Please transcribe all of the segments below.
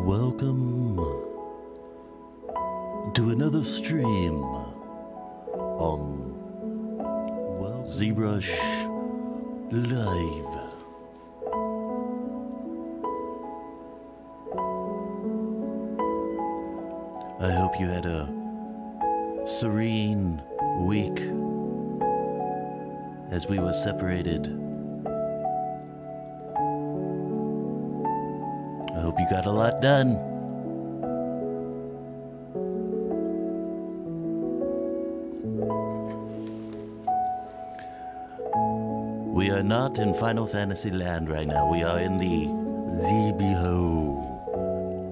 Welcome to another stream on ZBrush Live. I hope you had a serene week as we were separated. I hope you got a lot done. We are not in Final Fantasy land right now. We are in the ZBHO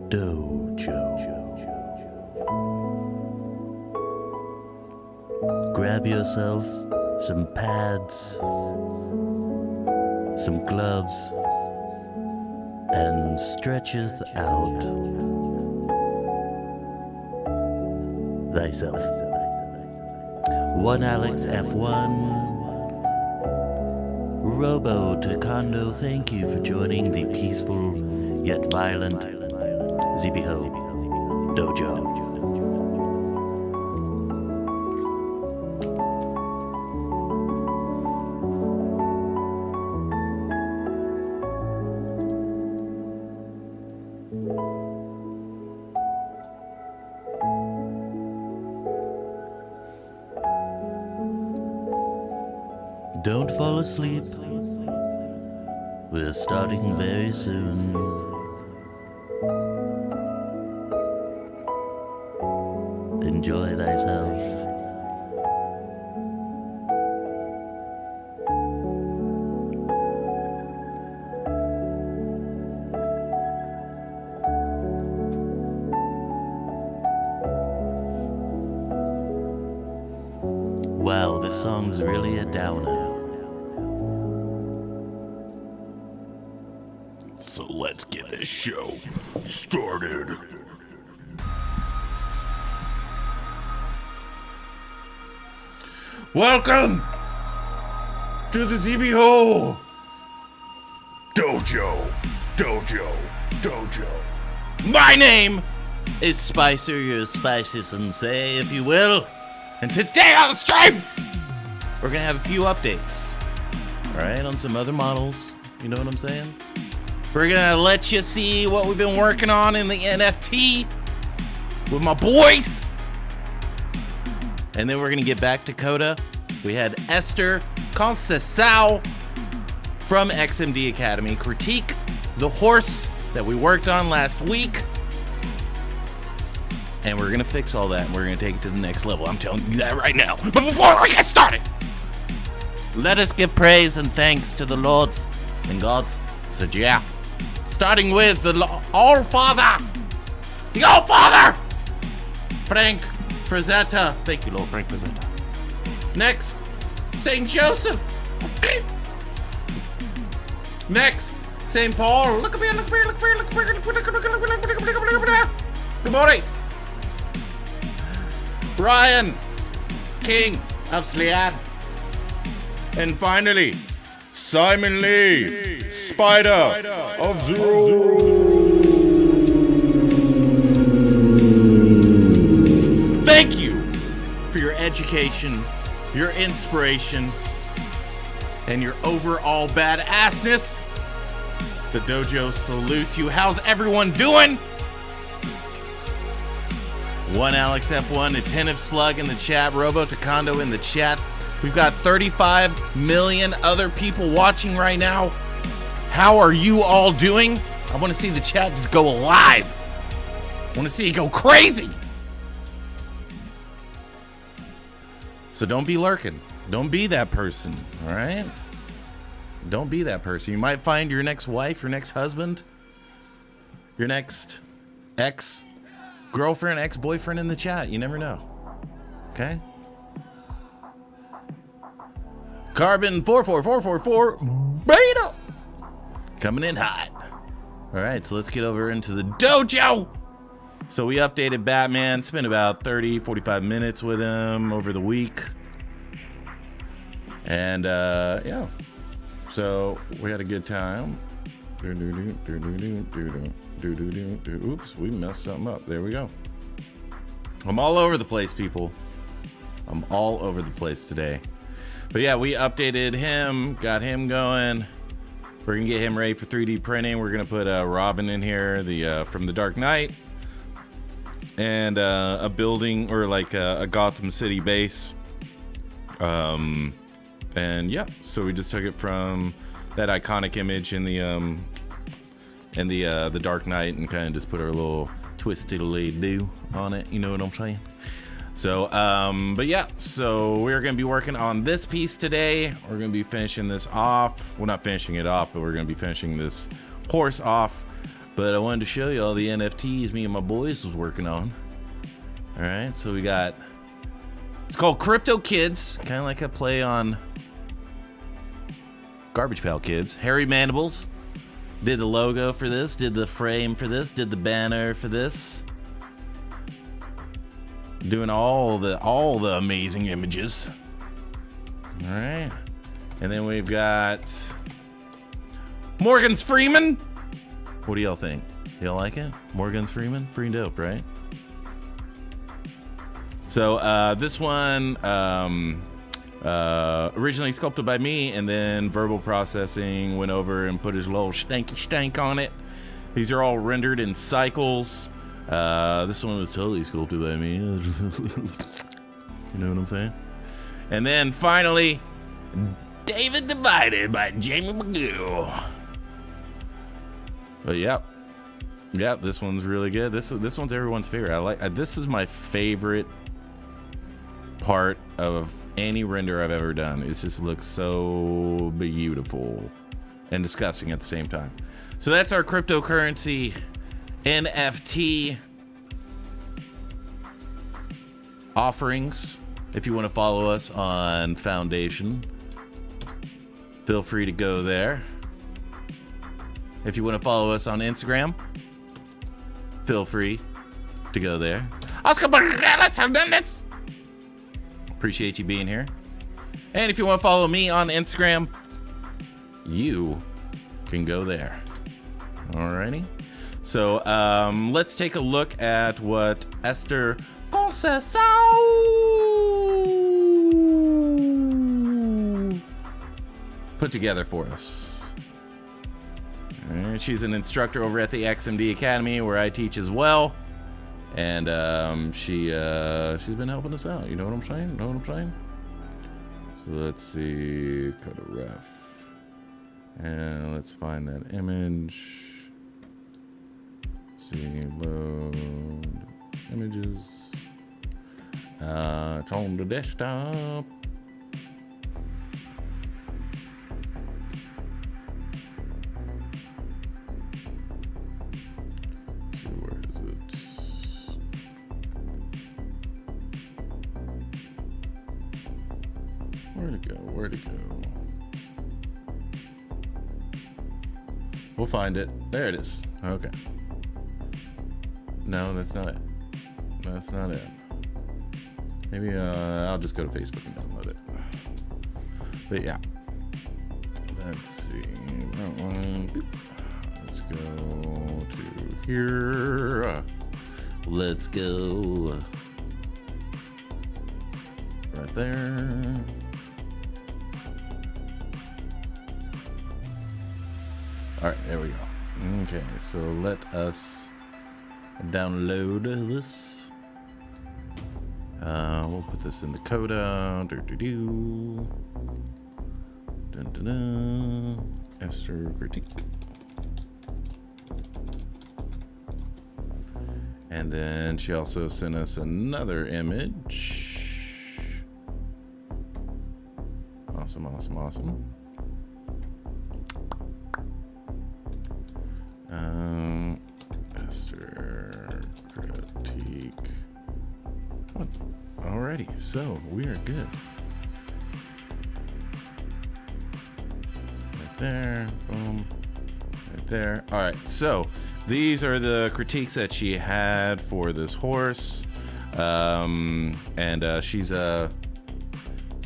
Dojo. Grab yourself some pads, some gloves, and stretcheth out thyself. One Alex F1, Robo Taekwondo, thank you for joining the peaceful yet violent ZBHO Dojo. Don't fall asleep. We're starting very soon. Enjoy thyself. Wow, this song's really a downer. So let's get this show started. Welcome to the ZBHO Dojo. My name is Spicer, your spicy sensei, if you will. And today on the stream, we're gonna have a few updates. Alright, on some other models. You know what I'm saying? We're gonna let you see what we've been working on in the NFT with my boys. And then we're gonna get back to Coda. We had Esther Conceição from XMD Academy critique the horse that we worked on last week. And we're gonna fix all that and we're gonna take it to the next level. I'm telling you that right now. But before we get started, let us give praise and thanks to the lords and gods. So yeah. Starting with the All-Father, the All-Father, Frank Frazetta. Thank you, Lord Frank Frazetta. Next, St. Joseph. Next, St. Paul. Look at me, look at me, look at me, look at me, look at me. Good morning. Ryan, King of Sliad. And finally, Simon Lee, Spider of Zero. Thank you for your education, your inspiration, and your overall badassness. The dojo salutes you. How's everyone doing? One Alex F1, Attentive Slug in the chat, Robo Taekwondo in the chat. We've got 35 million other people watching right now. How are you all doing? I want to see the chat just go alive. I want to see it go crazy. So don't be lurking. Don't be that person, all right? Don't be that person. You might find your next wife, your next husband, your next ex-girlfriend, ex-boyfriend in the chat. You never know, okay? Carbon 44444 beta coming in hot. All right, so let's get over into the dojo. So we updated Batman. Spent about 45 minutes with him over the week. And yeah, So we had a good time. Oops, we messed something up. There we go. I'm all over the place, people. I'm all over the place today. But yeah, we updated him, got him going. We're gonna get him ready for 3D printing. We're gonna put Robin in here, the from the Dark Knight, and a building, or like a Gotham City base. And yeah, so we just took it from that iconic image in the Dark Knight and kind of just put our little twisty-do on it. You know what I'm saying? So, but yeah, so we're going to be working on this piece today. We're going to be finishing this off. Well, not finishing it off, but we're going to be finishing this horse off. But I wanted to show you all the NFTs me and my boys was working on. All right, so we got, it's called Crypto Kids, kind of like a play on Garbage Pail Kids. Hairy Mandibles did the logo for this, did the frame for this, did the banner for this. Doing all the amazing images. All right, and then we've got Morgan's Freeman. What do y'all think? Y'all like it? Morgan's Freeman, pretty dope, right? So this one originally sculpted by me, and then Verbal Processing went over and put his little stanky stank on it. These are all rendered in cycles. This one was totally sculpted by me. You know what I'm saying? And then finally, David Divided by Jamie McGill. But yep, this one's really good. This one's everyone's favorite. This is my favorite part of any render I've ever done. It just looks so beautiful and disgusting at the same time. So that's our cryptocurrency NFT offerings. If you want to follow us on Foundation, feel free to go there. If you want to follow us on Instagram, feel free to go there. Oscar Morales Hernandez. Appreciate you being here. And if you want to follow me on Instagram, you can go there. Alrighty. So let's take a look at what Esther Conceição put together for us. All right, she's an instructor over at the XMD Academy, where I teach as well. And she's been helping us out. You know what I'm saying? So let's see, cut a ref. And let's find that image. Load images. It's on the desktop. So where is it? Where'd it go? We'll find it. There it is. Okay. No, that's not it. Maybe I'll just go to Facebook and download it. But yeah. Let's see. That one. Let's go to here. Let's go right there. All right, there we go. Okay, so let us download this. We'll put this in the coda. Esther critique. And then she also sent us another image. Awesome. Esther critique. What? Alrighty, so we are good. Right there, boom, right there. All right, so these are the critiques that she had for this horse, and she's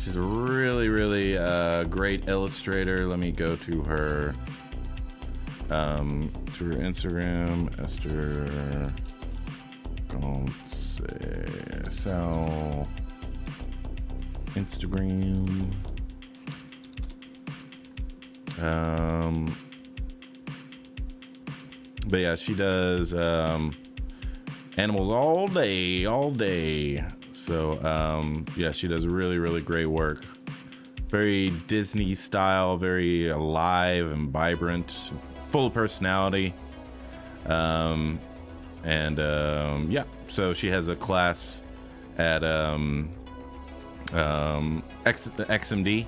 She's a really, really great illustrator. Let me go to her Instagram, Esther Gonçalves. Instagram. But yeah, she does animals all day. So yeah, she does really, really great work. Very Disney style, very alive and vibrant, full of personality. Yeah, so she has a class at XMD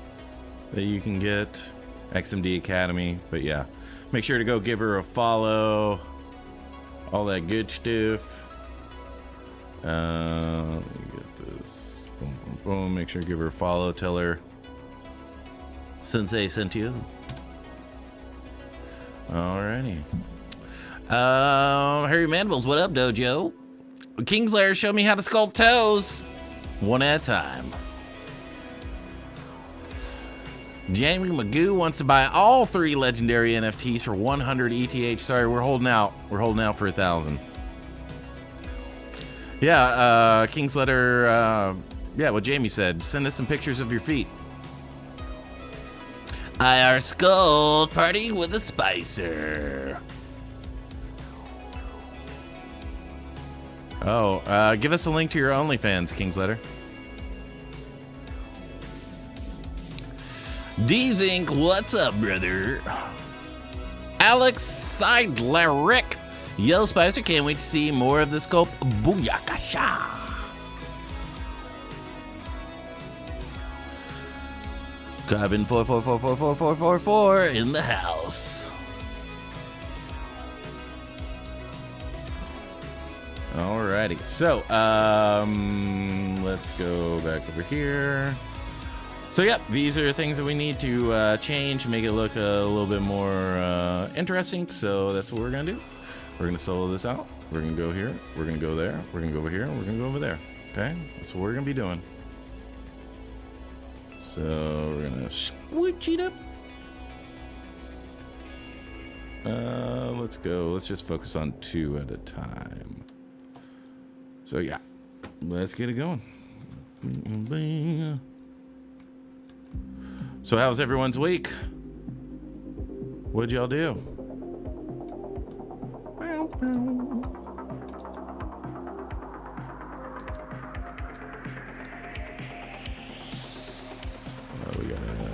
that you can get, XMD Academy. But yeah, make sure to go give her a follow, all that good stuff. Let me get this. Boom, boom, boom. Make sure to give her a follow. Tell her Sensei sent you. Alrighty. Harry Mandibles, what up, Dojo? Kingslayer, show me how to sculpt toes. One at a time. Jamie Magoo wants to buy all 3 legendary NFTs for 100 ETH. Sorry, we're holding out. We're holding out for 1,000. Yeah, Kingsletter, yeah, what Jamie said. Send us some pictures of your feet. IR Sculpt party with a Spicer. Oh, give us a link to your OnlyFans, Kingsletter. Deeves Inc., what's up, brother? Alex Seidlerick. Yo, Spicer, can't wait to see more of the sculpt. Booyakasha. Carbon 44444444 in the house. Alrighty, so let's go back over here. So yep, these are things that we need to change, make it look a little bit more interesting. So that's what we're gonna do. We're gonna solo this out. We're gonna go here. We're gonna go there. We're gonna go over here. And we're gonna go over there. Okay, that's what we're gonna be doing. So we're gonna squooch it up. Let's go. Let's just focus on 2 at a time. So yeah, let's get it going. So how's everyone's week? What'd y'all do? We gotta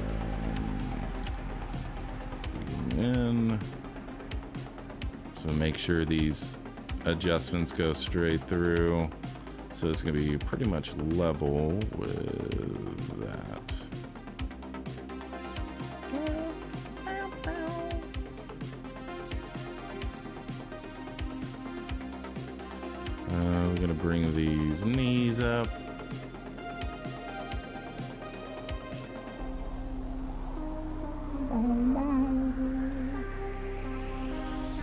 in. So make sure these adjustments go straight through. So it's gonna be pretty much level with that. We're gonna bring these knees up.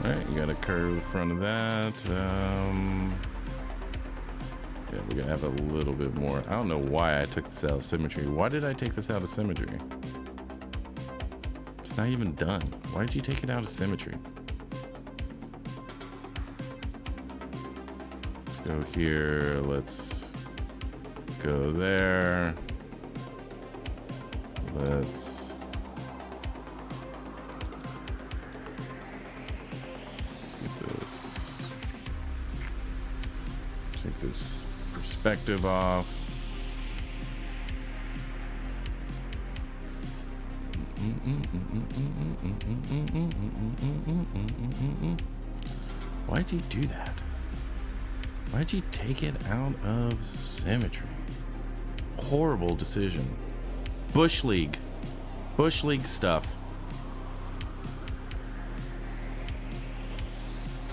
Alright, you got a curve in front of that. Yeah, we gotta have a little bit more. I don't know why I took this out of symmetry. Why did I take this out of symmetry? It's not even done. Why did you take it out of symmetry? Let's go here. Let's go there. Let's get this. Take this perspective off. Why'd you do that? Why'd you take it out of symmetry? Horrible decision. Bush League stuff.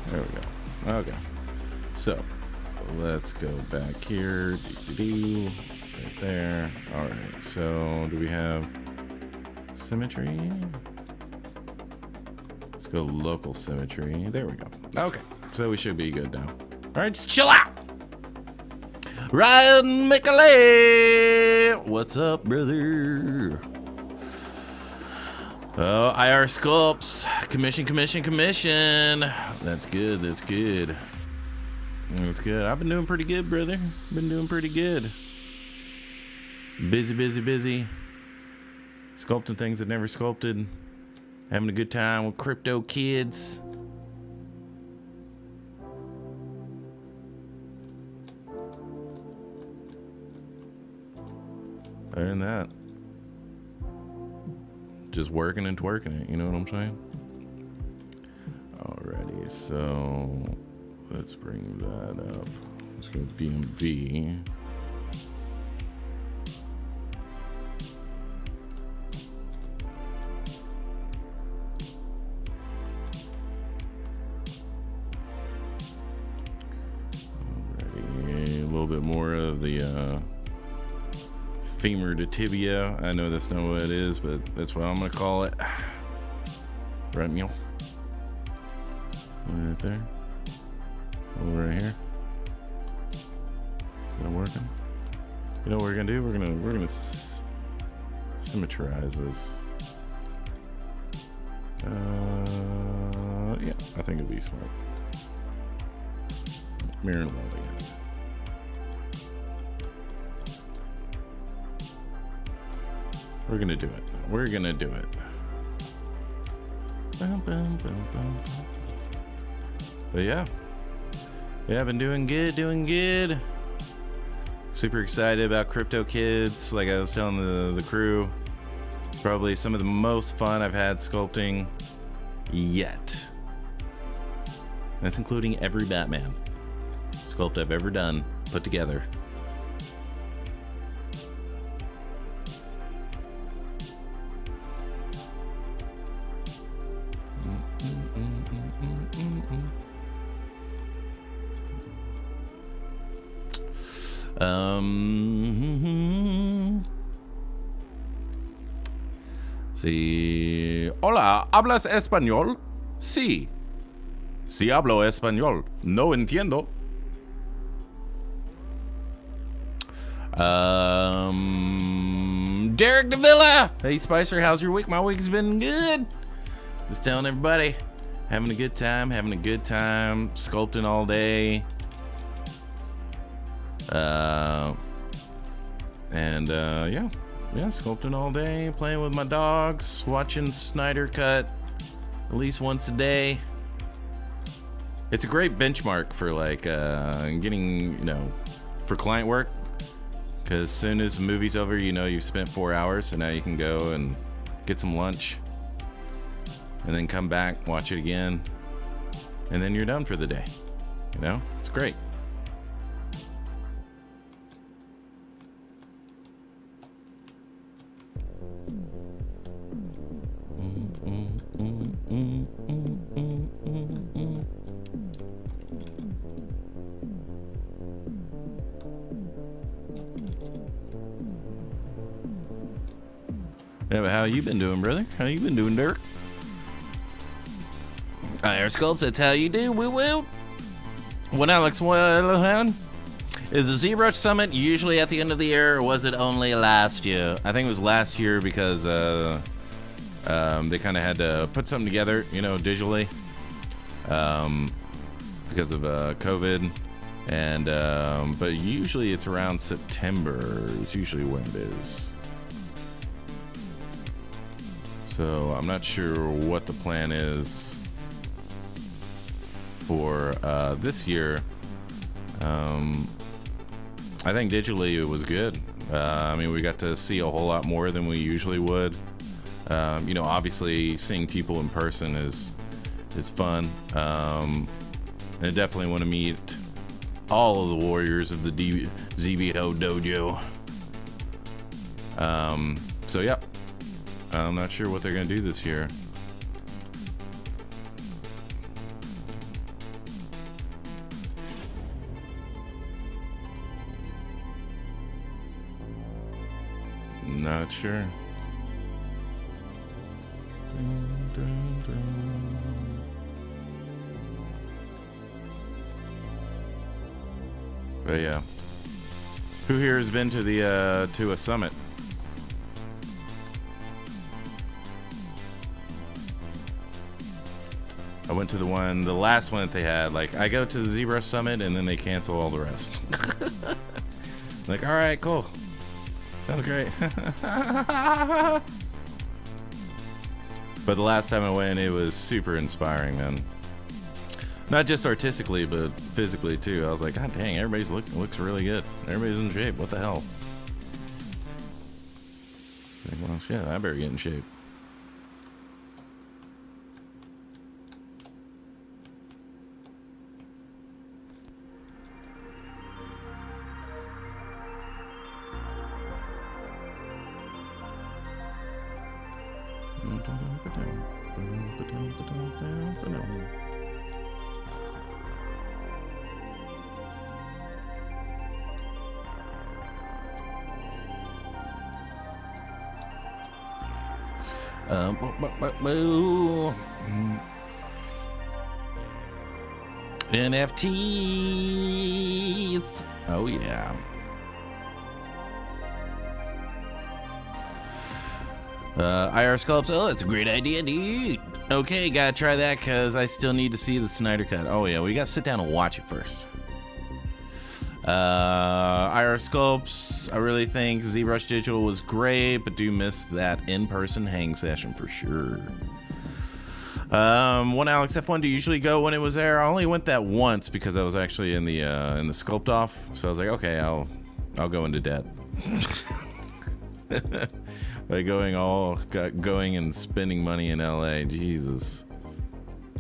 There we go. Okay. So let's go back here. Right there. All right. So do we have symmetry? Let's go local symmetry. There we go. Okay. So we should be good now. All right. Just chill out. Ryan McLeroy. What's up, brother? Oh, IR Sculpts. Commission. That's good. That's good. I've been doing pretty good, brother. Been doing pretty good. Busy. Sculpting things that never sculpted. Having a good time with crypto kids. Other than that, just working and twerking it, you know what I'm saying? Alrighty, so let's bring that up. Let's go DMV. Alrighty, a little bit more of the femur to tibia. I know that's not what it is, but that's what I'm gonna call it. Right, meal. Right there. Over right here. Is that working? You know what we're gonna do? We're gonna symmetrize this. Yeah, I think it'd be smart. Mirror and welding it. We're gonna do it. But yeah, I've been doing good. Super excited about Crypto Kids. Like I was telling the crew, it's probably some of the most fun I've had sculpting yet. That's including every Batman sculpt I've ever done, put together. Sí. Hola, ¿hablas español? Sí. Sí hablo español. No entiendo. Derek Davila. Hey, Spicer, how's your week? My week's been good. Just telling everybody, having a good time, sculpting all day. Yeah, sculpting all day, playing with my dogs, watching Snyder Cut at least once a day. It's a great benchmark for like getting, for client work, because as soon as the movie's over, you've spent 4 hours, so now you can go and get some lunch and then come back, watch it again, and then you're done for the day. It's great. Yeah, but how you been doing, brother? How you been doing, Dirk? Air Sculpts, that's how you do. Woo woo. When Alex Wellhan is the ZBrush Summit usually at the end of the year, or was it only last year? I think it was last year because they kind of had to put something together, digitally, because of COVID. And but usually it's around September. It's usually when it is. So I'm not sure what the plan is for this year. I think digitally it was good. We got to see a whole lot more than we usually would. Obviously seeing people in person is fun. And I definitely want to meet all of the warriors of the ZBHO Dojo. So yeah, I'm not sure what they're gonna do this year. Not sure. But yeah. Who here has been to the to a summit? I went to the last one that they had. Like, I go to the ZBrush Summit and then they cancel all the rest. Like, all right, cool. Sounds great. But the last time I went, it was super inspiring, man. Not just artistically, but physically too. I was like, God dang, everybody's looks really good. Everybody's in shape. What the hell? Like, well, shit, I better get in shape. NFTs. Oh yeah. IR sculpts. Oh, that's a great idea, dude. Okay, gotta try that because I still need to see the Snyder Cut. Oh yeah, we gotta sit down and watch it first. IR sculpts. I really think ZBrush Digital was great, but do miss that in-person hang session for sure. One Alex F1. Do you usually go when it was there? I only went that once because I was actually in the sculpt off. So I was like, okay, I'll go into debt. By going and spending money in LA, Jesus.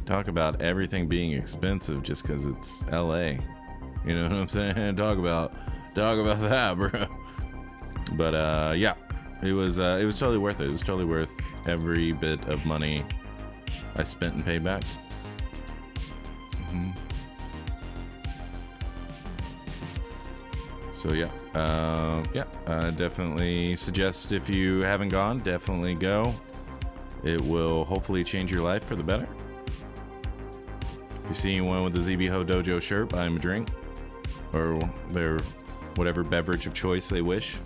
Talk about everything being expensive just because it's LA. You know what I'm saying? Talk about that, bro. But yeah, it was totally worth it. It was totally worth every bit of money I spent and paid back. So yeah, definitely suggest if you haven't gone, definitely go. It will hopefully change your life for the better. If you see anyone with the ZBHO Dojo shirt, buy them a drink or their whatever beverage of choice they wish.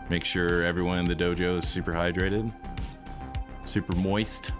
Make sure everyone in the dojo is super hydrated, super moist.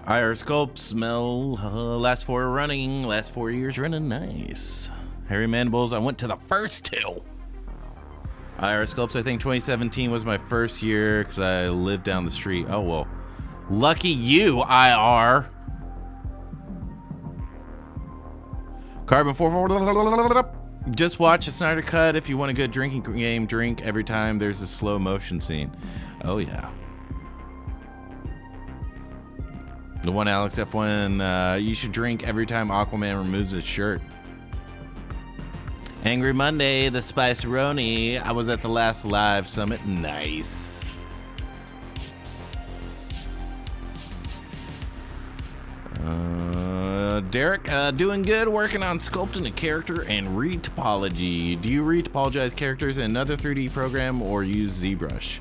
IR sculpt smell. Last 4 years running. Nice. Hairy mandibles. I went to the first 2. IR sculpts. I think 2017 was my first year because I lived down the street. Oh well, lucky you, IR. Carbon 4. Just watch a Snyder Cut if you want a good drinking game. Drink every time there's a slow motion scene. Oh yeah. The one Alex F1, you should drink every time Aquaman removes his shirt. Angry Monday, the Spiceroni. I was at the last live summit. Nice. Derek, doing good, working on sculpting a character and re-topology. Do you re-topologize characters in another 3D program or use ZBrush?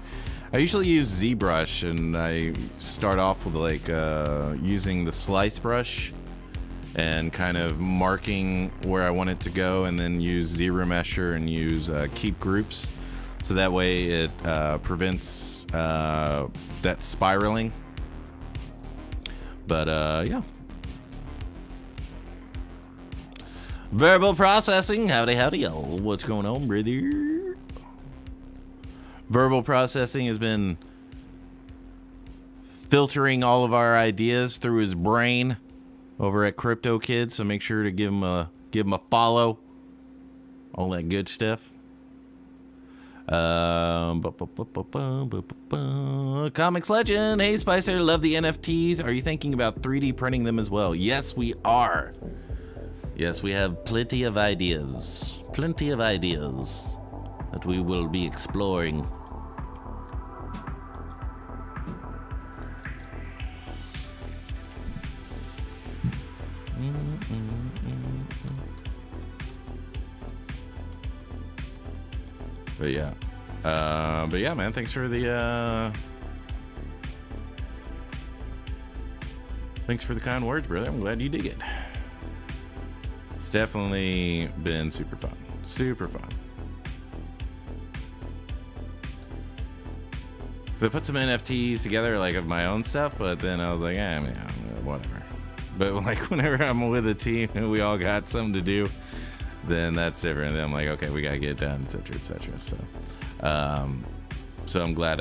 I usually use ZBrush, and I start off with like using the slice brush and kind of marking where I want it to go, and then use ZRemesher and use keep groups, so that way it prevents that spiraling. But yeah. Verbal processing. Howdy, y'all. What's going on, brother? Verbal processing has been filtering all of our ideas through his brain over at Crypto Kids, so make sure to give him a follow. All that good stuff. Comics Legend. Hey Spicer, love the NFTs. Are you thinking about 3D printing them as well? Yes, we are. Yes, we have plenty of ideas that we will be exploring. But yeah. But yeah, man, thanks for the kind words, brother. I'm glad you dig it. It's definitely been super fun. Super fun. So I put some NFTs together, like, of my own stuff, but then I was like, man, whatever. But like, whenever I'm with a team and we all got something to do, then that's different. Then I'm like, okay, we gotta get it done, etc., etc. So I'm glad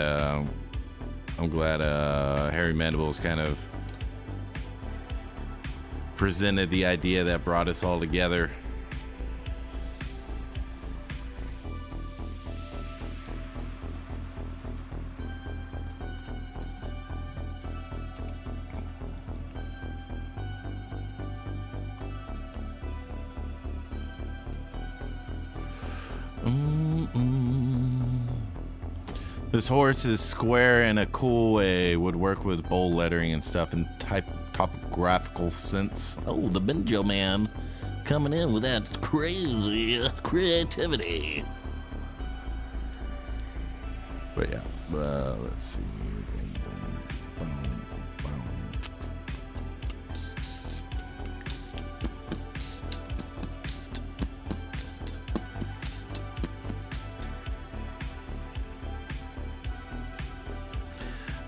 Harry Mandibles kind of presented the idea that brought us all together. This horse is square in a cool way, would work with bold lettering and stuff in topographical sense. Oh, the Benjo man coming in with that crazy creativity. But yeah, let's see.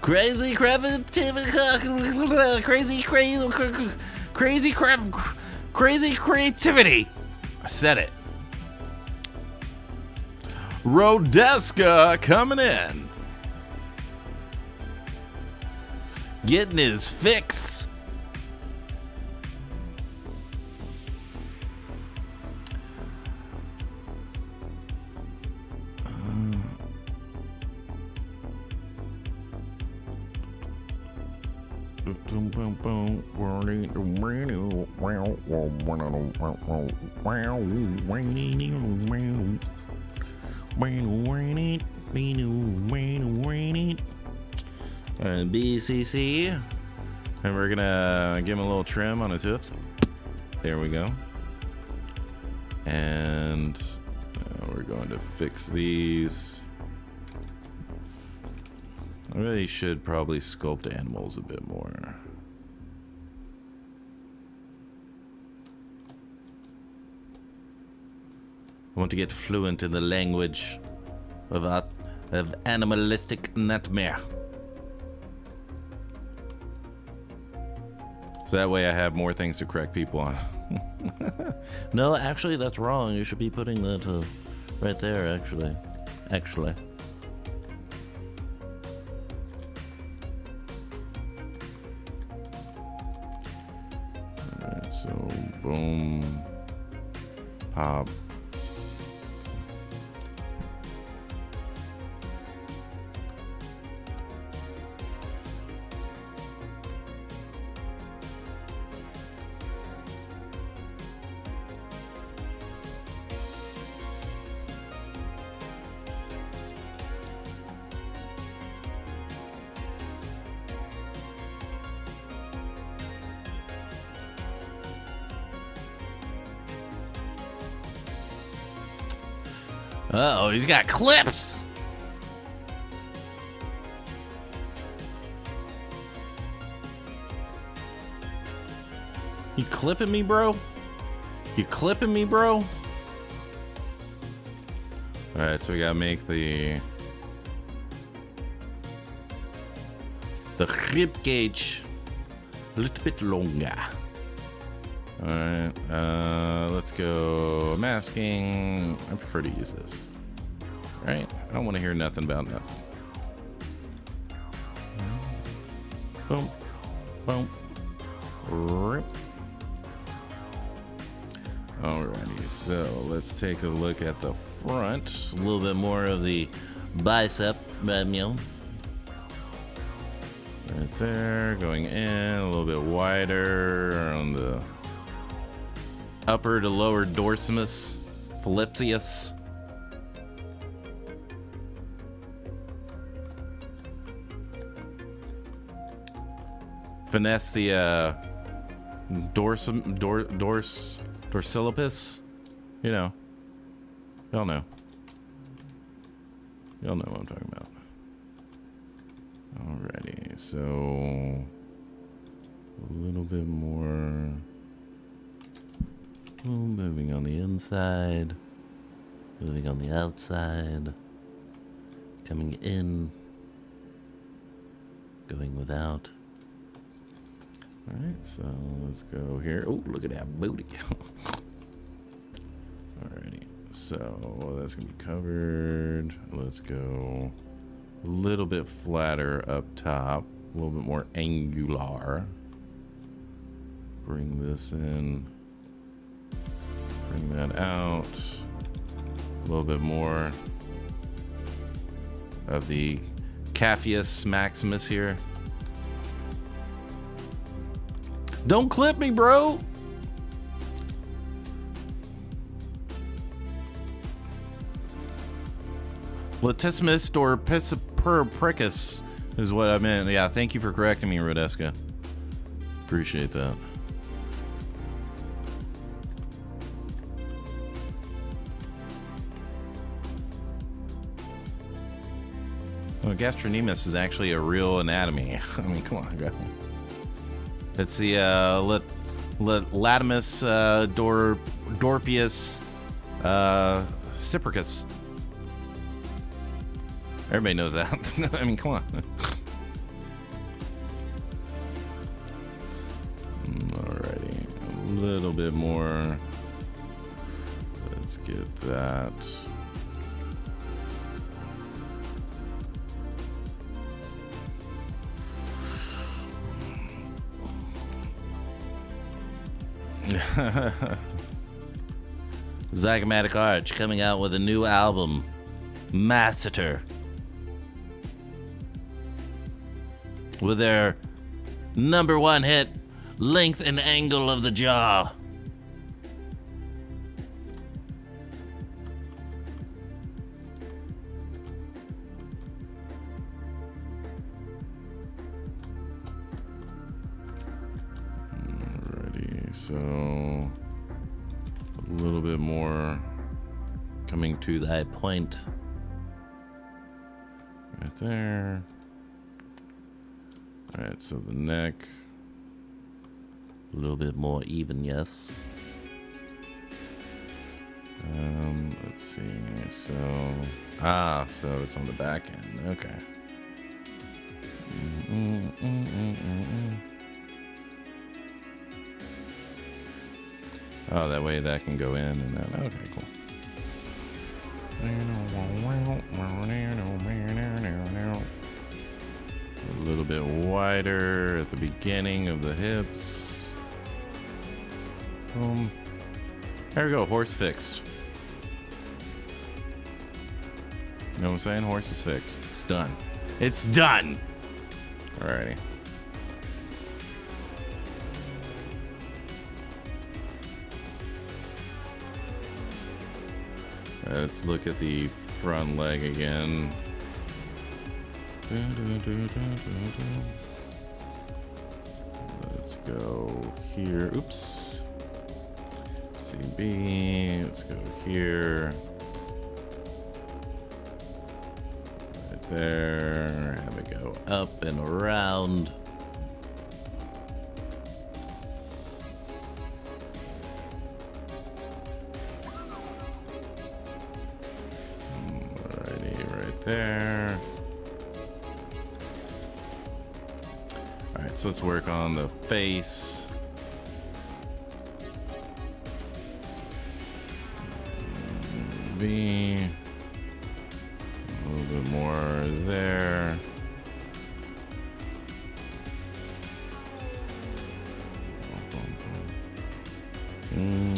Crazy creativity. I said it. Rodeska coming in. Getting his fix. And BCC, and we're gonna give him a little trim on his hoofs. There we go. And we're going to fix these. I really should probably sculpt animals a bit more. I want to get fluent in the language of animalistic nightmare. So that way I have more things to correct people on. No, actually, that's wrong. You should be putting that right there, actually. Alright, so boom, pop. Uh-oh, he's got clips. You clipping me, bro? You clipping me, bro? All right, so we gotta make the rib cage a little bit longer. All right, let's go masking. I prefer to use this. All right, I don't want to hear nothing about nothing. Boom, boom, rip. Alrighty, so let's take a look at the front. A little bit more of the bicep, right there, going in a little bit wider on the upper to lower dorsimus, phallipsius. Finesse the dorsillipus, you know, y'all know. Y'all know what I'm talking about. Alrighty, so a little bit more moving on the inside, moving on the outside, coming in, going without. Alright, so let's go here. Oh, look at that booty. Alrighty, so that's gonna be covered. Let's go a little bit flatter up top, a little bit more angular. Bring this in, bring that out. A little bit more of the Capheus Maximus here. Don't clip me, bro. Latissimus or Pisciperpricus is what I meant. Yeah, thank you for correcting me, Rodeska. Appreciate that. Well, Gastronemus is actually a real anatomy. I mean, come on, guys. It's the Latimus Dorpius Cypricus. Everybody knows that. I mean, come on. Alrighty, a little bit more. Let's get that. Zygomatic Arch coming out with a new album, Masseter, with their #1 hit, Length and Angle of the Jaw. So a little bit more coming to that point right there. All right, so the neck a little bit more even, yes. Let's see. So so it's on the back end. Okay. Oh, that way that can go in and then, okay, cool. A little bit wider at the beginning of the hips. Boom. There we go, horse fixed. You know what I'm saying? Horse is fixed. It's done. It's done! Alrighty. Let's look at the front leg again. Let's go here. Oops. CB. Let's go here. Right there. Have it go up and around. There. All right, so let's work on the face. B. A little bit more there.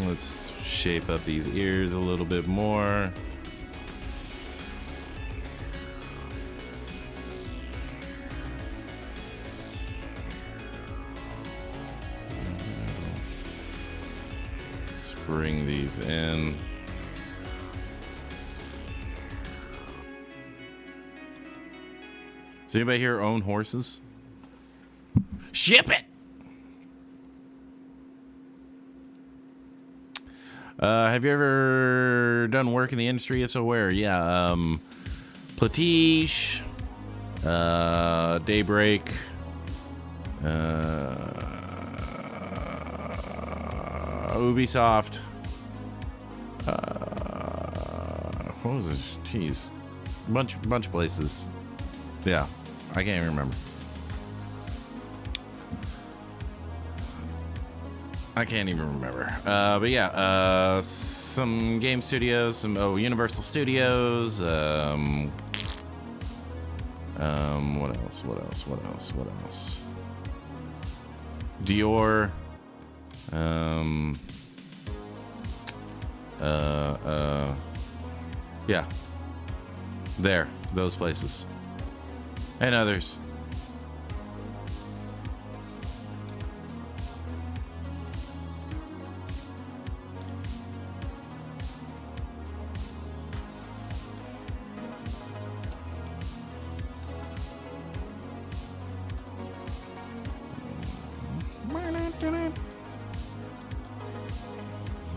Let's shape up these ears a little bit more. Bring these in. Does anybody here own horses? Ship it! Have you ever done work in the industry? If so, where? Yeah, Platiche, Daybreak, Ubisoft. What was this? Jeez, bunch of places. Yeah, I can't even remember. I can't even remember. But yeah, some game studios, some Universal Studios. What else? Dior. Yeah. There, those places. And others.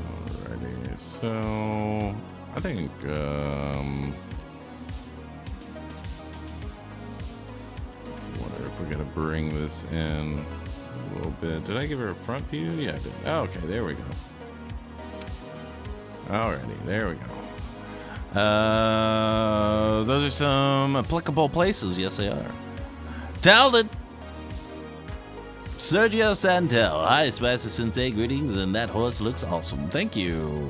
Alrighty, so I think wonder if we gotta bring this in a little bit. Did I give her a front view? Yeah, I did. Oh, okay, there we go. Alrighty, there we go. Those are some applicable places. Yes, they are. Talden. Sergio Santel. Hi, Spicy Sensei. Greetings, and that horse looks awesome. Thank you.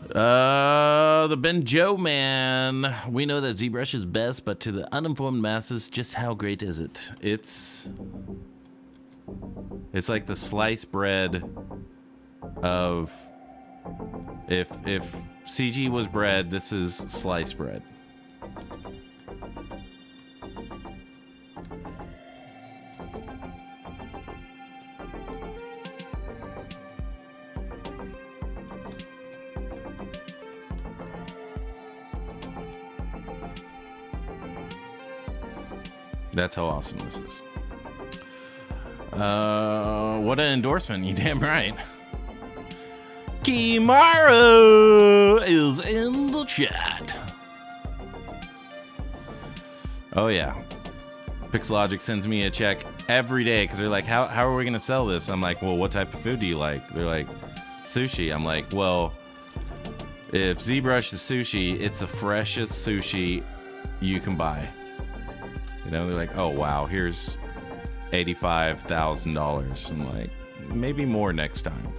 The Benjo Man. We know that ZBrush is best, but to the uninformed masses, just how great is it? It's like the sliced bread of if CG was bread, this is sliced bread. That's how awesome this is. What an endorsement, you damn right. Kimaro is in the chat. Oh yeah. Pixologic sends me a check every day because they're like, how are we gonna sell this? I'm like, well, what type of food do you like? They're like, sushi. I'm like, well, if ZBrush is sushi, it's the freshest sushi you can buy. You know, they're like, oh wow, here's $85,000. I'm like, maybe more next time.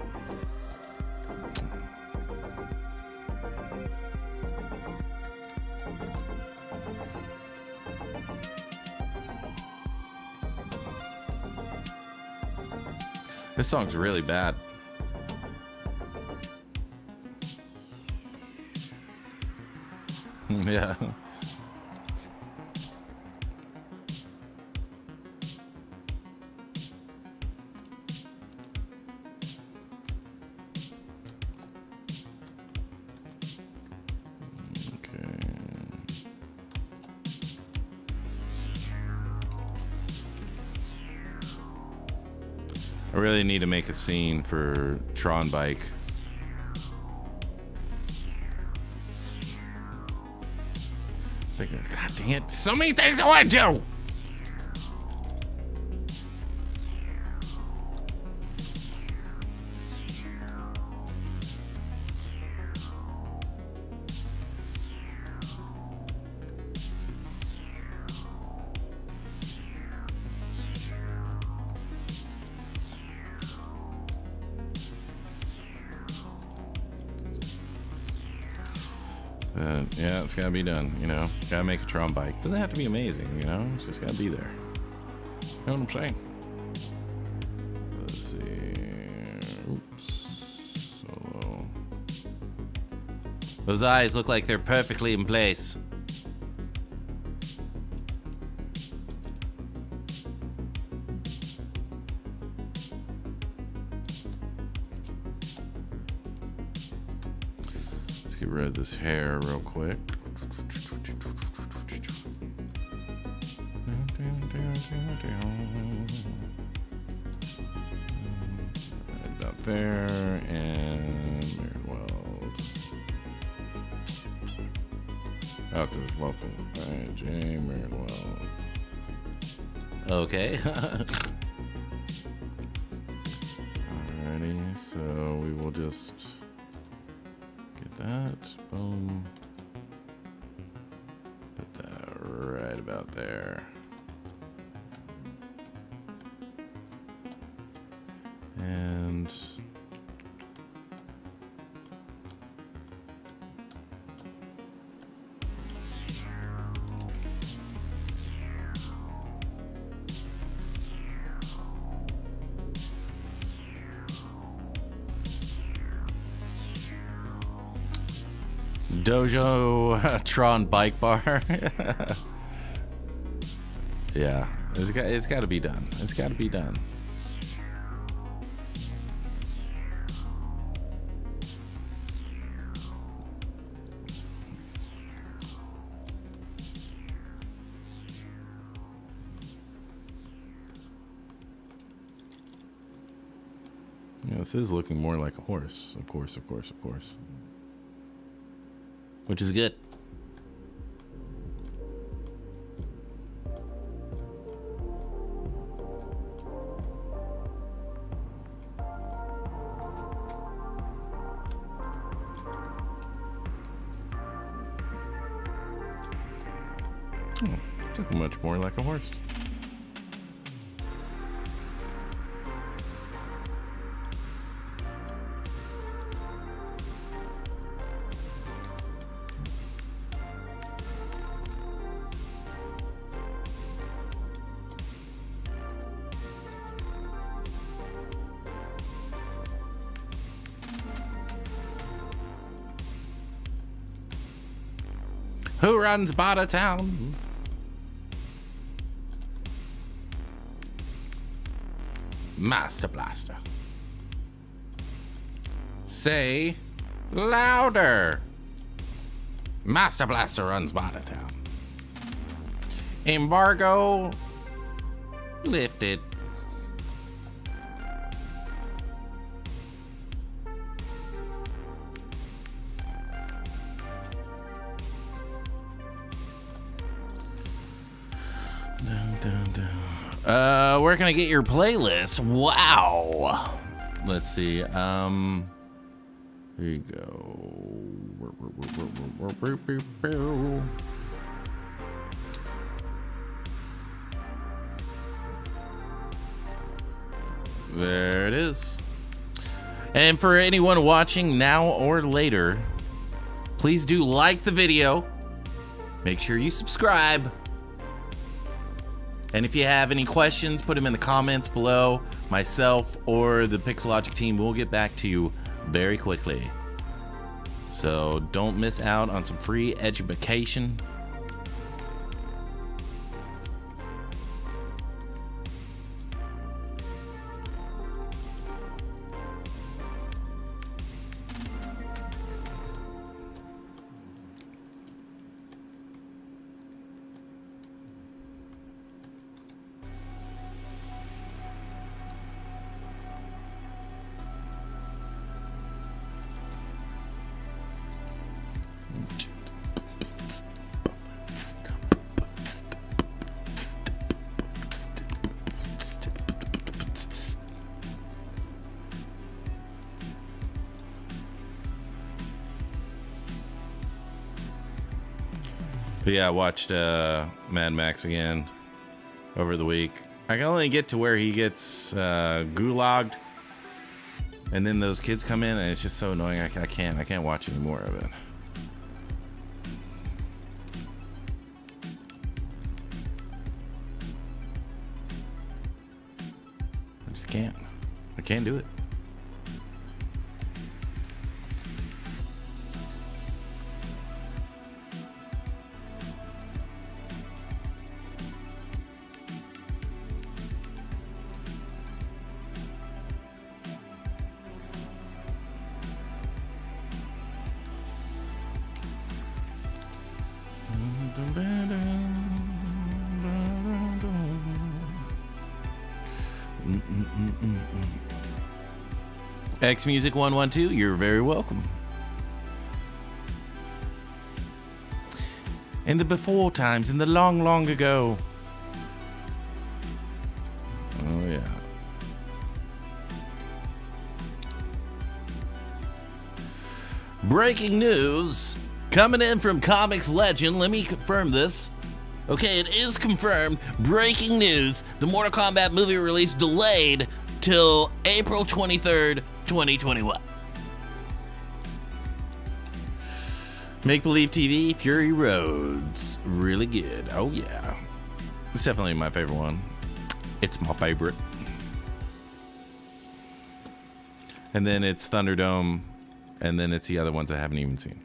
This song's really bad. Yeah. I really need to make a scene for Tron Bike. God dang it, so many things I want to do! Yeah, it's gotta be done, you know. Gotta make a Tron Bike. Doesn't have to be amazing, you know. It's just gotta be there. You know what I'm saying? Let's see. Oops. Solo. Those eyes look like they're perfectly in place. Get rid of this hair real quick. Right up there and weld. Oh, because it's local. Alright, J. Manuel. Okay. Alrighty, so we will just get that. Boom. Put that right about there. And Dojo Tron bike bar. Yeah, it's got to be done. It's got to be done. Yeah, this is looking more like a horse. Of course. Which is good. Oh, it's looking much more like a horse. Who runs Bada Town? Master Blaster. Say louder. Master Blaster runs Bada Town. Embargo lifted. Where can I get your playlist? Wow. Let's see. Here you go. There it is. And for anyone watching now or later, please do like the video. Make sure you subscribe. And if you have any questions, put them in the comments below. Myself or the Pixologic team will get back to you very quickly. So don't miss out on some free education. But yeah, I watched Mad Max again over the week. I can only get to where he gets gulagged, and then those kids come in, and it's just so annoying. I can't watch any more of it. I just can't. I can't do it. X Music 112, you're very welcome. In the before times, in the long, long ago. Oh, yeah. Breaking news coming in from comics legend. Let me confirm this. Okay, it is confirmed. Breaking news. The Mortal Kombat movie release delayed till April 23rd, 2021. Make Believe TV, Fury Roads. Really good. Oh, yeah. It's definitely my favorite one. It's my favorite. And then it's Thunderdome. And then it's the other ones I haven't even seen.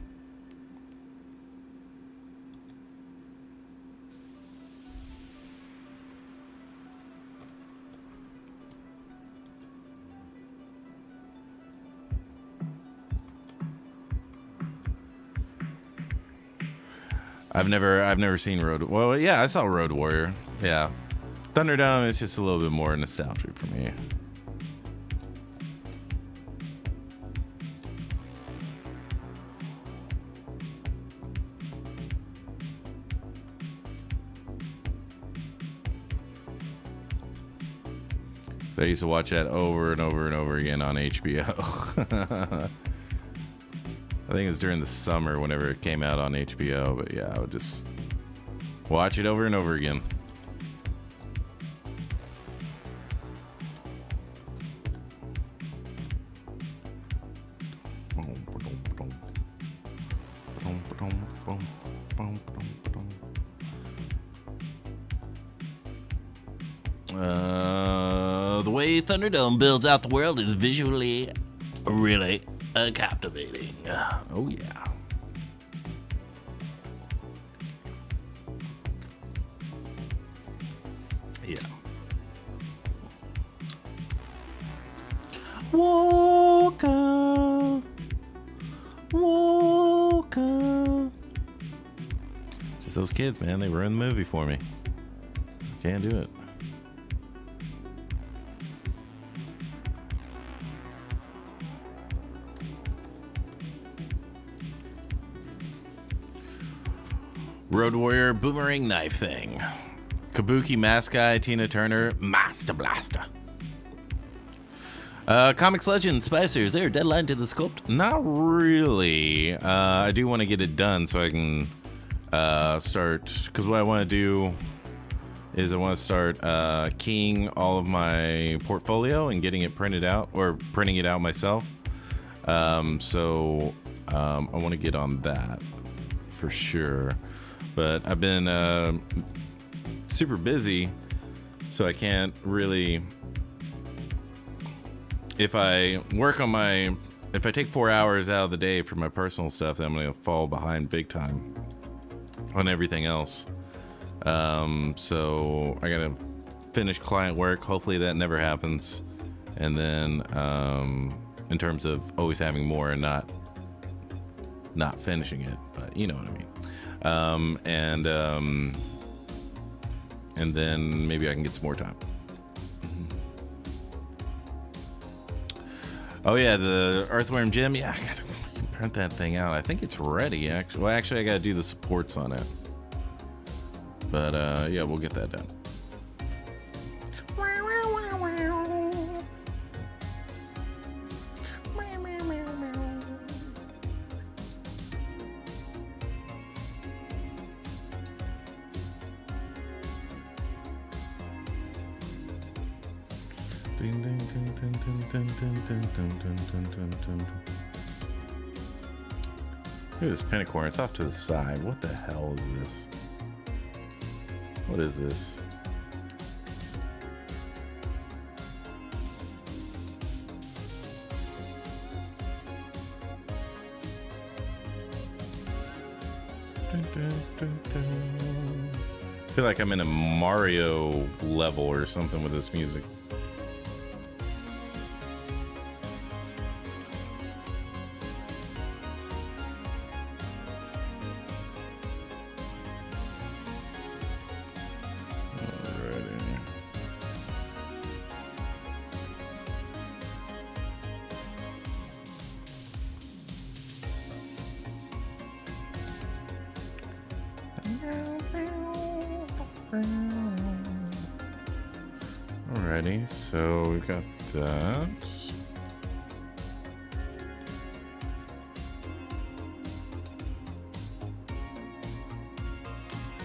I've never seen Road. Well, yeah, I saw Road Warrior. Yeah, Thunderdome is just a little bit more nostalgic for me. So I used to watch that over and over and over again on HBO. I think it was during the summer whenever it came out on HBO, but yeah, I would just watch it over and over again. The way Thunderdome builds out the world is visually really captivating. Oh yeah. Yeah. Walker. Just those kids, man. They ruined the movie for me. Can't do it. Road Warrior boomerang knife thing. Kabuki mask guy, Tina Turner, Master Blaster. Comics legend, Spicer, is there a deadline to the sculpt? Not really. I do want to get it done so I can start, because what I want to do is I want to start keying all of my portfolio and getting it printed out, or printing it out myself. So I want to get on that for sure. But I've been super busy, so I can't really. If I take 4 hours out of the day for my personal stuff, then I'm gonna fall behind big time on everything else. So I gotta finish client work. Hopefully that never happens. And then in terms of always having more and not finishing it, but you know what I mean. And then maybe I can get some more time. Oh yeah, the Earthworm Gym. Yeah, I gotta print that thing out. I think it's ready. Actually, well, I gotta do the supports on it. But yeah, we'll get that done. Look at this pentacorn. It's off to the side. What the hell is this? What is this? I feel like I'm in a Mario level or something with this music. Alrighty, so we got that.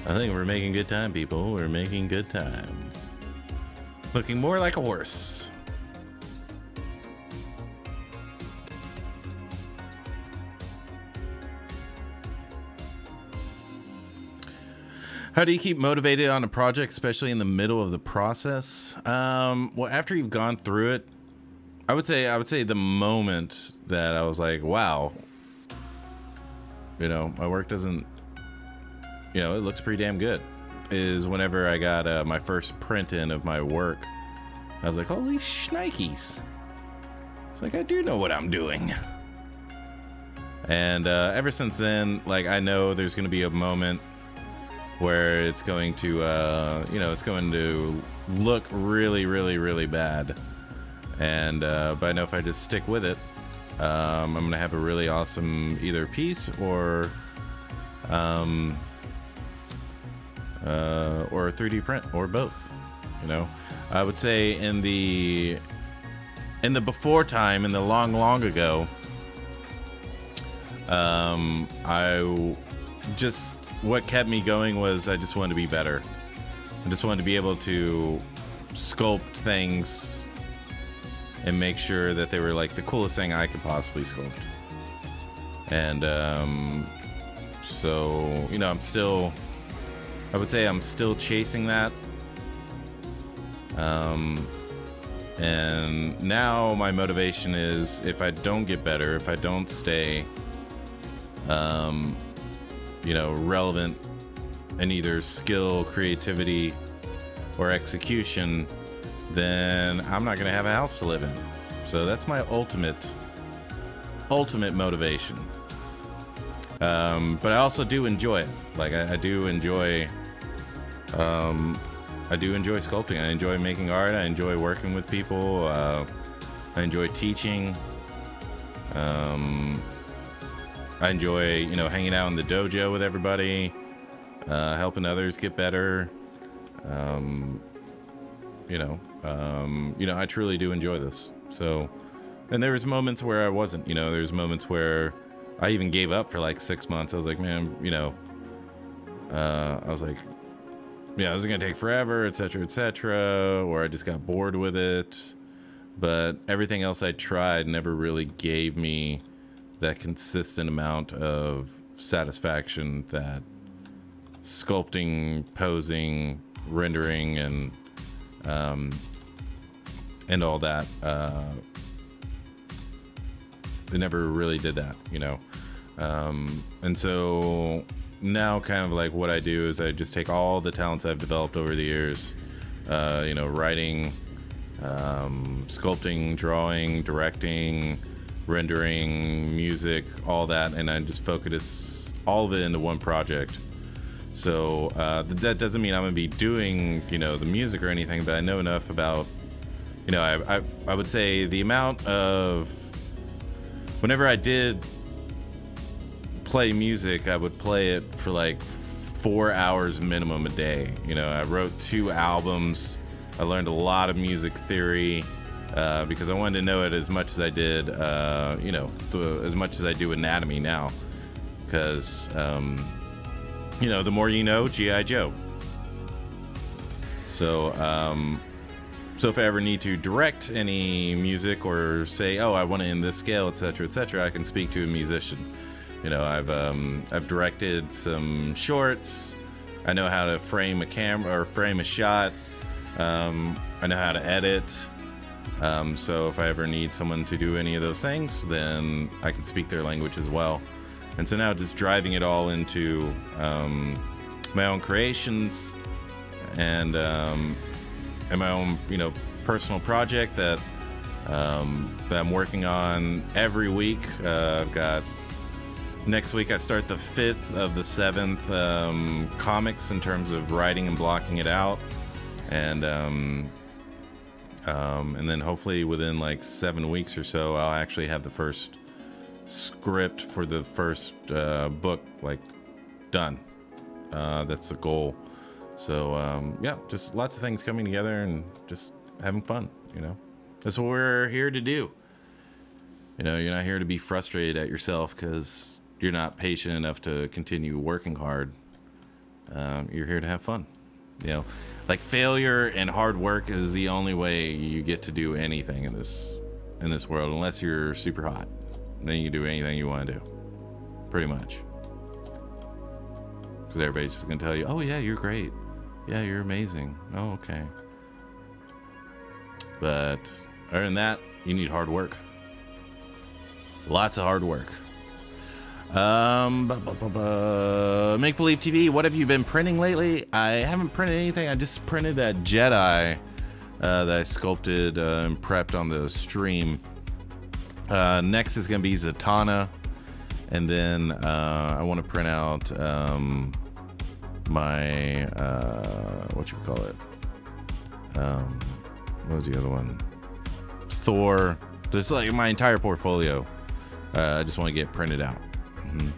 I think we're making good time, people. We're making good time. Looking more like a horse. How do you keep motivated on a project, especially in the middle of the process? Well, after you've gone through it, I would say the moment that I was like, wow, my work doesn't, it looks pretty damn good, is whenever I got my first print in of my work. I was like, holy shnikes. It's like, I do know what I'm doing. And ever since then, like, I know there's going to be a moment where it's going to, it's going to look really, really, really bad. And, but I know if I just stick with it, I'm going to have a really awesome either piece or a 3D print, or both. I would say in the before time, in the long ago, what kept me going was I just wanted to be better. I just wanted to be able to sculpt things and make sure that they were like the coolest thing I could possibly sculpt. And so, I would say I'm still chasing that. And now my motivation is, if I don't get better, if I don't stay relevant in either skill, creativity, or execution, then I'm not going to have a house to live in. So that's my ultimate motivation. But I also do enjoy it. Like I do enjoy sculpting. I enjoy making art. I enjoy working with people. I enjoy teaching. I enjoy, hanging out in the dojo with everybody, helping others get better. I truly do enjoy this. So, and there was moments where I wasn't, there's moments where I even gave up for like 6 months. I was like, man, I was like, yeah, this is going to take forever, etc., or I just got bored with it. But everything else I tried never really gave me that consistent amount of satisfaction that sculpting, posing, rendering, and all that. They never really did that, and so now kind of like what I do is I just take all the talents I've developed over the years, writing, sculpting, drawing, directing, rendering, music, all that, and I just focus all of it into one project. So that doesn't mean I'm gonna be doing the music or anything, but I know enough about I would say the amount of, whenever I did play music, I would play it for like 4 hours minimum a day. I wrote 2 albums. I learned a lot of music theory because I wanted to know it as much as I did, as much as I do anatomy now. Because, the more you know, G.I. Joe. So, so if I ever need to direct any music or say, oh, I want it in this scale, etc., I can speak to a musician. I've directed some shorts. I know how to frame a camera or frame a shot. I know how to edit. So if I ever need someone to do any of those things, then I can speak their language as well. And so now just driving it all into my own creations and my own, personal project that I'm working on every week. I've got next week I start the 5th of the 7th comics in terms of writing and blocking it out, and then hopefully within like 7 weeks or so I'll actually have the first script for the first book like done. That's the goal. So yeah, just lots of things coming together and just having fun, you know. That's what we're here to do. You know, you're not here to be frustrated at yourself because you're not patient enough to continue working hard. You're here to have fun. You know, like failure and hard work is the only way you get to do anything in this world, unless you're super hot. Then you can do anything you want to do, pretty much. Because everybody's just gonna tell you, "Oh yeah, you're great. Yeah, you're amazing. Oh, okay." But other than that, you need hard work. Lots of hard work. Make Believe TV, what have you been printing lately? I haven't printed anything. I just printed a Jedi that I sculpted and prepped on the stream. Next is going to be Zatanna. And then I want to print out my, what you call it? What was the other one? Thor. Just like my entire portfolio. I just want to get printed out. Mm-hmm.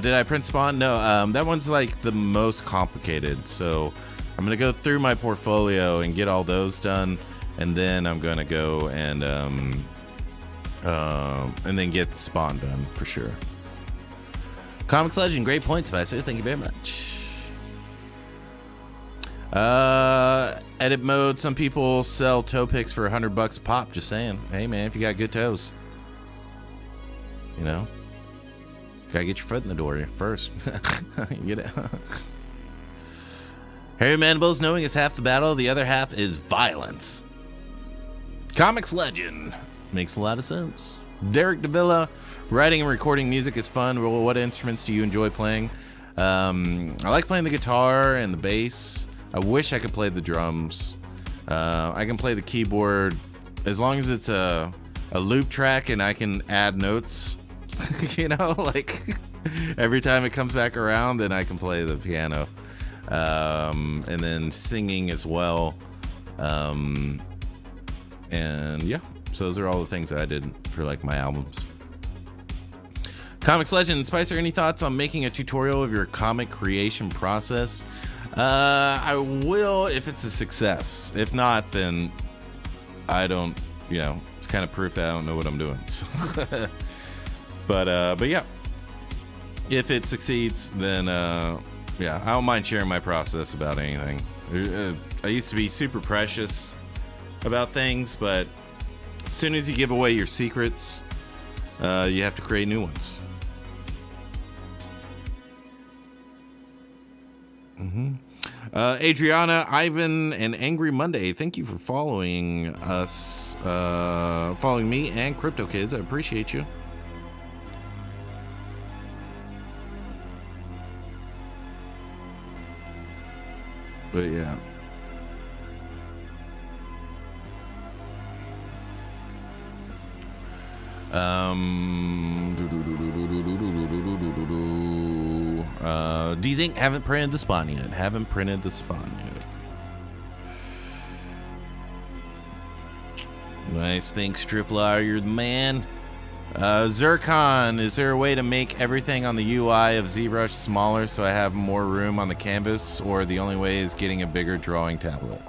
Did I print Spawn? No, that one's like the most complicated. So I'm going to go through my portfolio and get all those done. And then I'm going to go and then get Spawn done for sure. Comics Legend, great point, Spicer. Thank you very much. Edit mode. Some people sell toe picks for $100 a pop. Just saying. Hey man, if you got good toes, you know, gotta get your foot in the door first. Get it. Hairy Mandibles, knowing is half the battle. The other half is violence. Comics Legend. Makes a lot of sense. Derek Davila, writing and recording music is fun. Well, what instruments do you enjoy playing? I like playing the guitar and the bass. I wish I could play the drums. I can play the keyboard as long as it's a loop track and I can add notes. You know, like every time it comes back around, then I can play the piano. And then singing as well. And yeah. So those are all the things that I did for like my albums. Comics Legend, Spicer, any thoughts on making a tutorial of your comic creation process? I will if it's a success. If not, then I don't, you know, it's kind of proof that I don't know what I'm doing. So but yeah, if it succeeds, then yeah, I don't mind sharing my process about anything. I used to be super precious about things, but as soon as you give away your secrets, you have to create new ones. Adriana, Ivan, and Angry Monday, thank you for following us, following me and Crypto Kids. I appreciate you. But yeah. D-Zinc, haven't printed the Spawn yet. Nice, thanks, Triplar. You're the man. Zircon, is there a way to make everything on the UI of ZBrush smaller so I have more room on the canvas, or the only way is getting a bigger drawing tablet?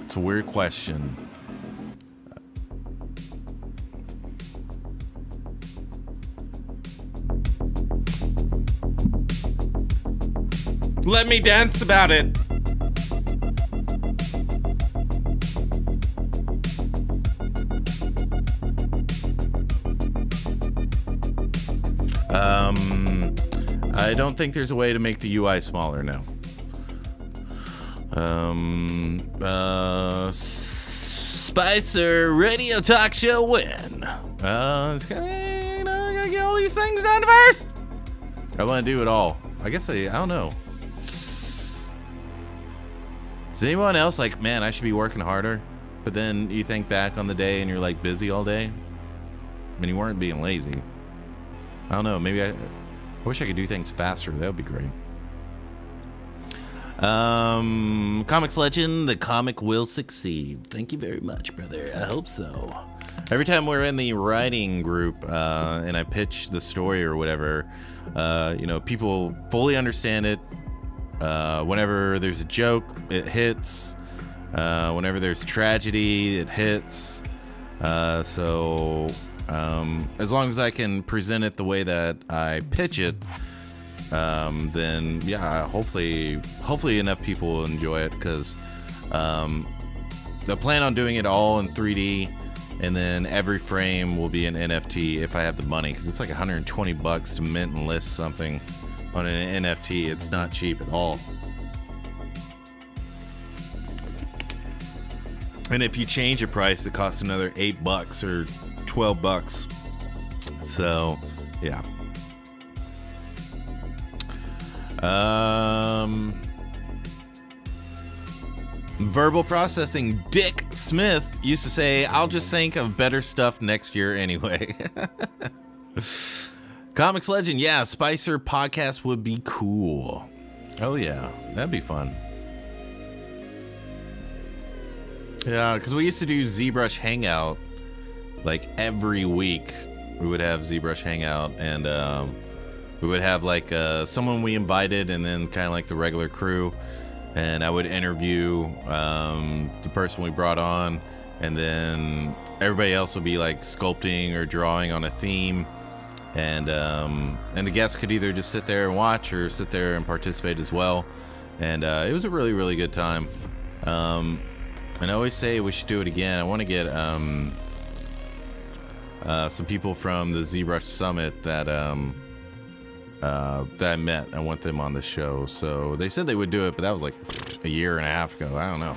It's a weird question. Let me dance about it. I don't think there's a way to make the UI smaller now. Spicer Radio Talk Show win. It's kinda, you know, I gotta get all these things done first. I want to do it all. I guess I don't know. Is anyone else like, man, I should be working harder? But then you think back on the day and you're like busy all day? I mean, you weren't being lazy. I don't know. Maybe I wish I could do things faster. That would be great. Comics Legend, the comic will succeed. Thank you very much, brother. I hope so. Every time we're in the writing group and I pitch the story or whatever, people fully understand it. Whenever there's a joke, it hits. Whenever there's tragedy, it hits. So as long as I can present it the way that I pitch it, then yeah, hopefully enough people will enjoy it, because I plan on doing it all in 3D, and then every frame will be an NFT if I have the money, because it's like $120 to mint and list something on an NFT. It's not cheap at all. And if you change a price, it costs another $8 or $12. So, yeah. Verbal processing. Dick Smith used to say, "I'll just think of better stuff next year anyway." Comics Legend. Yeah, Spicer podcast would be cool. Oh yeah, that'd be fun. Yeah, because we used to do ZBrush Hangout like every week. We would have ZBrush Hangout, and we would have like someone we invited, and then kind of like the regular crew, and I would interview the person we brought on, and then everybody else would be like sculpting or drawing on a theme, and the guests could either just sit there and watch or sit there and participate as well, and it was a really, really good time. And I always say we should do it again. I want to get some people from the ZBrush Summit that I met. I want them on the show. So they said they would do it, but that was like a year and a half ago. I don't know.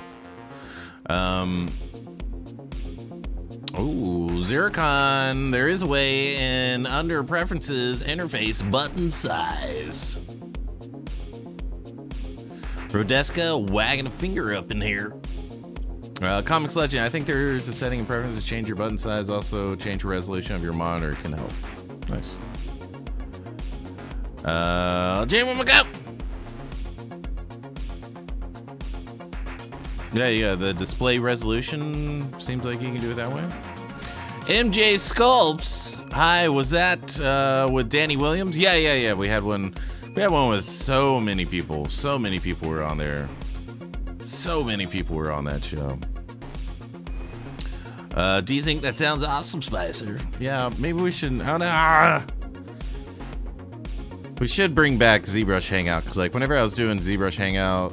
Zircon. There is a way in under preferences interface button size. Rodeska wagging a finger up in here. Comics Legend, I think there's a setting in preferences to change your button size. Also, change the resolution of your monitor can help. Nice. Jamie McGo. Yeah, the display resolution seems like you can do it that way. MJ Sculpts. Hi, was that with Danny Williams? Yeah. We had one with so many people. So many people were on there. So many people were on that show. Do you think that sounds awesome, Spicer? Yeah, maybe we should. I don't know. We should bring back ZBrush Hangout, because like whenever I was doing ZBrush Hangout,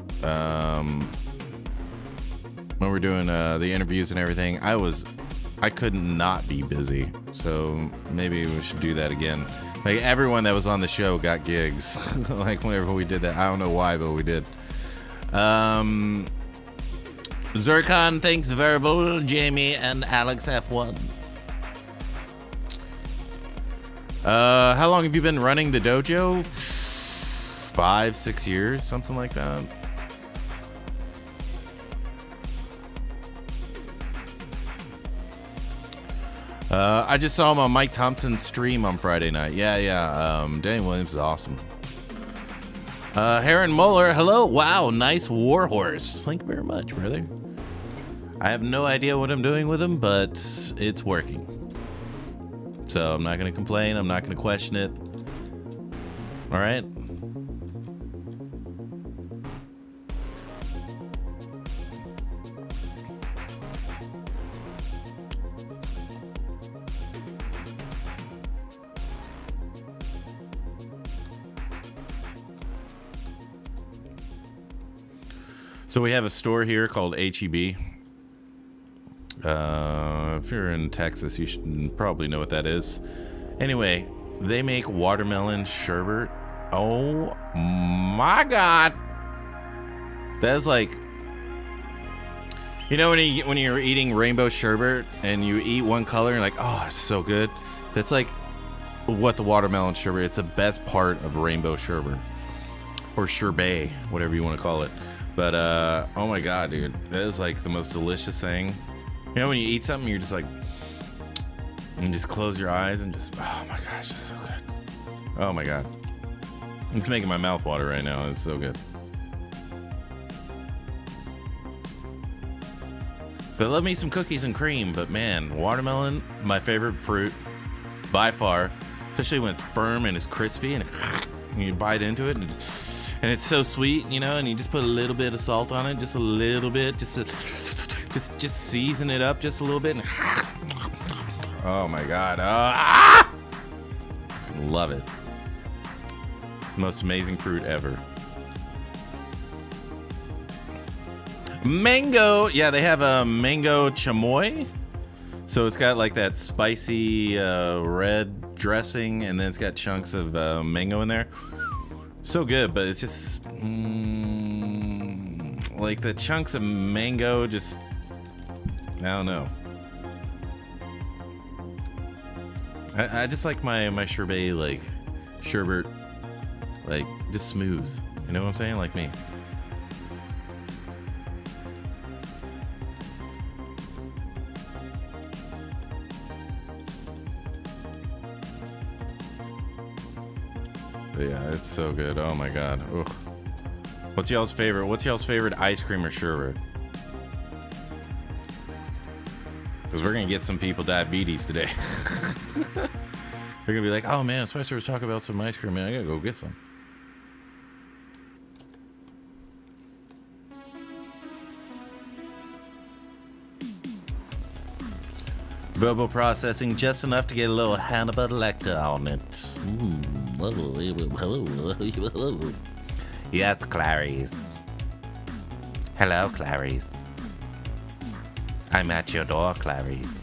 when we're doing the interviews and everything, I could not be busy. So maybe we should do that again. Like everyone that was on the show got gigs. Like whenever we did that, I don't know why, but we did. Zircon, thanks, Verbal, Jamie, and Alex F1. How long have you been running the dojo? 5-6 years, something like that. I just saw him on Mike Thompson's stream on Friday night. Yeah. Danny Williams is awesome. Heron Muller, hello. Wow, nice warhorse. Thank you very much, brother. I have no idea what I'm doing with him, but it's working. So I'm not going to complain. I'm not going to question it. All right. So we have a store here called HEB. If you're in Texas, you should probably know what that is. Anyway, they make watermelon sherbet. Oh my God. That's like, you know, when you're eating rainbow sherbet and you eat one color and you're like, oh, it's so good. That's like what the watermelon sherbet. It's the best part of rainbow sherbet, or sherbet, whatever you want to call it. But oh my God, dude, that is like the most delicious thing. You know, when you eat something, you're just like, and just close your eyes and just, oh my gosh, it's so good. Oh my God, it's making my mouth water right now. It's so good. So I love me some cookies and cream, but man, watermelon, my favorite fruit by far, especially when it's firm and it's crispy and you bite into it and it's so sweet, you know, and you just put a little bit of salt on it, just a little bit, just season it up just a little bit. And oh my God. Love it. It's the most amazing fruit ever. Mango, yeah, they have a mango chamoy. So it's got like that spicy red dressing, and then it's got chunks of mango in there. So good, but it's just like the chunks of mango just, I don't know. I just like my sherbet, like sherbet, like just smooth. You know what I'm saying? Like me. But yeah, it's so good. Oh my God. Ugh. What's y'all's favorite? What's y'all's favorite ice cream or sherbet? Because we're gonna get some people diabetes today. They're gonna be like, "Oh man, Spicer was talking about some ice cream. Man, I gotta go get some." Verbal processing just enough to get a little Hannibal Lecter on it. Yes, Clarice. Hello, Clarice. I'm at your door, Clarice.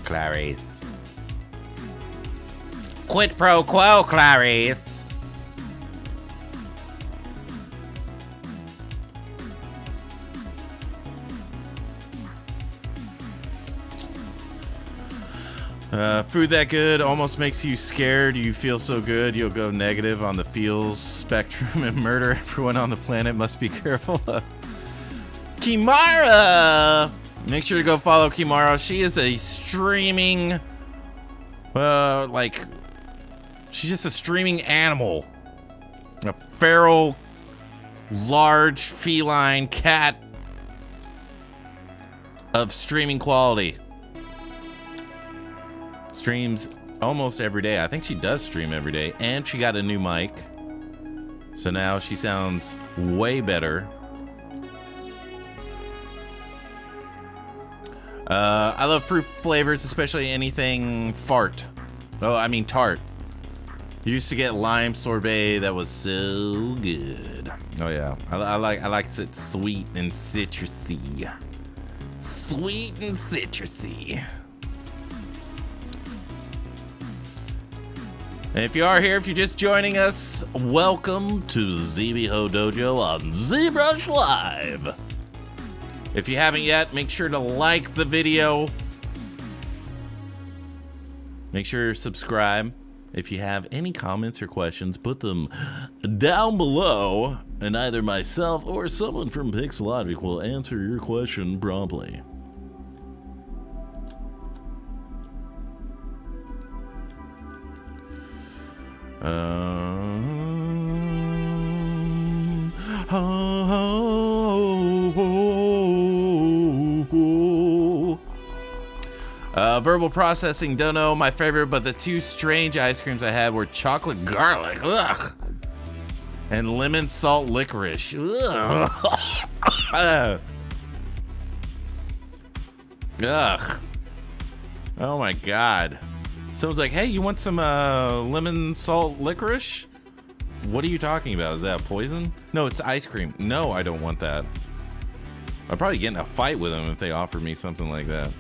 Clarice. Quid pro quo, Clarice. Food that good almost makes you scared. You feel so good, you'll go negative on the feels spectrum and murder everyone on the planet. Must be careful. Kimara! Make sure to go follow Kimara. She is a streaming, she's just a streaming animal. A feral, large feline cat of streaming quality. Streams almost every day. I think she does stream every day. And she got a new mic. So now she sounds way better. I love fruit flavors, especially anything tart. You used to get lime sorbet that was so good. Oh yeah, I like it sweet and citrusy. Sweet and citrusy. And if you are here, if you're just joining us, welcome to ZBHO Dojo on ZBrush Live. If you haven't yet, make sure to like the video. Make sure to subscribe. If you have any comments or questions, put them down below, and either myself or someone from Pixologic will answer your question promptly. Verbal processing, don't know my favorite, but the two strange ice creams I had were chocolate garlic, ugh, and lemon salt licorice, ugh. Ugh. Oh my God. Someone's like, hey, you want some lemon salt licorice? What are you talking about? Is that poison? No, it's ice cream. No, I don't want that. I'd probably get in a fight with them if they offered me something like that.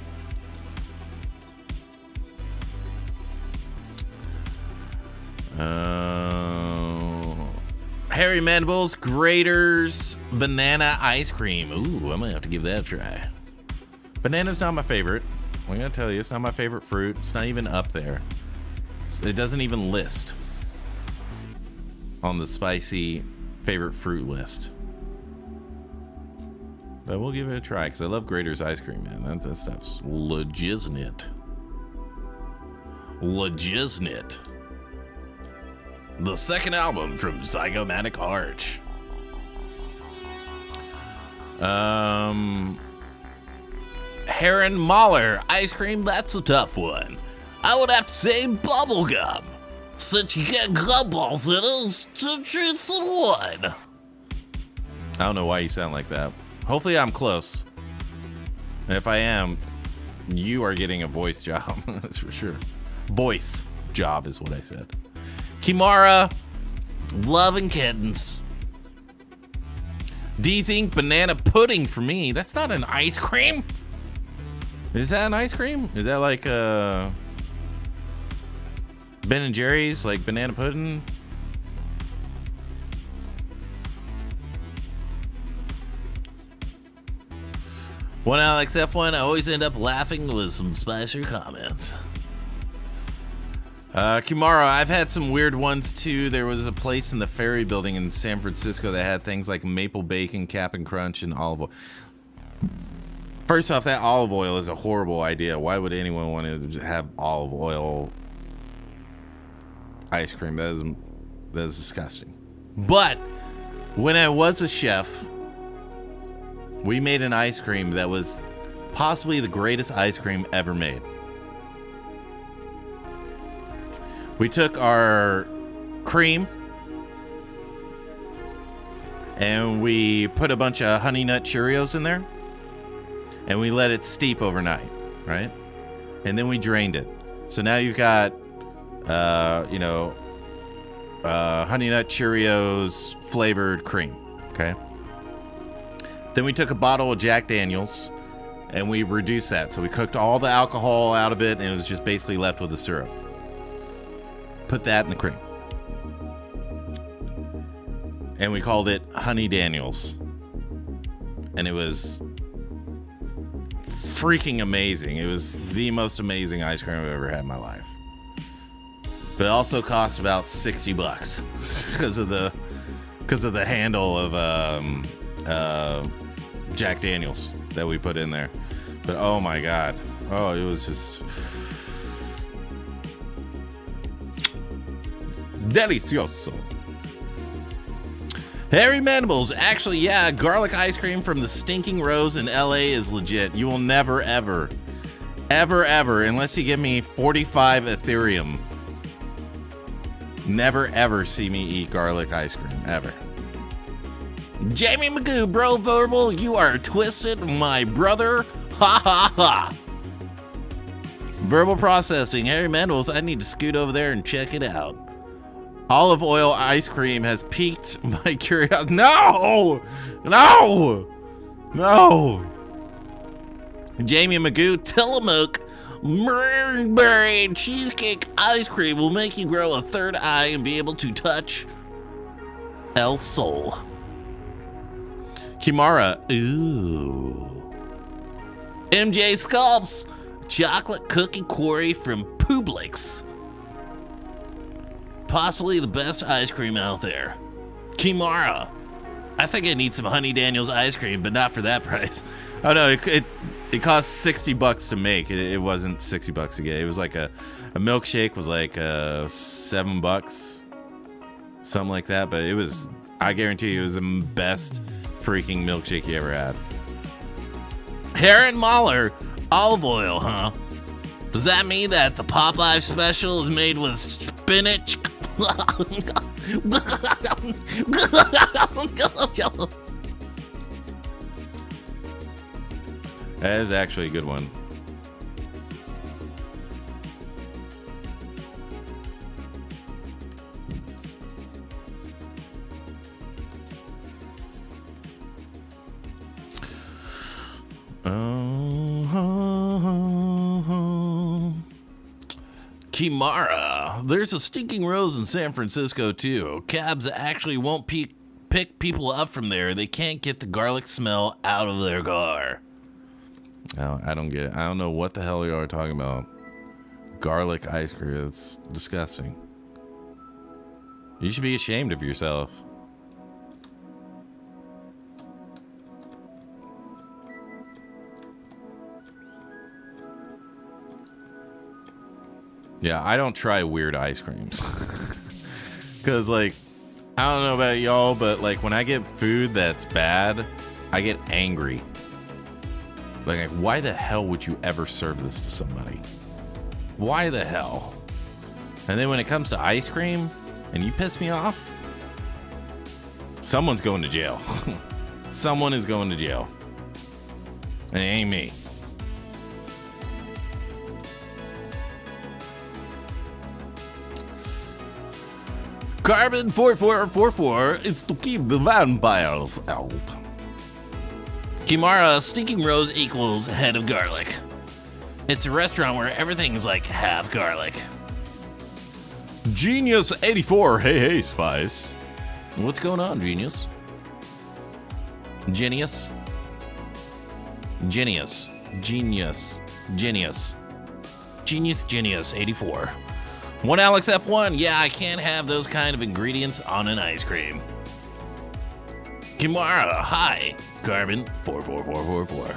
Harry Mandibles, Graters, banana ice cream. Ooh, I'm gonna have to give that a try. Banana's not my favorite. I'm gonna tell you, it's not my favorite fruit. It's not even up there. It doesn't even list on the spicy favorite fruit list. But we'll give it a try because I love Grater's ice cream, man. That stuff's legiznit. Legiznit. The second album from Zygomatic Arch. Heron Mahler ice cream, that's a tough one. I would have to say bubblegum. Since you get gum balls in it, it's two truths in one. I don't know why you sound like that. Hopefully I'm close. And if I am, you are getting a voice job. That's for sure. Voice job is what I said. Kimara, love and kittens. D's Ink banana pudding for me. That's not an ice cream. Is that an ice cream? Is that like Ben and Jerry's, like banana pudding? One Alex F1, I always end up laughing with some spicier comments. Kimara, I've had some weird ones too. There was a place in the Ferry Building in San Francisco that had things like maple bacon, Cap'n Crunch, and olive oil. First off, that olive oil is a horrible idea. Why would anyone want to have olive oil ice cream? That is disgusting. But when I was a chef, we made an ice cream that was possibly the greatest ice cream ever made. We took our cream and we put a bunch of Honey Nut Cheerios in there and we let it steep overnight, right? And then we drained it. So now you've got, Honey Nut Cheerios flavored cream, okay? Then we took a bottle of Jack Daniels and we reduced that. So we cooked all the alcohol out of it and it was just basically left with the syrup. Put that in the cream. And we called it Honey Daniels. And it was freaking amazing. It was the most amazing ice cream I've ever had in my life. But it also cost about $60 because of the handle of Jack Daniels that we put in there. But oh my god. Oh, it was just delicioso. Harry Mandibles. Actually, yeah, garlic ice cream from the Stinking Rose in LA is legit. You will never, ever, unless you give me 45 Ethereum, never, ever see me eat garlic ice cream, ever. Jamie Magoo, bro, verbal, you are twisted, my brother. Ha ha ha. Verbal processing. Harry Mandibles, I need to scoot over there and check it out. Olive oil ice cream has piqued my curiosity. No! Jamie Magoo, Tillamook, Murray cheesecake ice cream will make you grow a third eye and be able to touch El Sol. Kimara, ooh. MJ Sculpts, chocolate cookie quarry from Publix. Possibly the best ice cream out there. Kimara, I think I need some Honey Daniels ice cream, but not for that price. Oh no, it cost $60 to make. It wasn't $60 to get. It was like a milkshake was like $7, something like that. But it was, I guarantee you, it was the best freaking milkshake you ever had. Heron Mahler, olive oil, huh? Does that mean that the Popeye special is made with spinach? That is actually a good one. Kimara, there's a Stinking Rose in San Francisco too. Cabs actually won't pick people up from there. They can't get the garlic smell out of their car. No, I don't get it. I don't know what the hell you are talking about. Garlic ice cream. It's disgusting. You should be ashamed of yourself. Yeah, I don't try weird ice creams. Because, like, I don't know about y'all, but, like, when I get food that's bad, I get angry. Like, why the hell would you ever serve this to somebody? Why the hell? And then when it comes to ice cream, and you piss me off, someone's going to jail. Someone is going to jail. And it ain't me. Carbon 4444 is to keep the vampires out. Kimara, stinking rose equals head of garlic. It's a restaurant where everything's like half garlic. Genius 84, hey Spice. What's going on, Genius? Genius 84. One Alex F1, yeah, I can't have those kind of ingredients on an ice cream. Kimara, hi. Carbon 44444.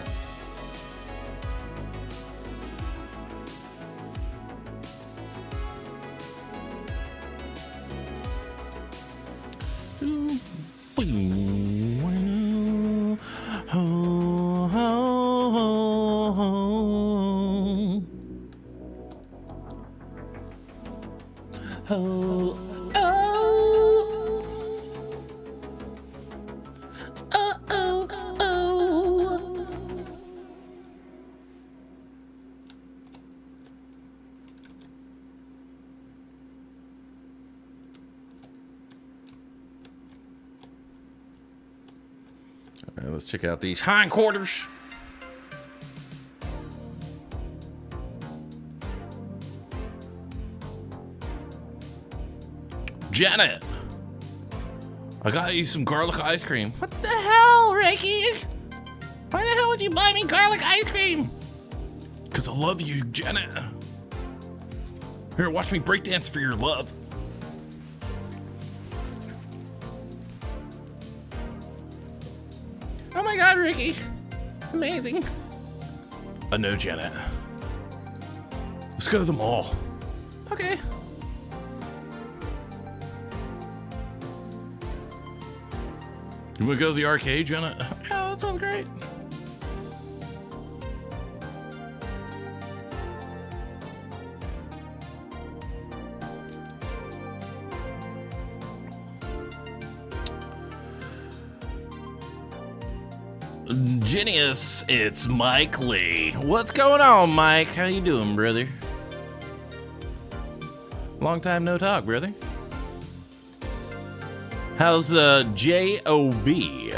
All right, let's check out these hindquarters. Janet, I got you some garlic ice cream. What the hell, Ricky? Why the hell would you buy me garlic ice cream? Because I love you, Janet. Here, watch me breakdance for your love. Oh my God, Ricky. It's amazing. I know, Janet. Let's go to the mall. Okay. You want to go to the arcade, Janet? Yeah, that sounds great. Genius, it's Mike Lee. What's going on, Mike? How you doing, brother? Long time no talk, brother. How's J.O.B.?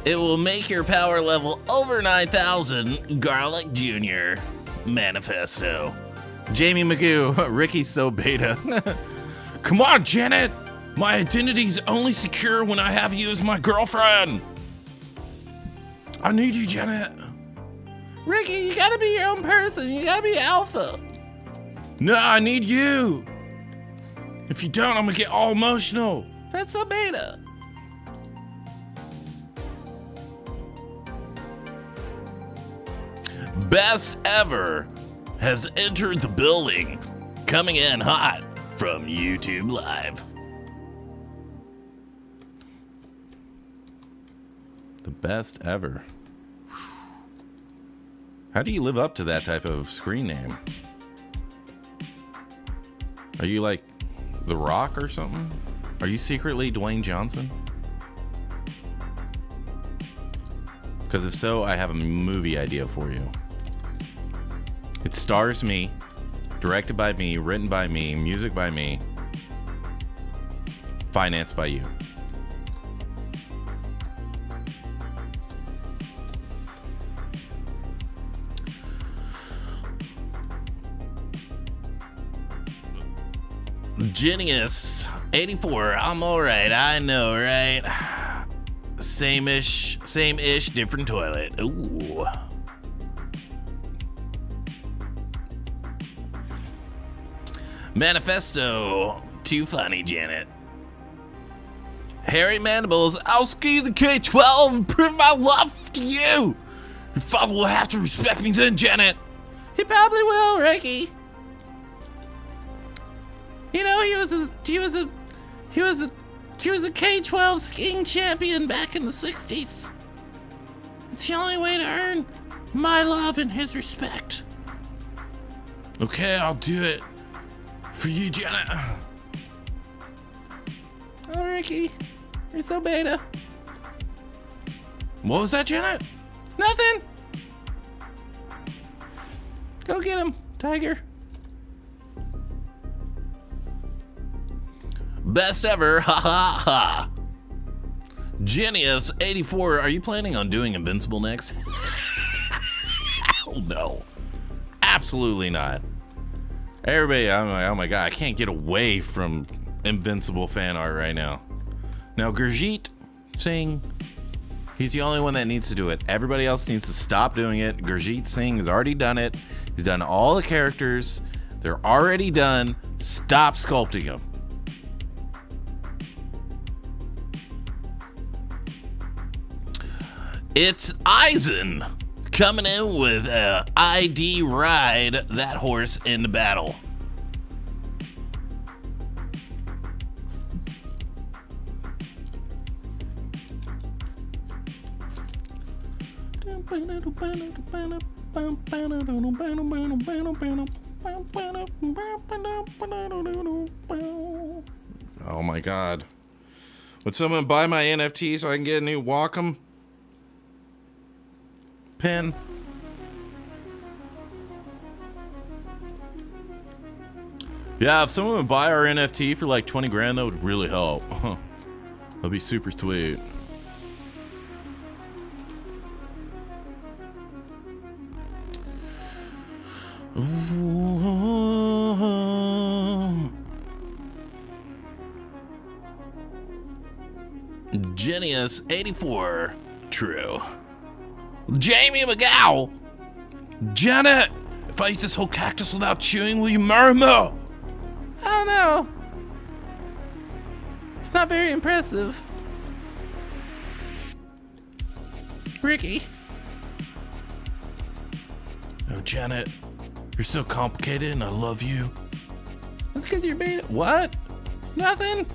It will make your power level over 9,000. Garlic Jr. Manifesto. Jamie Magoo, Ricky's so beta. Come on, Janet. My identity's only secure when I have you as my girlfriend. I need you, Janet. Ricky, you gotta be your own person. You gotta be alpha. No, I need you. If you don't, I'm gonna get all emotional. That's so beta. Best ever has entered the building, coming in hot from YouTube Live. The best ever. How do you live up to that type of screen name? Are you like The Rock or something? Are you secretly Dwayne Johnson? Because if so, I have a movie idea for you. It stars me, directed by me, written by me, music by me, financed by you. Genius 84, I'm alright, I know, right? Same-ish, different toilet. Ooh. Manifesto, too funny, Janet. Hairy mandibles, I'll ski the K-12 and prove my love to you. Your father will have to respect me then, Janet. He probably will, Ricky. You know, he was a K-12 skiing champion back in the 60s. It's the only way to earn my love and his respect. Okay, I'll do it for you, Janet. Oh, Ricky, you're so beta. What was that, Janet? Nothing. Go get him, Tiger. Best ever, ha ha ha. Genius 84, are you planning on doing Invincible next? Hell no. Absolutely not. Everybody, I'm like, oh my god, I can't get away from Invincible fan art right now. Now, Gurjeet Singh, he's the only one that needs to do it. Everybody else needs to stop doing it. Gurjeet Singh has already done it. He's done all the characters. They're already done. Stop sculpting them. It's Eisen coming in with a ID ride that horse into battle. Oh my god. Would someone buy my NFT so I can get a new Wacom pen? Yeah, if someone would buy our NFT for like 20 grand, that would really help. That'd be super sweet. Genius 84, true. Jamie McGow, Janet, if I eat this whole cactus without chewing, will you marry me? I don't know. It's not very impressive. Ricky. Oh, Janet, you're so complicated and I love you. That's because you're beta. What? Nothing?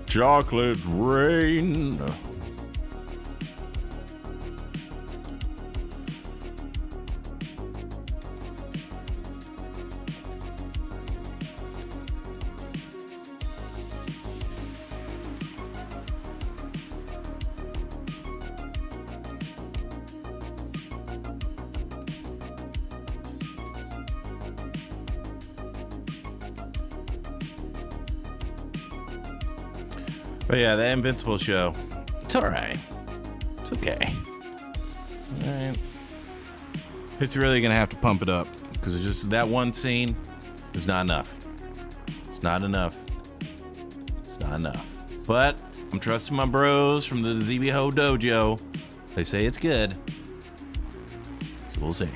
Chocolate rain. But yeah, the Invincible show, it's alright. It's okay. Alright. It's really gonna have to pump it up because it's just that one scene is not enough. It's not enough. It's not enough. But I'm trusting my bros from the ZBHO Dojo. They say it's good. So we'll see.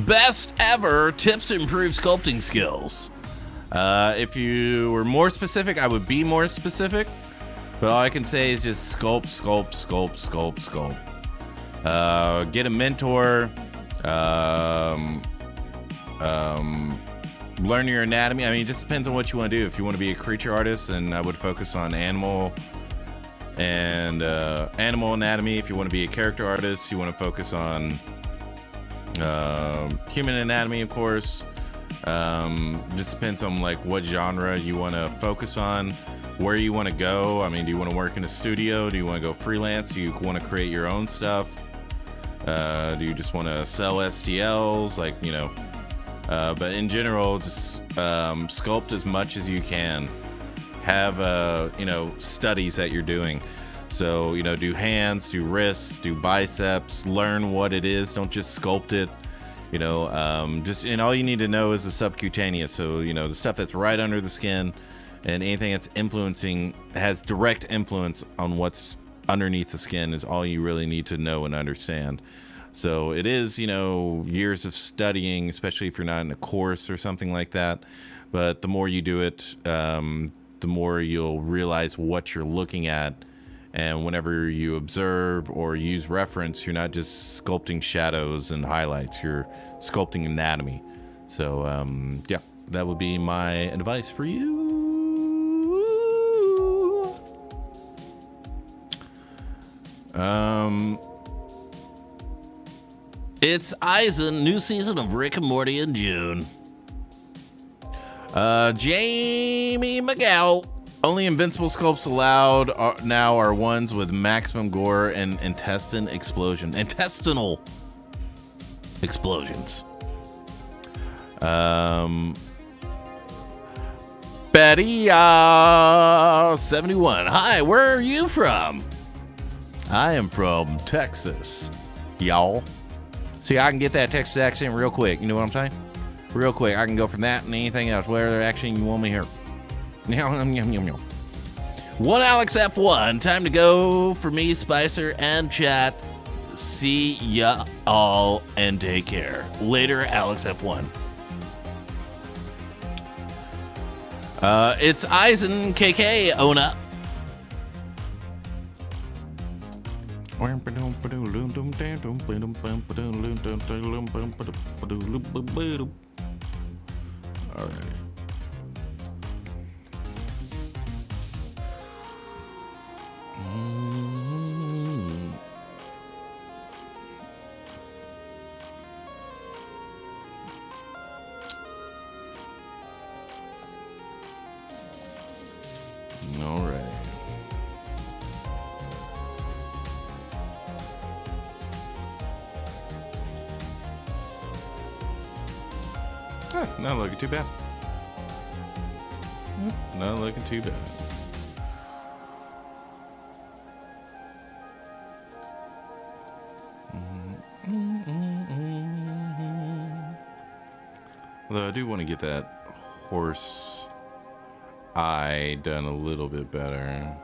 Best ever tips to improve sculpting skills. If you were more specific, I would be more specific. But all I can say is just sculpt, sculpt, sculpt, sculpt, sculpt. Get a mentor. Learn your anatomy. I mean, it just depends on what you want to do. If you want to be a creature artist, then I would focus on animal and animal anatomy. If you want to be a character artist, you want to focus on human anatomy, of course. Just depends on like what genre you want to focus on. Where you want to go. I mean, do you want to work in a studio? Do you want to go freelance? Do you want to create your own stuff? Do you just want to sell STLs? Like, you know, but in general, just sculpt as much as you can. Have, you know, studies that you're doing. So, you know, do hands, do wrists, do biceps, learn what it is. Don't just sculpt it. You know, and all you need to know is the subcutaneous. So, you know, the stuff that's right under the skin. and anything that's has direct influence on what's underneath the skin is all you really need to know and understand. So it is, years of studying, especially if you're not in a course or something like that. But the more you do it, the more you'll realize what you're looking at. And whenever you observe or use reference, you're not just sculpting shadows and highlights, you're sculpting anatomy. So, yeah, that would be my advice for you. It's Eisen, new season of Rick and Morty in June. Jamie McGow. Only invincible sculpts allowed now are ones with maximum gore and intestinal explosions. Betty 71. Hi, where are you from? I am from Texas, y'all. See, I can get that Texas accent real quick. You know what I'm saying? Real quick. I can go from that and anything else. Whatever accent you want me here. One Alex F1. Time to go for me, Spicer, and chat. See ya all and take care. Later, Alex F1. It's Eisen KK. Own up. All right. All right. Not looking too bad. Not looking too bad. Although I do want to get that horse eye done a little bit better.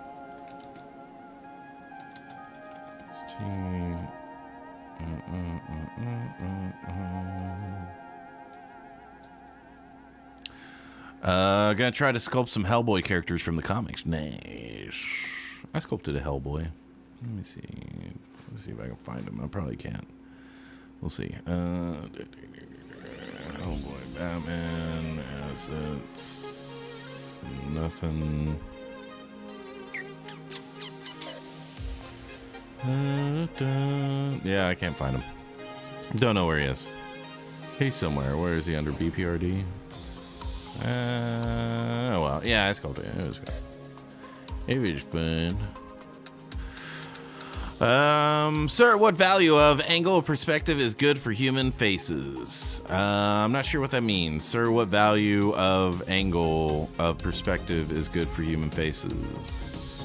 Gonna try to sculpt some Hellboy characters from the comics. Nice. I sculpted a Hellboy. Let me see. Let's see if I can find him. I probably can't. We'll see. Hellboy, Batman, assets, nothing. Yeah, I can't find him. Don't know where he is. He's somewhere. Where is he? Under BPRD? Oh well. Yeah, I sculpted it. It was good. It was fun. Sir, what value of angle of perspective is good for human faces? I'm not sure what that means. Sir, what value of angle of perspective is good for human faces?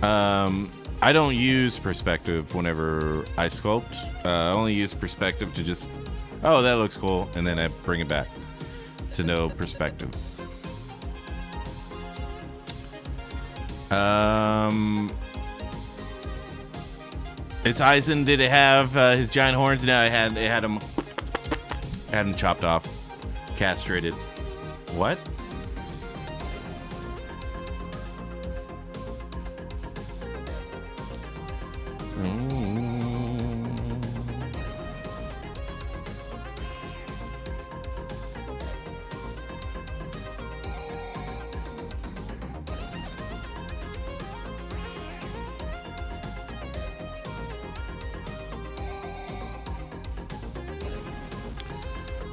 I don't use perspective whenever I sculpt. I only use perspective to just, oh, that looks cool, and then I bring it back to no perspective. It's Eisen. Did it have his giant horns? No, it had him chopped off, castrated. What?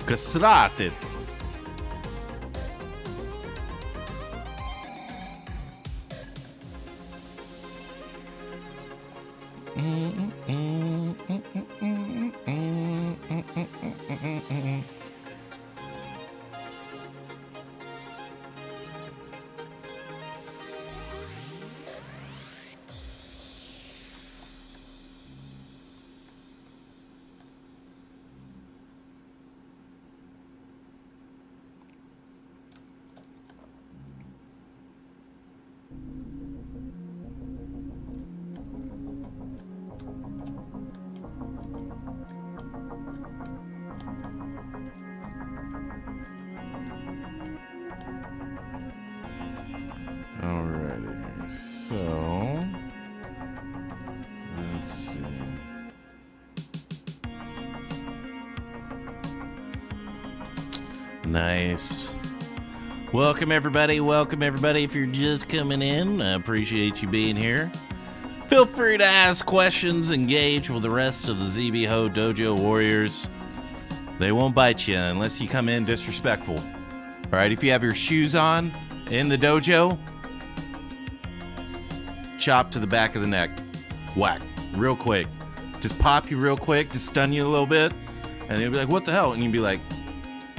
Castrated. So let's see. Nice. Welcome everybody. Welcome everybody. If you're just coming in, I appreciate you being here. Feel free to ask questions, engage with the rest of the ZBHO Dojo warriors. They won't bite you unless you come in disrespectful. All right, if you have your shoes on in the dojo, chop to the back of the neck. Whack, real quick. Just pop you real quick, just stun you a little bit, and they'll be like, what the hell? And you'll be like,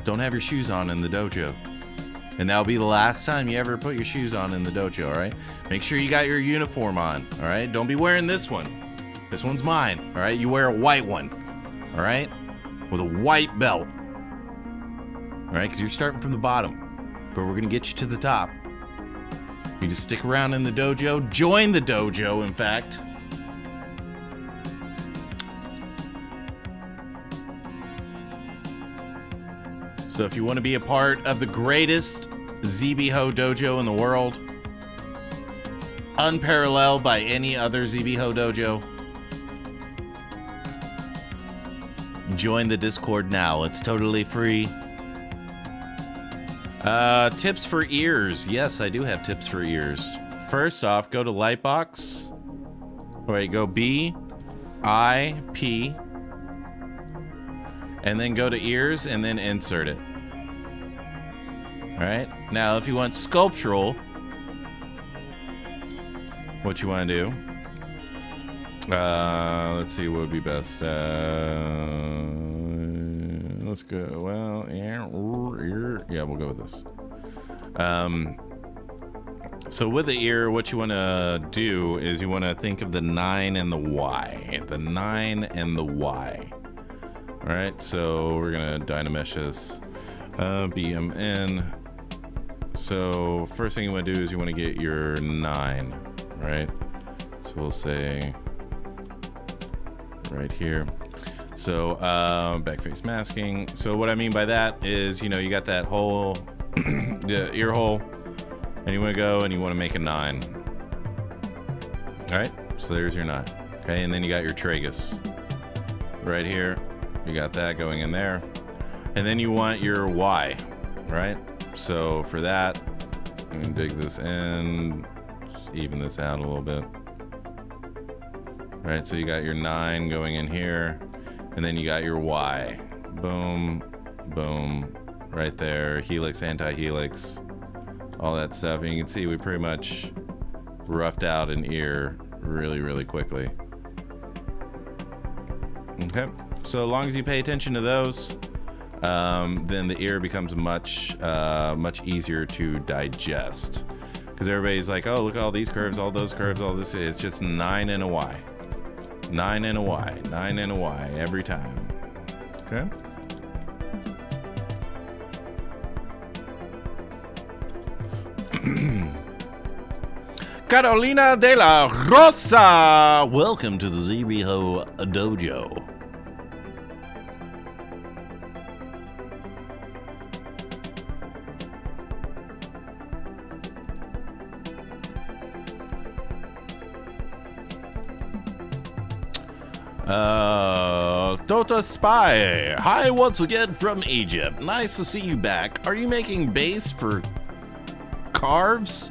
don't have your shoes on in the dojo. And that'll be the last time you ever put your shoes on in the dojo, all right? Make sure you got your uniform on, all right? Don't be wearing this one. This one's mine, all right? You wear a white one, all right? With a white belt, all right? Because you're starting from the bottom, but we're going to get you to the top. You just stick around in the dojo. Join the dojo, in fact. So if you want to be a part of the greatest ZBHO dojo in the world, unparalleled by any other ZBHO dojo, join the Discord now. It's totally free. Tips for ears. Yes, I do have tips for ears. First off, go to Lightbox. Wait, go B, I, P, and then go to ears and then insert it. All right. Now, if you want sculptural, what you want to do? Let's see what would be best. Let's go. Well, yeah, we'll go with this. So with the ear, what you want to do is you want to think of the 9 and the Y. The 9 and the Y. All right. So we're gonna dynamesh this. BMN. So first thing you want to do is you want to get your 9, right? So we'll say right here. So backface masking. So what I mean by that is, you know, you got that hole, the ear hole, and you want to go and you want to make a 9. All right. So there's your 9. Okay, and then you got your tragus right here. You got that going in there, and then you want your Y, right? So for that, I'm gonna dig this in, just even this out a little bit. All right, so you got your 9 going in here, and then you got your Y. Boom, boom, right there. Helix, anti-helix, all that stuff. And you can see we pretty much roughed out an ear really, really quickly. Okay, so as long as you pay attention to those, then the ear becomes much easier to digest, because everybody's like, oh, look at all these curves, all those curves, all this. It's just 9 and a Y, 9 and a Y, 9 and a Y every time. Okay. Carolina de la Rosa, welcome to the ZBHO Dojo. Dota Spy, hi once again from Egypt. Nice to see you back. Are you making base for carves,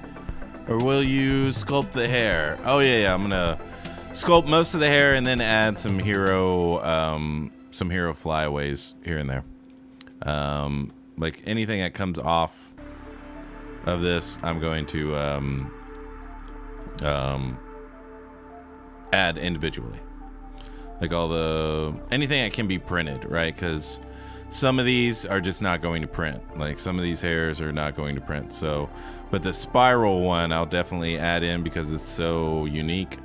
or will you sculpt the hair? Oh yeah, I'm gonna sculpt most of the hair and then add some hero flyaways here and there. Like anything that comes off of this, I'm going to add individually. Like anything that can be printed, right? Because some of these are just not going to print. Like some of these hairs are not going to print. So, but the spiral one I'll definitely add in because it's so unique.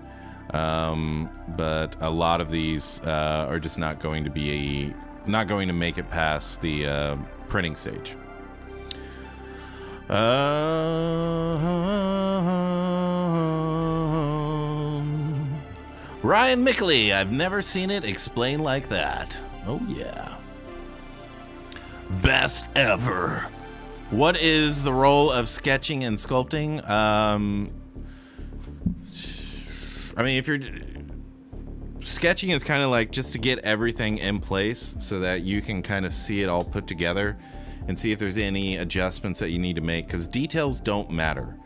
But a lot of these are just not going to make it past the printing stage. Ryan Mickley, I've never seen it explained like that. Oh yeah. Best ever. What is the role of sketching and sculpting? I mean, if you're sketching is kind of like just to get everything in place so that you can kind of see it all put together and see if there's any adjustments that you need to make, because details don't matter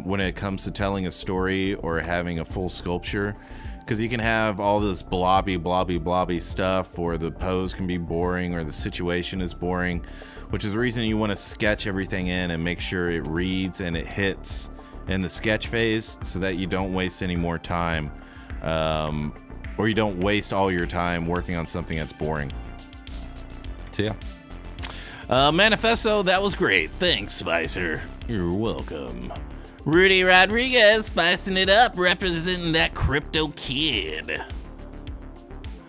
when it comes to telling a story or having a full sculpture, because you can have all this blobby stuff, or the pose can be boring, or the situation is boring, which is the reason you want to sketch everything in and make sure it reads and it hits in the sketch phase so that you don't waste any more time, or you don't waste all your time working on something that's boring. So yeah. Manifesto, that was great. Thanks, Spicer. You're welcome. Rudy Rodriguez spicing it up, representing that crypto kid.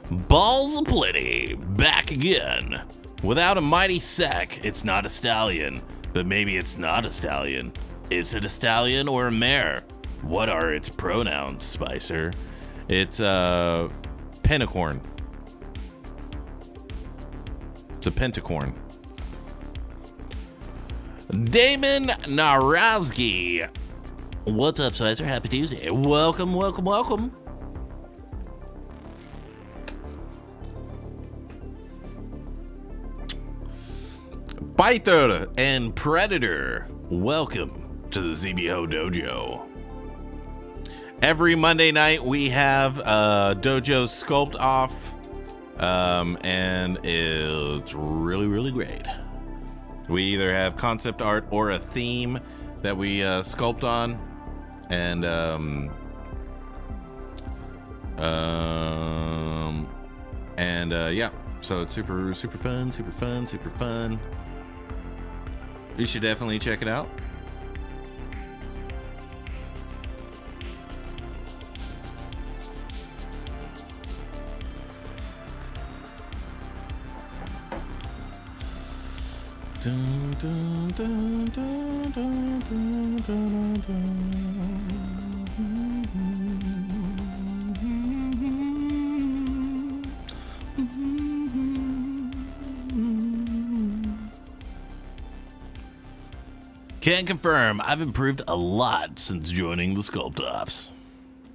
Balls aplenty, back again. Without a mighty sack, it's not a stallion. But maybe it's not a stallion. Is it a stallion or a mare? What are its pronouns, Spicer? It's a pentacorn. It's a pentacorn. Damon Narowski. What's up, Spicer? Happy Tuesday. Welcome. Biter and Predator. Welcome to the ZBHO Dojo. Every Monday night we have Dojo Sculpt Off, and it's really great. We either have concept art or a theme that we sculpt on, and yeah, so it's super fun. You should definitely check it out. Dun, dun, dun, dun, dun, dun, dun, dun. Can confirm, I've improved a lot since joining the Sculpt Offs.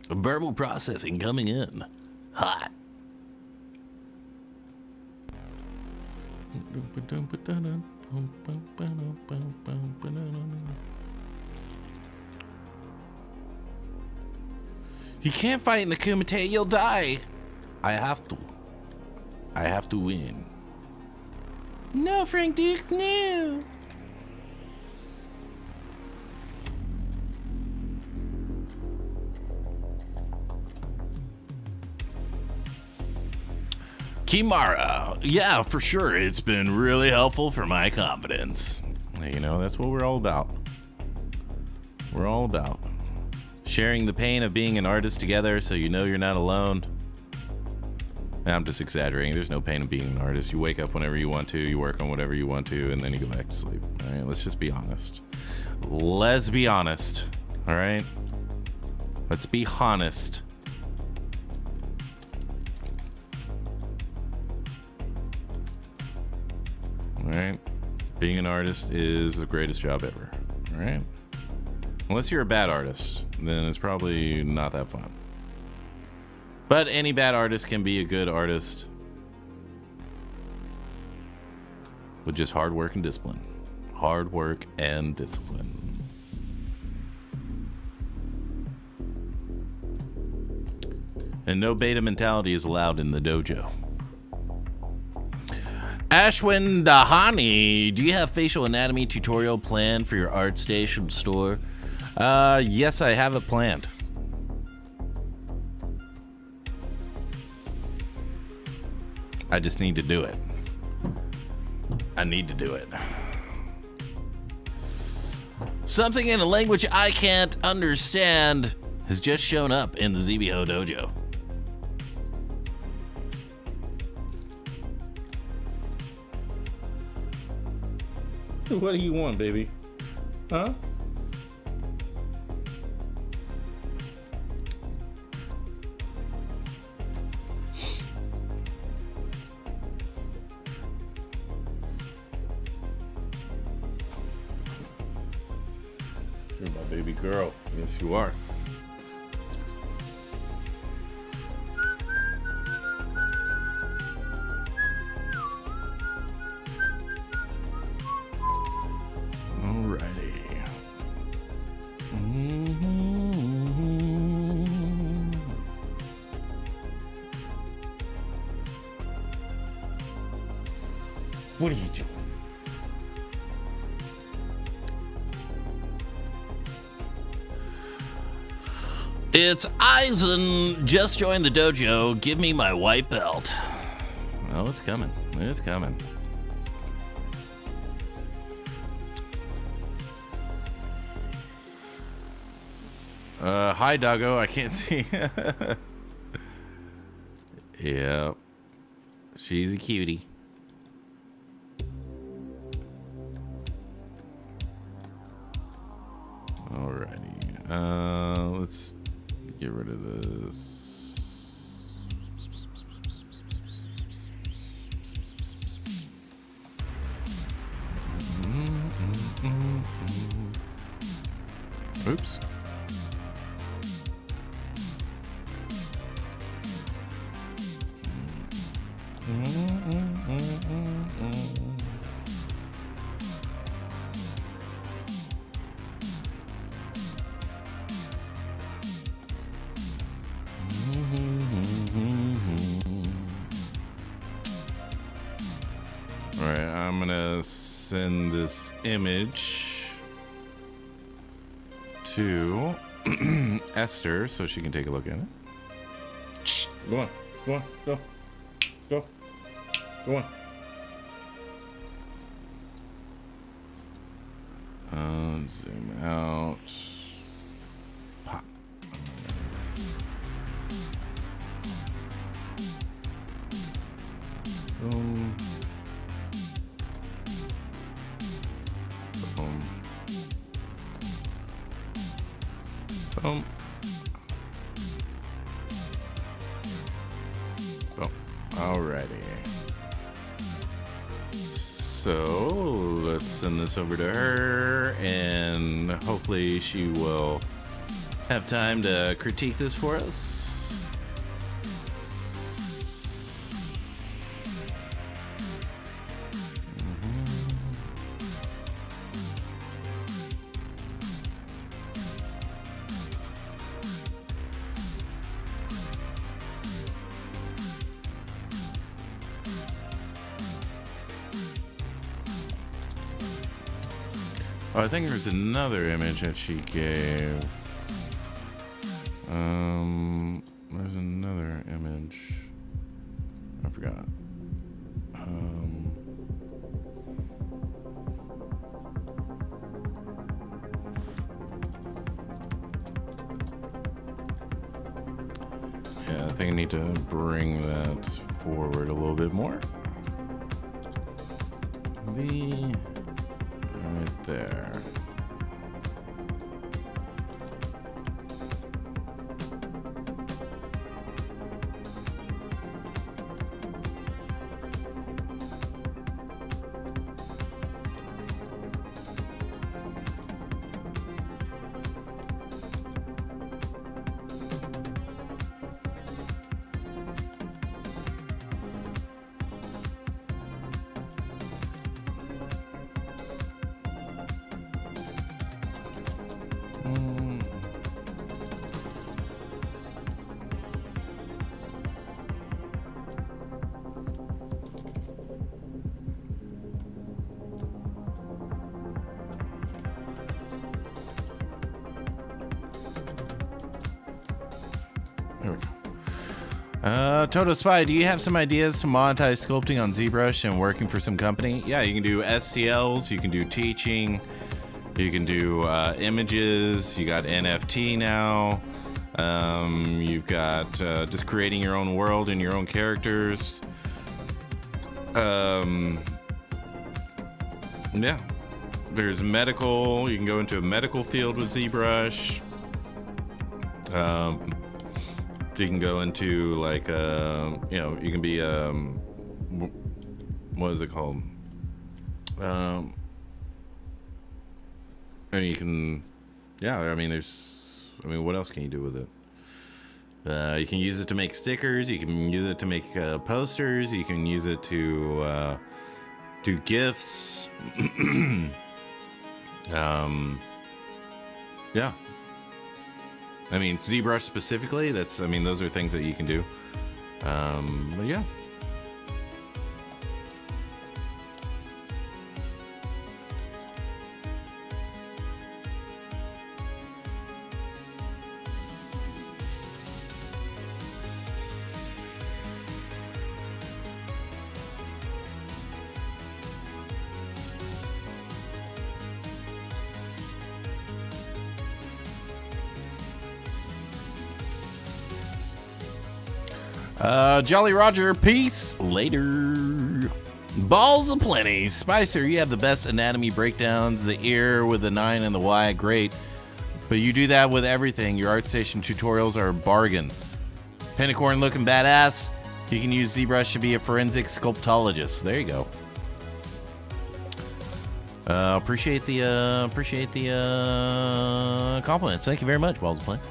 Verbal processing coming in hot. You can't fight in the Kumite, you'll die. I have to win. No, Frank Dukes, no. Kimara, yeah, for sure. It's been really helpful for my confidence. You know, that's what we're all about. We're all about sharing the pain of being an artist together so you know you're not alone. I'm just exaggerating. There's no pain of being an artist. You wake up whenever you want to, you work on whatever you want to, and then you go back to sleep. All right, let's just be honest. Let's be honest. All right? Let's be honest. All right? Being an artist is the greatest job ever. All right? Unless you're a bad artist, then it's probably not that fun. But any bad artist can be a good artist with just hard work and discipline. Hard work and discipline. And no beta mentality is allowed in the dojo. Ashwin Dahani, do you have facial anatomy tutorial planned for your ArtStation store? Yes, I have it planned. I just need to do it. I need to do it. Something in a language I can't understand has just shown up in the ZBHO Dojo. What do you want, baby? Huh? Here, buddy. baby girl. Yes, you are. Alrighty. What are you doing? It's Eisen. Just joined the dojo. Give me my white belt. Oh, it's coming. It's coming. Hi, doggo. I can't see. Yep. She's a cutie. Alrighty. Let's get rid of this. Oops. All right, I'm gonna send this image to Esther so she can take a look at it. Shh, go on, go on, go, go, go on. Zoom out. Pop. Boom. Boom. Boom. Boom. Alrighty. So let's send this over to her, and hopefully she will have time to critique this for us. Oh, I think there's another image that she gave. There's another image. I forgot. Yeah, I think I need to bring that forward a little bit more. Right there. There we go. Toto Spy, do you have some ideas to monetize sculpting on ZBrush and working for some company? Yeah, you can do STLs, you can do teaching, you can do images, you got NFT now, you've got just creating your own world and your own characters. Yeah, there's medical, you can go into a medical field with ZBrush. You can go into like you can be what is it called? And you can yeah, I mean, what else can you do with it? You can use it to make stickers. You can use it to make posters. You can use it to do GIFs. Yeah. I mean, ZBrush specifically, those are things that you can do. But yeah. Jolly Roger, peace. Later. Balls aplenty. Spicer, you have the best anatomy breakdowns. The ear with the 9 and the Y, great. But you do that with everything. Your ArtStation tutorials are a bargain. Pentacorn looking badass. You can use ZBrush to be a forensic sculptologist. There you go. Appreciate the compliments. Thank you very much, Balls aplenty.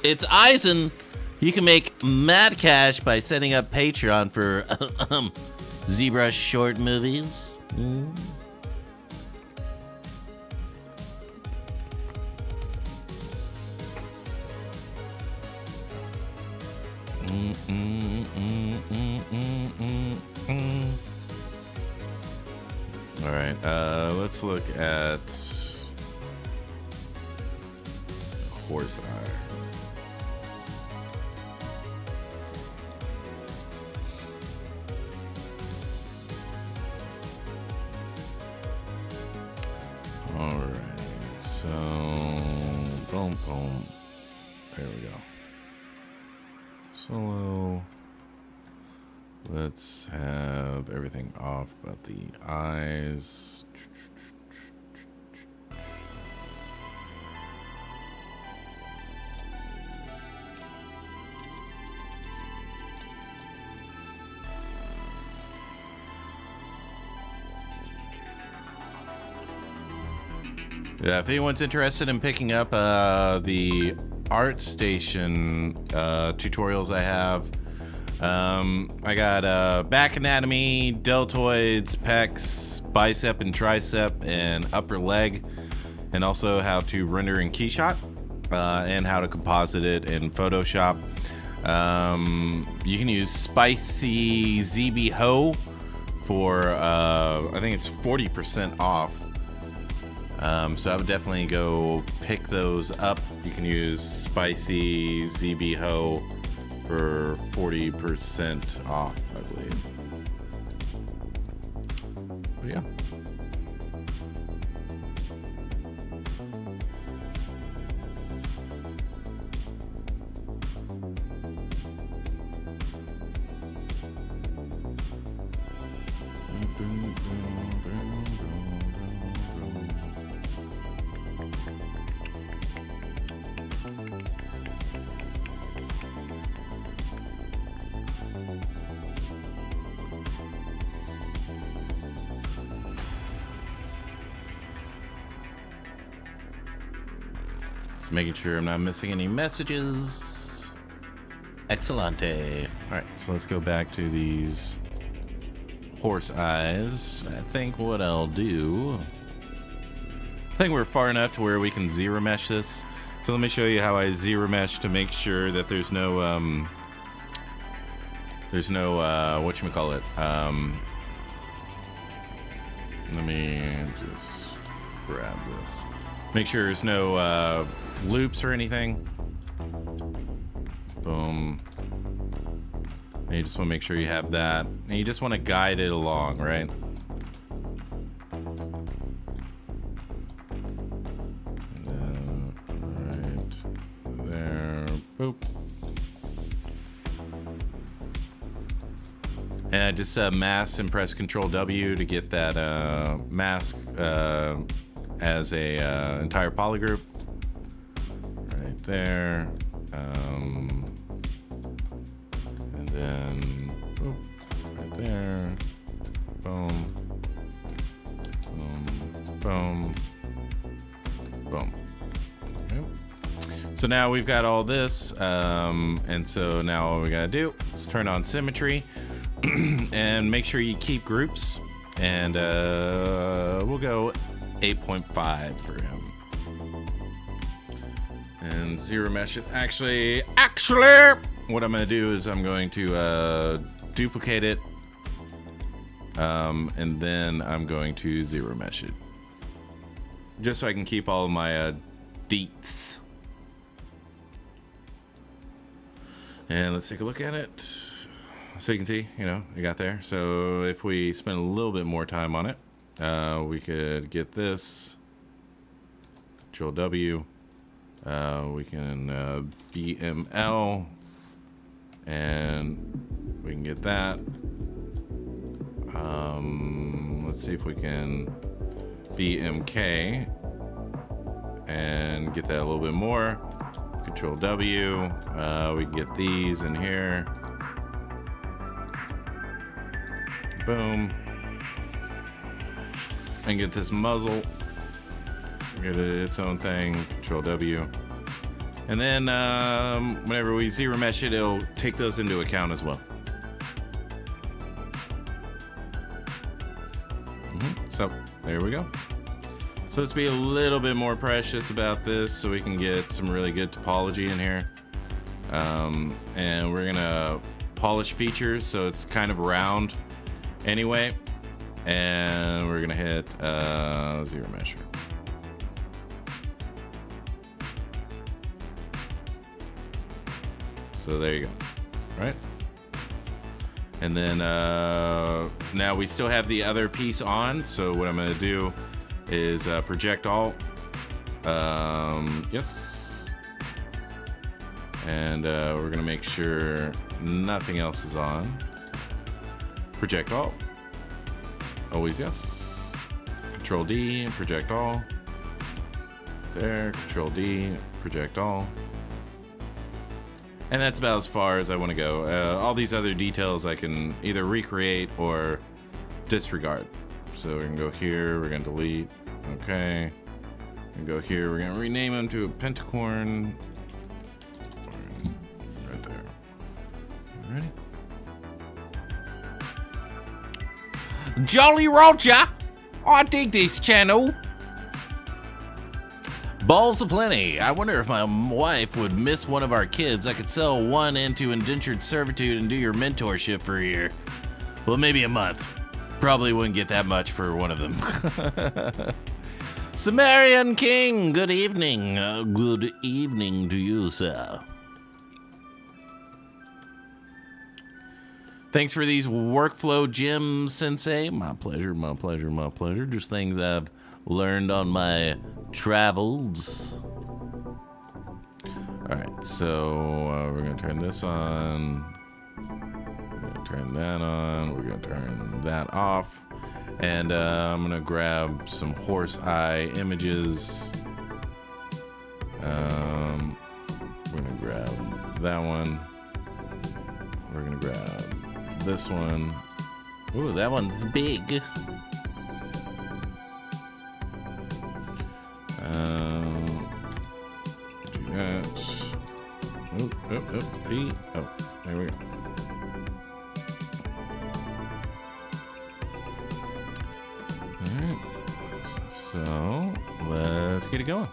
It's Eisen. You can make mad cash by setting up Patreon for ZBrush short movies. All right, let's look at Horse Eye. Alright, so boom, boom. There we go. Solo. Let's have everything off but the eyes. Yeah, if anyone's interested in picking up the ArtStation tutorials I have, I got back anatomy, deltoids, pecs, bicep and tricep, and upper leg, and also how to render in Keyshot, and how to composite it in Photoshop. You can use Spicy ZBHO for, I think it's 40% off. So I would definitely go pick those up. You can use Spicy ZBHO for 40% off, I believe. But yeah. Making sure I'm not missing any messages. Excellente. All right, so let's go back to these horse eyes. I think what I'll do, I think we're far enough to where we can zero mesh this. So let me show you how I zero mesh to make sure that there's no whatchamacallit. Let me just grab this. Make sure there's no loops or anything. Boom. And you just want to make sure you have that. And you just want to guide it along, right? And then right there. Boop. And I just mask and press Control W to get that mask as a entire polygroup. Right there. And then boop, right there. Boom. Boom. Boom. Okay. So now we've got all this, and so now what we gotta do is turn on symmetry and make sure you keep groups, and we'll go 8.5 for him. And zero mesh it. Actually, what I'm gonna do is I'm going to duplicate it, and then I'm going to zero mesh it, just so I can keep all of my deets. And let's take a look at it. So you can see, you got there. So if we spend a little bit more time on it, we could get this. Control W. We can BML, and we can get that. Let's see if we can BMK and get that a little bit more. Control W. We can get these in here. Boom. And get this muzzle. Get its own thing. Control W. And then whenever we zero mesh it, it'll take those into account as well. So there we go. So let's be a little bit more precious about this so we can get some really good topology in here. And we're gonna polish features so it's kind of round anyway. And we're gonna hit zero measure. So there you go, right? And then now we still have the other piece on. So what I'm gonna do is project all. Yes. And we're gonna make sure nothing else is on. Project all. Always yes. Control D, project all. There, Control D, project all. And that's about as far as I want to go. All these other details I can either recreate or disregard. So we're gonna go here, we're gonna delete. Okay. And go here, we're gonna rename them to a pentacorn. Right there. Ready? Jolly Roger! I dig this channel. Balls aplenty. I wonder if my wife would miss one of our kids. I could sell one into indentured servitude and do your mentorship for a year. Well, maybe a month. Probably wouldn't get that much for one of them. Sumerian King, good evening. Good evening to you, sir. Thanks for these workflow gems, Sensei. My pleasure, my pleasure, my pleasure. Just things I've learned on my travels. All right, so we're gonna turn this on. We're gonna turn that on. We're gonna turn that off. And I'm gonna grab some horse eye images. We're gonna grab that one. We're gonna grab this one. Ooh, that one's big. Do that. P. Oh, there we go. Alright. So, let's get it going.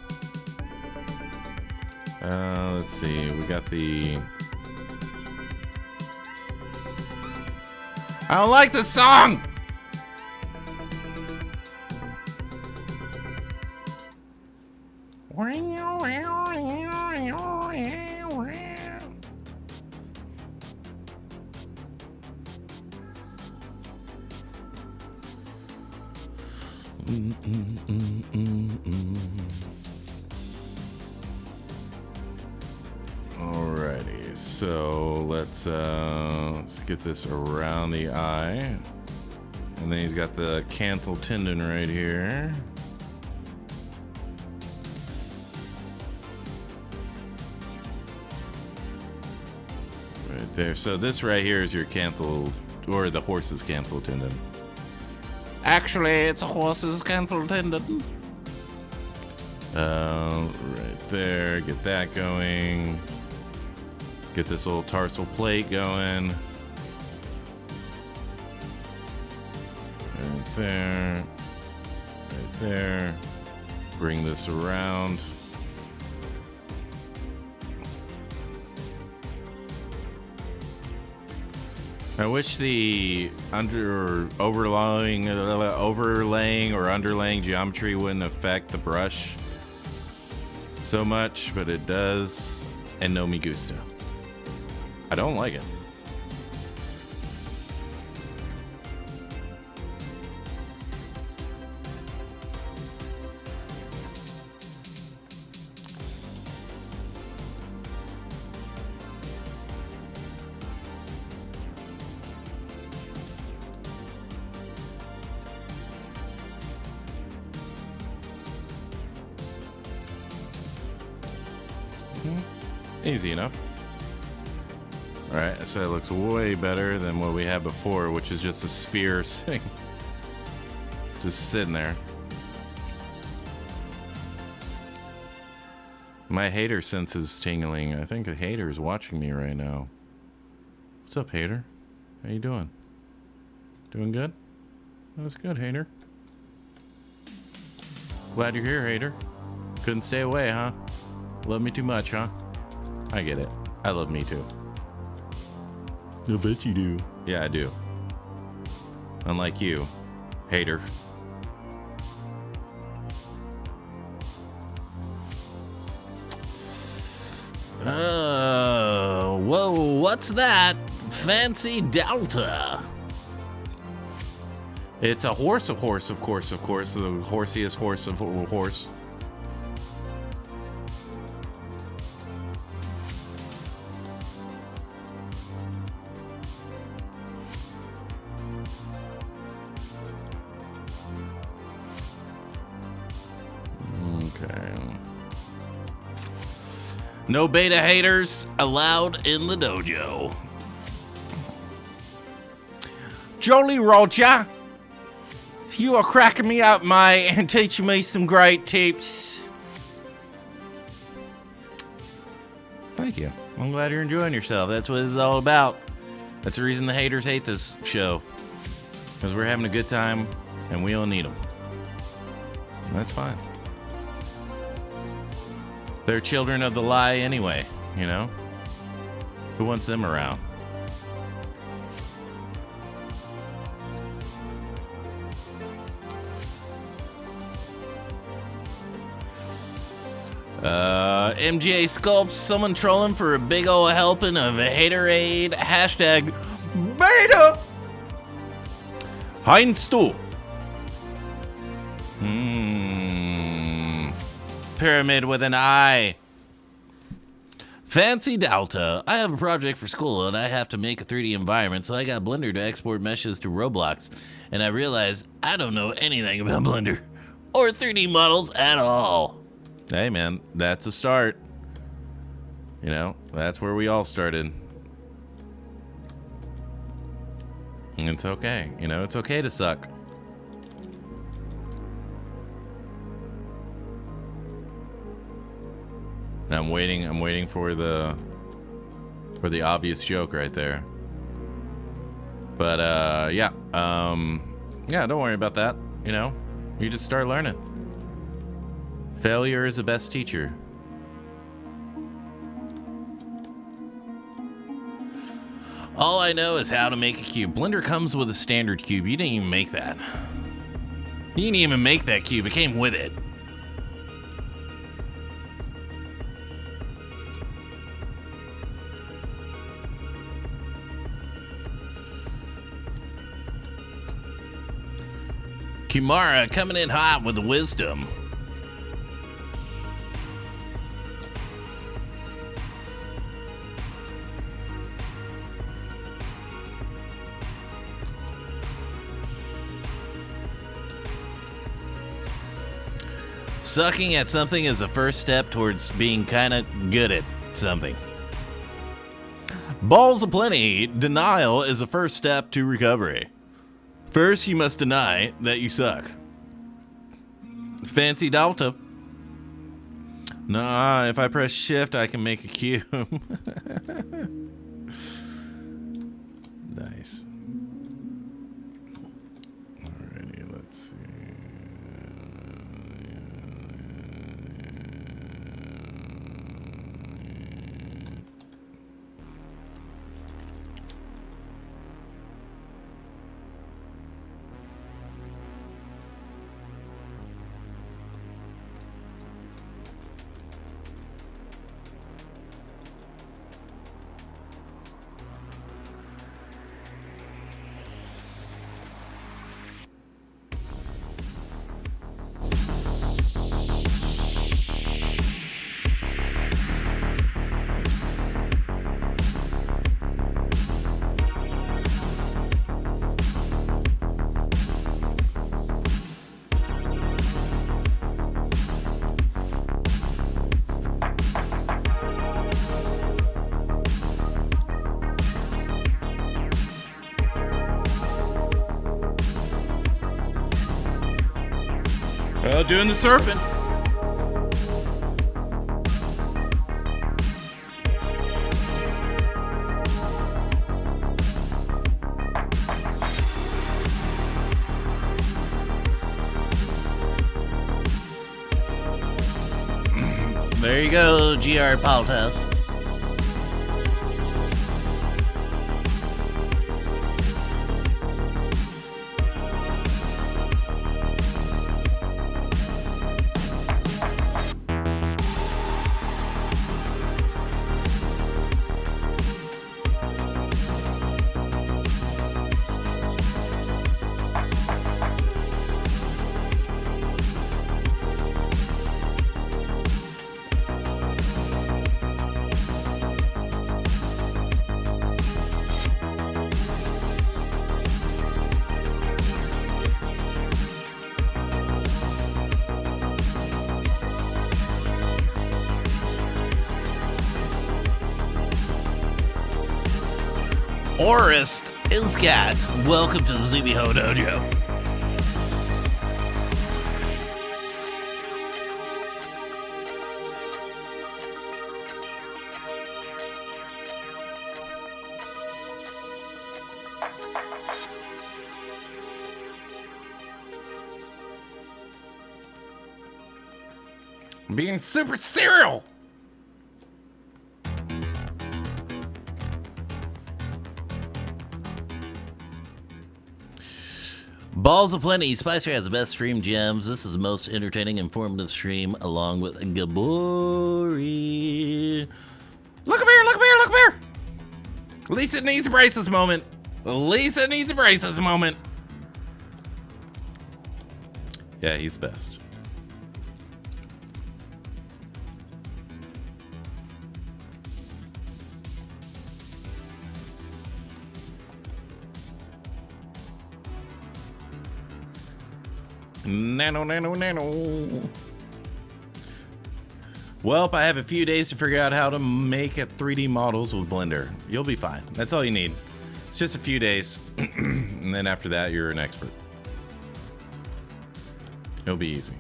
Let's see. We got the... I don't like the song! Alrighty, so let's get this around the eye. And then he's got the canthal tendon right here. Right there. So this right here is your canthal, or the horse's canthal tendon. Actually, it's a horse's canthal tendon. Right there. Get that going. Get this little tarsal plate going. Right there. Right there. Bring this around. I wish the overlaying or underlaying geometry wouldn't affect the brush so much, but it does, and no me gusta. I don't like it. Easy enough. Alright, so it looks way better than what we had before, which is just a sphere sitting. Just sitting there. My hater sense is tingling. I think a hater is watching me right now. What's up, hater? How you doing? Doing good? That's good, hater. Glad you're here, hater. Couldn't stay away, huh? Love me too much, huh? I get it. I love me too. I bet you do. Yeah, I do. Unlike you, hater. Whoa, what's that? Fancy Delta. It's a horse, of course. The horsiest horse of a horse. No beta haters allowed in the dojo. Jolly Roger, you are cracking me up, mate, and teaching me some great tips. Thank you. I'm glad you're enjoying yourself. That's what this is all about. That's the reason the haters hate this show. Because we're having a good time, and we don't need them. That's fine. They're children of the lie anyway, you know? Who wants them around? MGA Sculpts, someone trolling for a big ol' helping of a haterade. Hashtag beta. Heinstu. Pyramid with an eye. Fancy Delta. I have a project for school and I have to make a 3D environment, so I got Blender to export meshes to Roblox. And I realized I don't know anything about Blender or 3D models at all. Hey, man, that's a start. You know, that's where we all started. And it's okay. You know, it's okay to suck. I'm waiting for the obvious joke right there. But yeah, don't worry about that. You know, you just start learning. Failure is the best teacher. All I know is how to make a cube. Blender comes with a standard cube. You didn't even make that. You didn't even make that cube. It came with it. Kimara coming in hot with the wisdom. Sucking at something is the first step towards being kind of good at something. Balls aplenty. Denial is the first step to recovery. First, you must deny that you suck. Fancy Delta. Nah, if I press shift, I can make a cube. Nice. Alrighty, let's see. Doing the surfing. There you go, GR Palta. Orist Ilscat, welcome to the ZBHO Dojo. I'm being super serial. Balls of Plenty. Spicer has the best stream gems. This is the most entertaining, informative stream, along with Gabori. Look up here, look up here, look up here. Lisa needs a braces moment. Lisa needs a braces moment. Yeah, he's the best. Nano. Well, I have a few days to figure out how to make 3D models with Blender. You'll be fine. That's all you need. It's just a few days. And then after that, you're an expert. It'll be easy.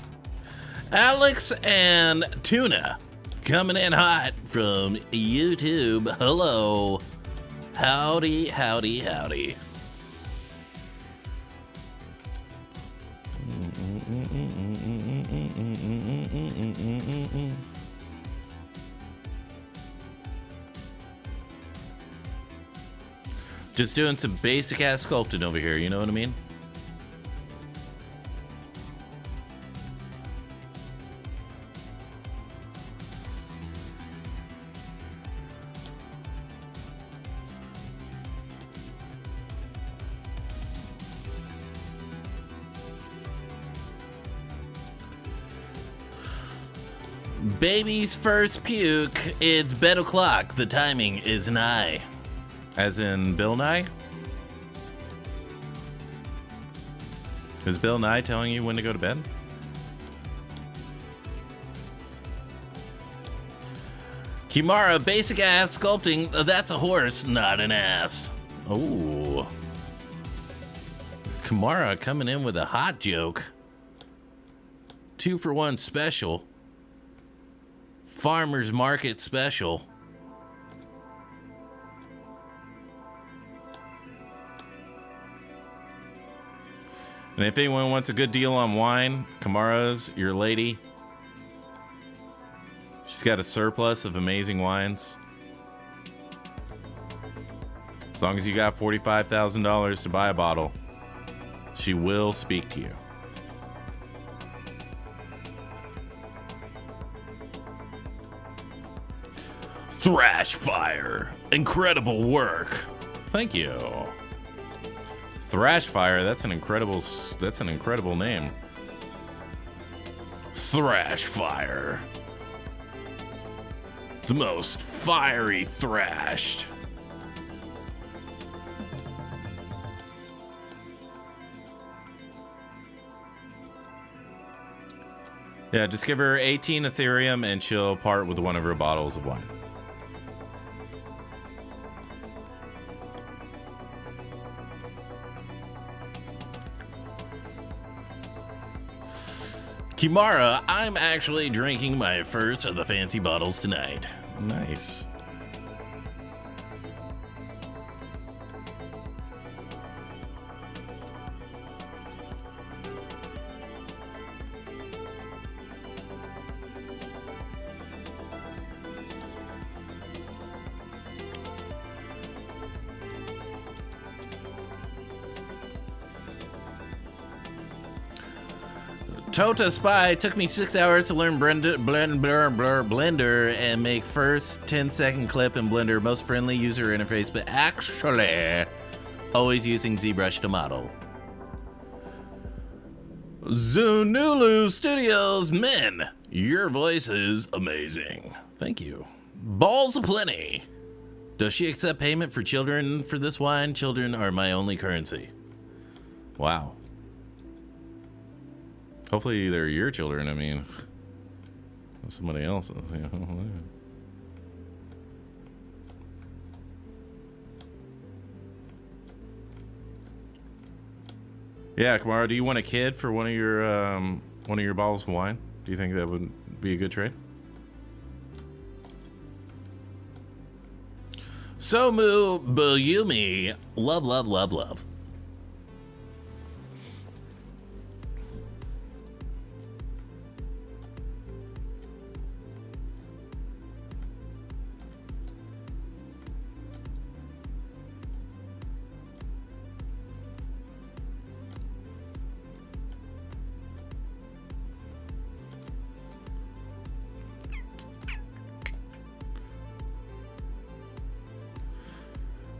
Alex and Tuna coming in hot from YouTube. Hello. Howdy, howdy, howdy. Just doing some basic ass sculpting over here, you know what I mean? Baby's first puke. It's bed o'clock. The timing is nigh. As in Bill Nye? Is Bill Nye telling you when to go to bed? Kimara, basic ass sculpting. That's a horse, not an ass. Oh. Kimara coming in with a hot joke. 2-for-1 special. farmer's market special. And if anyone wants a good deal on wine, Kamara's your lady. She's got a surplus of amazing wines. As long as you got $45,000 to buy a bottle, she will speak to you. Thrash Fire. Incredible work. Thank you. Thrash Fire, that's an incredible name. Thrash Fire. The most fiery thrashed. Yeah, just give her 18 Ethereum and she'll part with one of her bottles of wine. Kimara, I'm actually drinking my first of the fancy bottles tonight. Nice. Tota Spy took me 6 hours to learn Blender and make first 10-second clip in Blender. Most friendly user interface, but actually always using ZBrush to model. Zunulu Studios, men, your voice is amazing. Thank you. Balls aplenty. Does she accept payment for children for this wine? Children are my only currency. Wow. Hopefully they're your children. I mean, somebody else's. You know? Yeah, Kamara, do you want a kid for one of your bottles of wine? Do you think that would be a good trade? Somu Buyumi, love, love, love, love.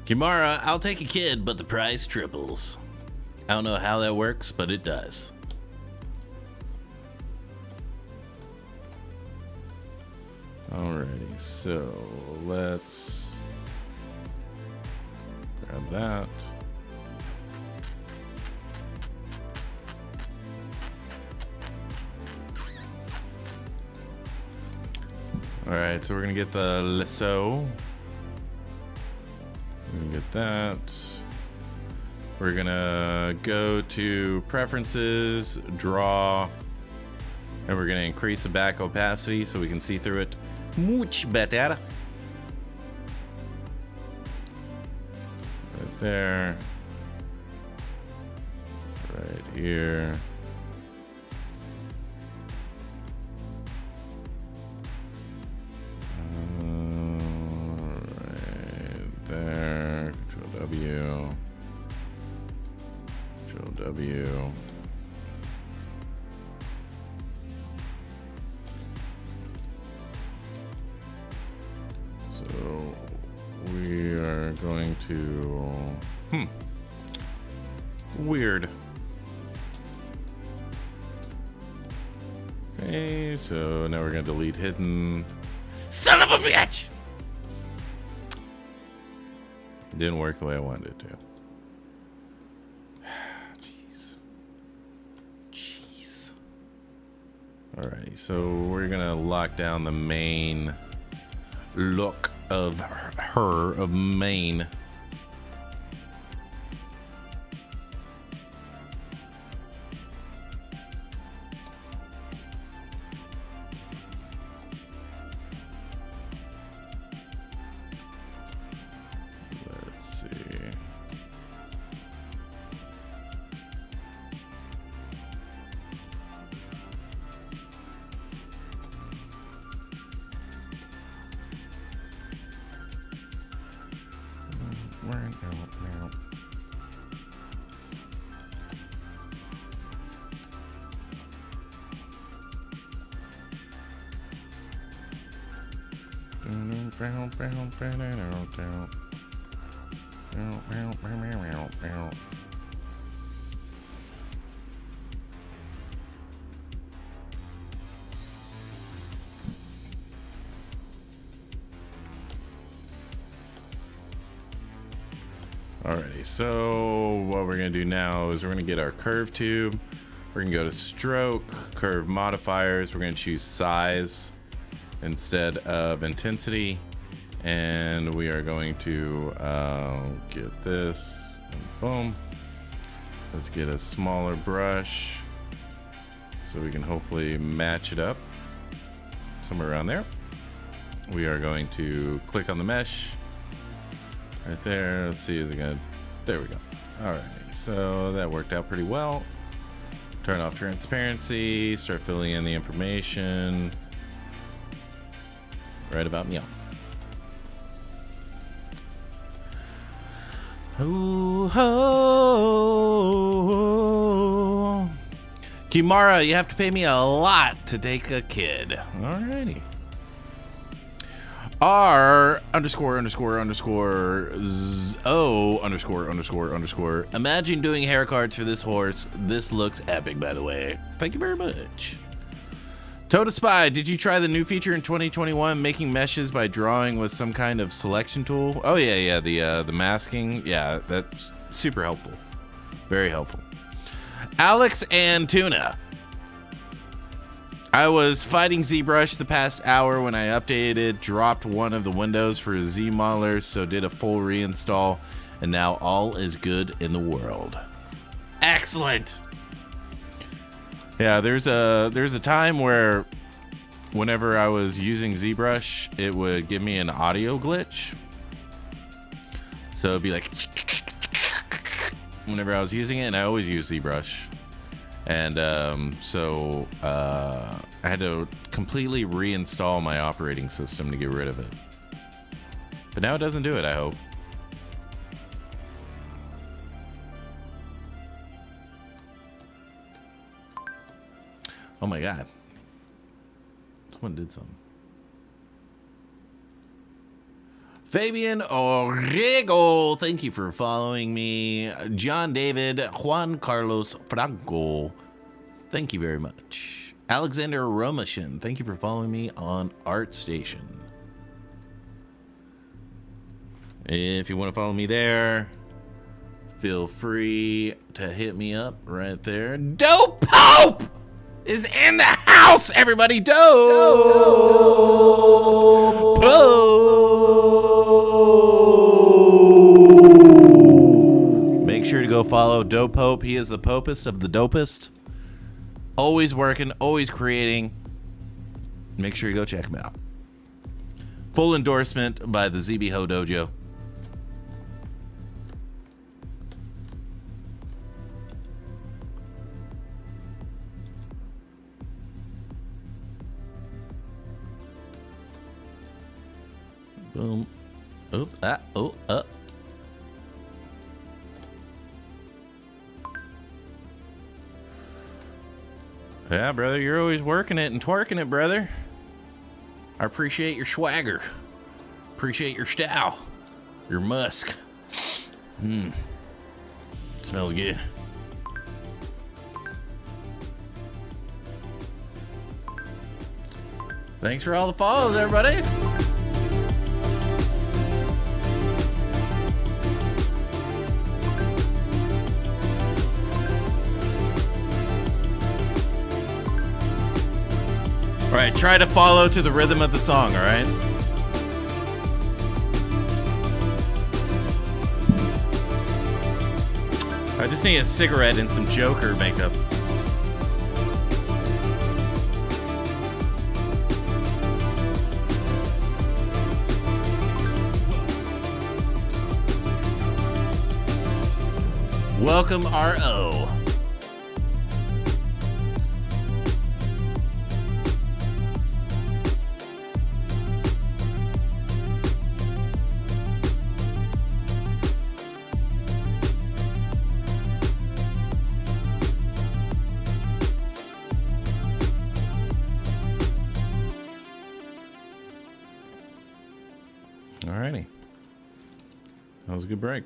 Kimara, I'll take a kid, but the price triples. I don't know how that works, but it does. Alrighty, so let's grab that. Alright, so we're gonna get the lasso. We're gonna get that. We're gonna go to preferences, draw, and we're gonna increase the back opacity so we can see through it much better. Right there. Right here. There, Control W, Control W. So we are going to, weird. Okay, so now we're gonna delete hidden. Son of a bitch! Didn't work the way I wanted it to. Jeez. Alrighty, so we're gonna lock down the main look of her, of Mane. Alrighty, so what we're gonna do now is we're gonna get our curve tube. We're gonna go to stroke, curve modifiers. We're gonna choose size instead of intensity. And we are going to get this, and boom. Let's get a smaller brush so we can hopefully match it up somewhere around there. We are going to click on the mesh right there. Let's see, is it gonna, there we go. All right, so that worked out pretty well. Turn off transparency, start filling in the information right about meow. Ooh, ho. Kimara, you have to pay me a lot to take a kid. Alrighty. R underscore O_____. Imagine doing hair cards for this horse. This looks epic, by the way. Thank you very much. Toda Spy, did you try the new feature in 2021, making meshes by drawing with some kind of selection tool? Oh yeah, the masking. Yeah, that's super helpful. Very helpful. Alex and Tuna. I was fighting ZBrush the past hour when I updated, dropped one of the windows for Z modelers, so did a full reinstall, and now all is good in the world. Excellent. Yeah, there's a time where whenever I was using ZBrush, it would give me an audio glitch. So it'd be like whenever I was using it, and I always use ZBrush. And so I had to completely reinstall my operating system to get rid of it. But now it doesn't do it, I hope. Oh my God. Someone did something. Fabian Orrego, thank you for following me. John David, Juan Carlos Franco, thank you very much. Alexander Romashin, thank you for following me on ArtStation. If you want to follow me there, feel free to hit me up right there. Dope Pope is in the house, everybody. Dope Pope. Make sure to go follow Dope Pope. He is the popest of the dopest. Always working, always creating. Make sure you go check him out. Full endorsement by the ZBHO Dojo. Boom. Oop. Ah. Oh. Up. Yeah, brother, you're always working it and twerking it, brother. I appreciate your swagger. Appreciate your style. Your musk. Smells good. Thanks for all the follows, everybody. All right, try to follow to the rhythm of the song, all right? I just need a cigarette and some Joker makeup. Welcome, R.O. Alrighty. That was a good break.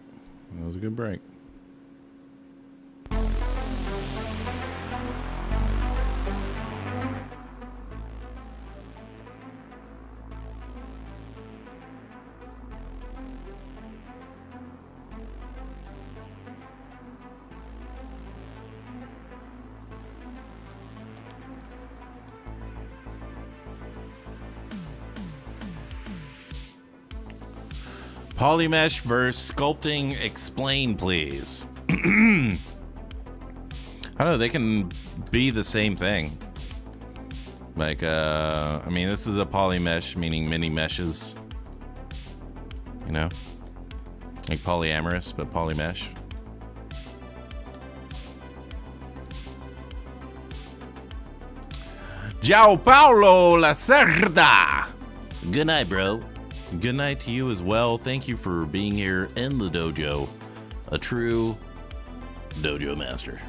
That was a good break. Polymesh versus sculpting. Explain, please. I don't know. They can be the same thing. Like, I mean, this is a polymesh, meaning many meshes. You know, like polyamorous, but polymesh. João Paulo Lacerda. Good night, bro. Good night to you as well. Thank you for being here in the dojo. A true dojo master.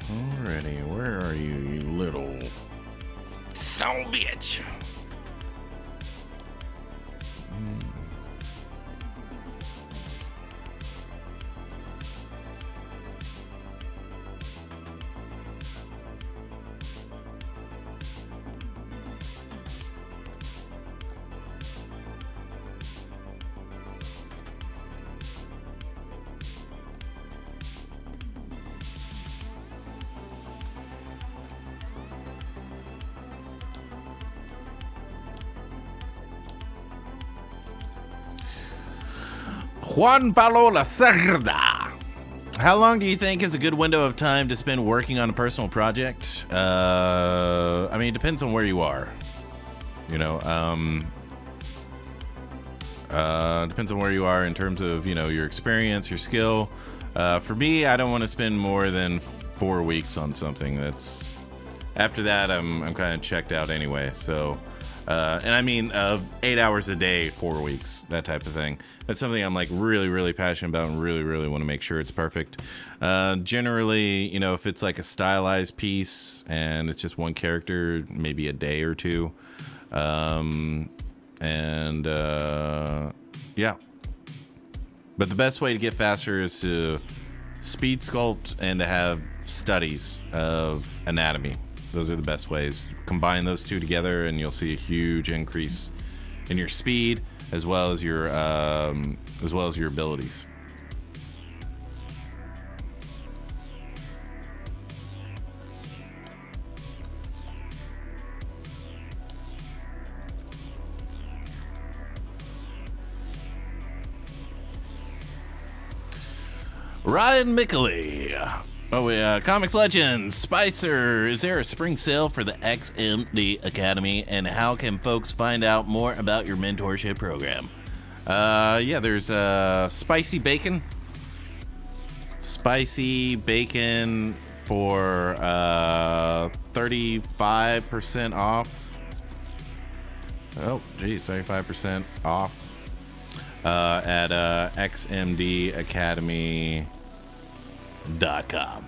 Alrighty, where are you, you little son of a bitch? Juan Paulo Lacerda. How long do you think is a good window of time to spend working on a personal project? I mean, it depends on where you are. You know, depends on where you are in terms of, you know, your experience, your skill. For me, I don't want to spend more than 4 weeks on something. That's after that, I'm kind of checked out anyway. So, and I mean, 8 hours a day, 4 weeks, that type of thing. That's something I'm like really, really passionate about and really, really want to make sure it's perfect. Generally, you know, if it's like a stylized piece and it's just one character, maybe a day or two. Yeah. But the best way to get faster is to speed sculpt and to have studies of anatomy. Those are the best ways. Combine those two together and you'll see a huge increase in your speed as well as your abilities. Ryan McLeroy. Oh, yeah. Comics Legends. Spicer, is there a spring sale for the XMD Academy? And how can folks find out more about your mentorship program? Yeah, there's spicy bacon. Spicy bacon for 35% off. Oh, geez, 35% off at xmdacademy.com.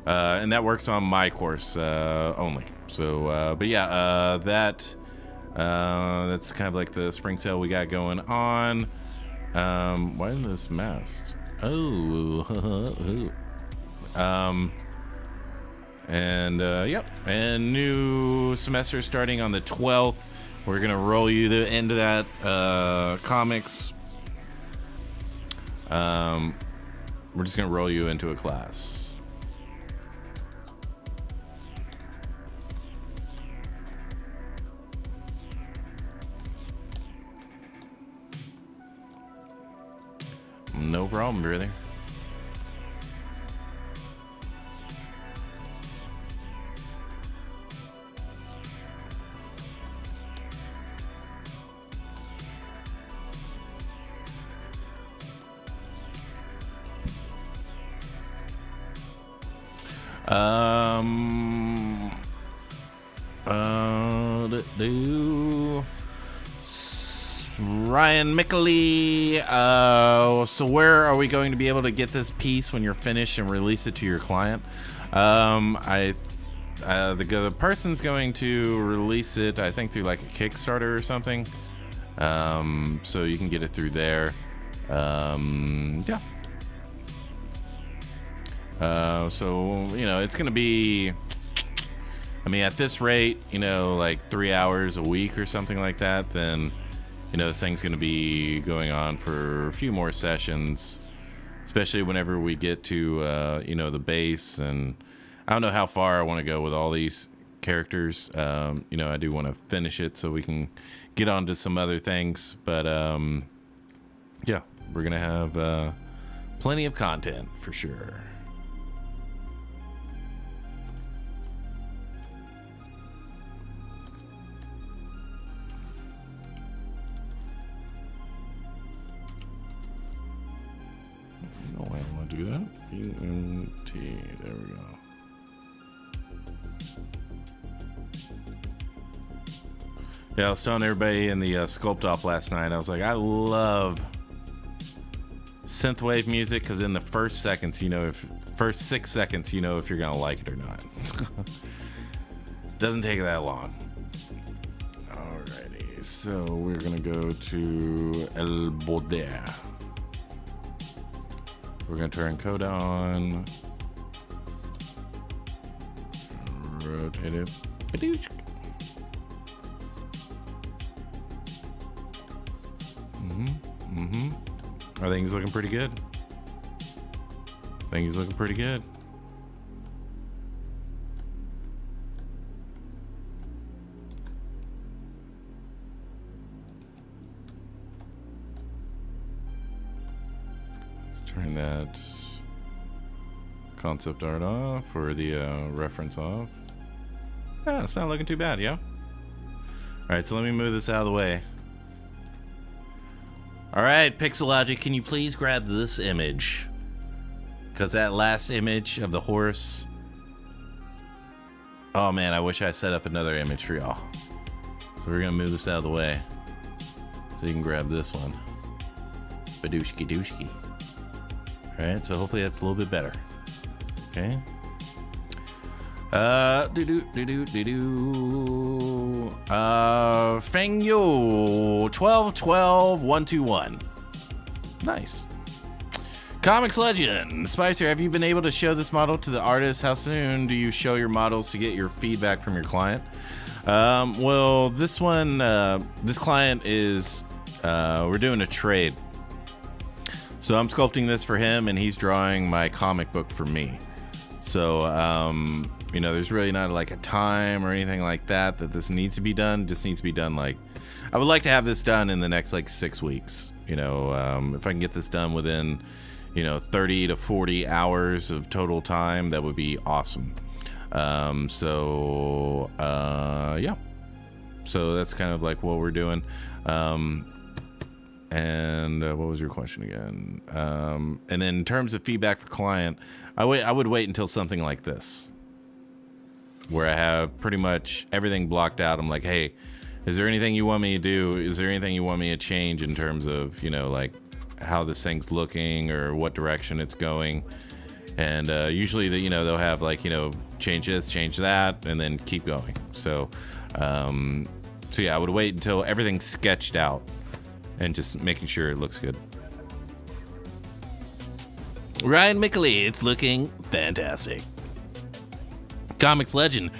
And that works on my course only. So, but yeah, that's kind of like the spring sale we got going on. Why isn't this masked? Oh, and yep, and new semester starting on the 12th. We're gonna roll you into that comics. We're just gonna roll you into a class. No problem, brother. Ryan McLeroy, so where are we going to be able to get this piece when you're finished and release it to your client? The person's going to release it, I think, through like a Kickstarter or something. So you can get it through there. Yeah. So, you know, it's going to be, I mean, at this rate, you know, like 3 hours a week or something like that, then, you know, this thing's going to be going on for a few more sessions, especially whenever we get to, you know, the base. And I don't know how far I want to go with all these characters. You know, I do want to finish it so we can get on to some other things. But, yeah, we're going to have plenty of content for sure. No way I want to do that. UNT. There we go. Yeah, I was telling everybody in the Sculpt Off last night, I was like, I love synthwave music because in the first seconds, you know, first 6 seconds, you know if you're gonna like it or not. Doesn't take that long. Alrighty, so we're gonna go to El Border. We're gonna turn code on. Rotate it. I think he's looking pretty good. Let's turn that concept art off, or the reference off. Yeah, it's not looking too bad, yeah? Alright, so let me move this out of the way. Alright, Pixologic, can you please grab this image? Because that last image of the horse... Oh man, I wish I set up another image for y'all. So we're going to move this out of the way. So you can grab this one. Badooshki dooshki. Alright, so hopefully that's a little bit better. Okay. Fengyo 1212-121. Nice. Comics legend Spicer, have you been able to show this model to the artist? How soon do you show your models to get your feedback from your client? Well, this one, this client is, we're doing a trade. So I'm sculpting this for him and he's drawing my comic book for me. So, you know, there's really not like a time or anything like that this needs to be done. Just needs to be done like, I would like to have this done in the next like 6 weeks. You know, if I can get this done within, you know, 30 to 40 hours of total time, that would be awesome. Yeah. So that's kind of like what we're doing. And what was your question again? And then in terms of feedback for client, I would wait until something like this, where I have pretty much everything blocked out. I'm like, hey, is there anything you want me to do? Is there anything you want me to change in terms of, you know, like how this thing's looking or what direction it's going? And usually, you know, they'll have like, you know, change this, change that, and then keep going. So yeah, I would wait until everything's sketched out and just making sure it looks good. Ryan McLeroy, it's looking fantastic. Comics legend,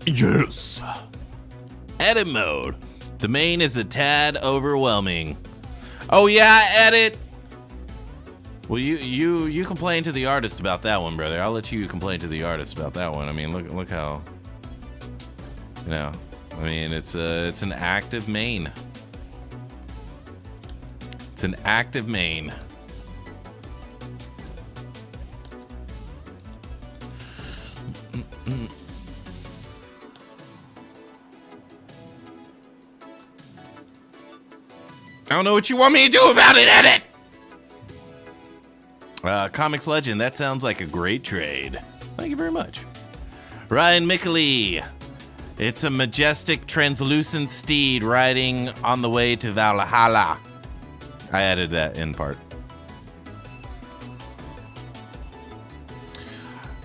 yes. Edit mode. The mane is a tad overwhelming. Oh yeah, edit. Well, you complain to the artist about that one, brother. I'll let you complain to the artist about that one. I mean, look how, you know, I mean, it's an active mane. It's an active mane. I don't know what you want me to do about it, edit! Comics Legend, that sounds like a great trade. Thank you very much. Ryan McLeroy, it's a majestic translucent steed riding on the way to Valhalla. I added that in part.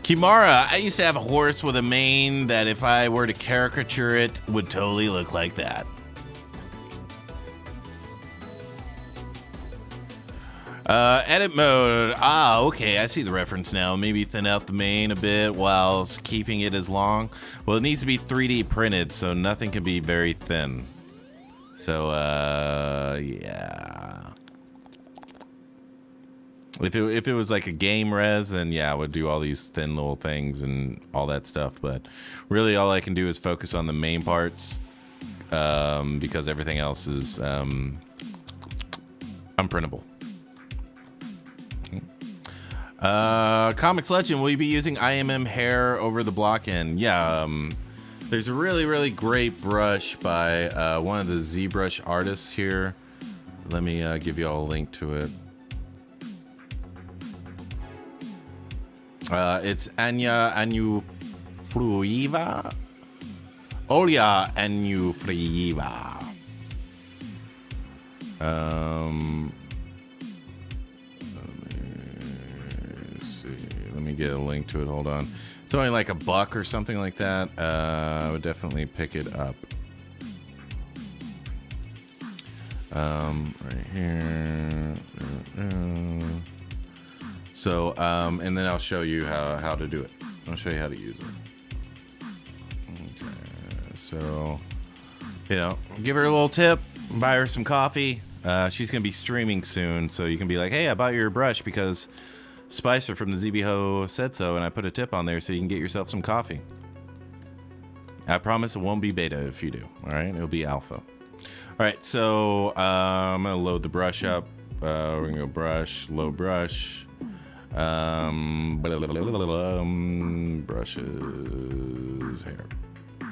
Kimara, I used to have a horse with a mane that if I were to caricature it would totally look like that. Edit mode. Ah, okay, I see the reference now. Maybe thin out the mane a bit while keeping it as long. Well, it needs to be 3D printed, so nothing can be very thin. So, yeah. If it was like a game res, then yeah, I would do all these thin little things and all that stuff. But really, all I can do is focus on the main parts because everything else is unprintable. Comics Legend, will you be using IMM hair over the block end? Yeah, there's a really great brush by one of the ZBrush artists here. Let me give you all a link to it. It's Anya Anyufluiva. Olya Anyufluiva. Let me get a link to it. Hold on. It's only like $1 or something like that. I would definitely pick it up. Right here. So, and then I'll show you how to do it. I'll show you how to use it. Okay. So, you know, give her a little tip. Buy her some coffee. She's gonna be streaming soon, so you can be like, "Hey, I bought your brush because Spicer from the ZBHO said so, and I put a tip on there so you can get yourself some coffee." I promise it won't be beta if you do. All right, it'll be alpha. All right, so I'm gonna load the brush up. We're gonna go brush, load brush, brushes here.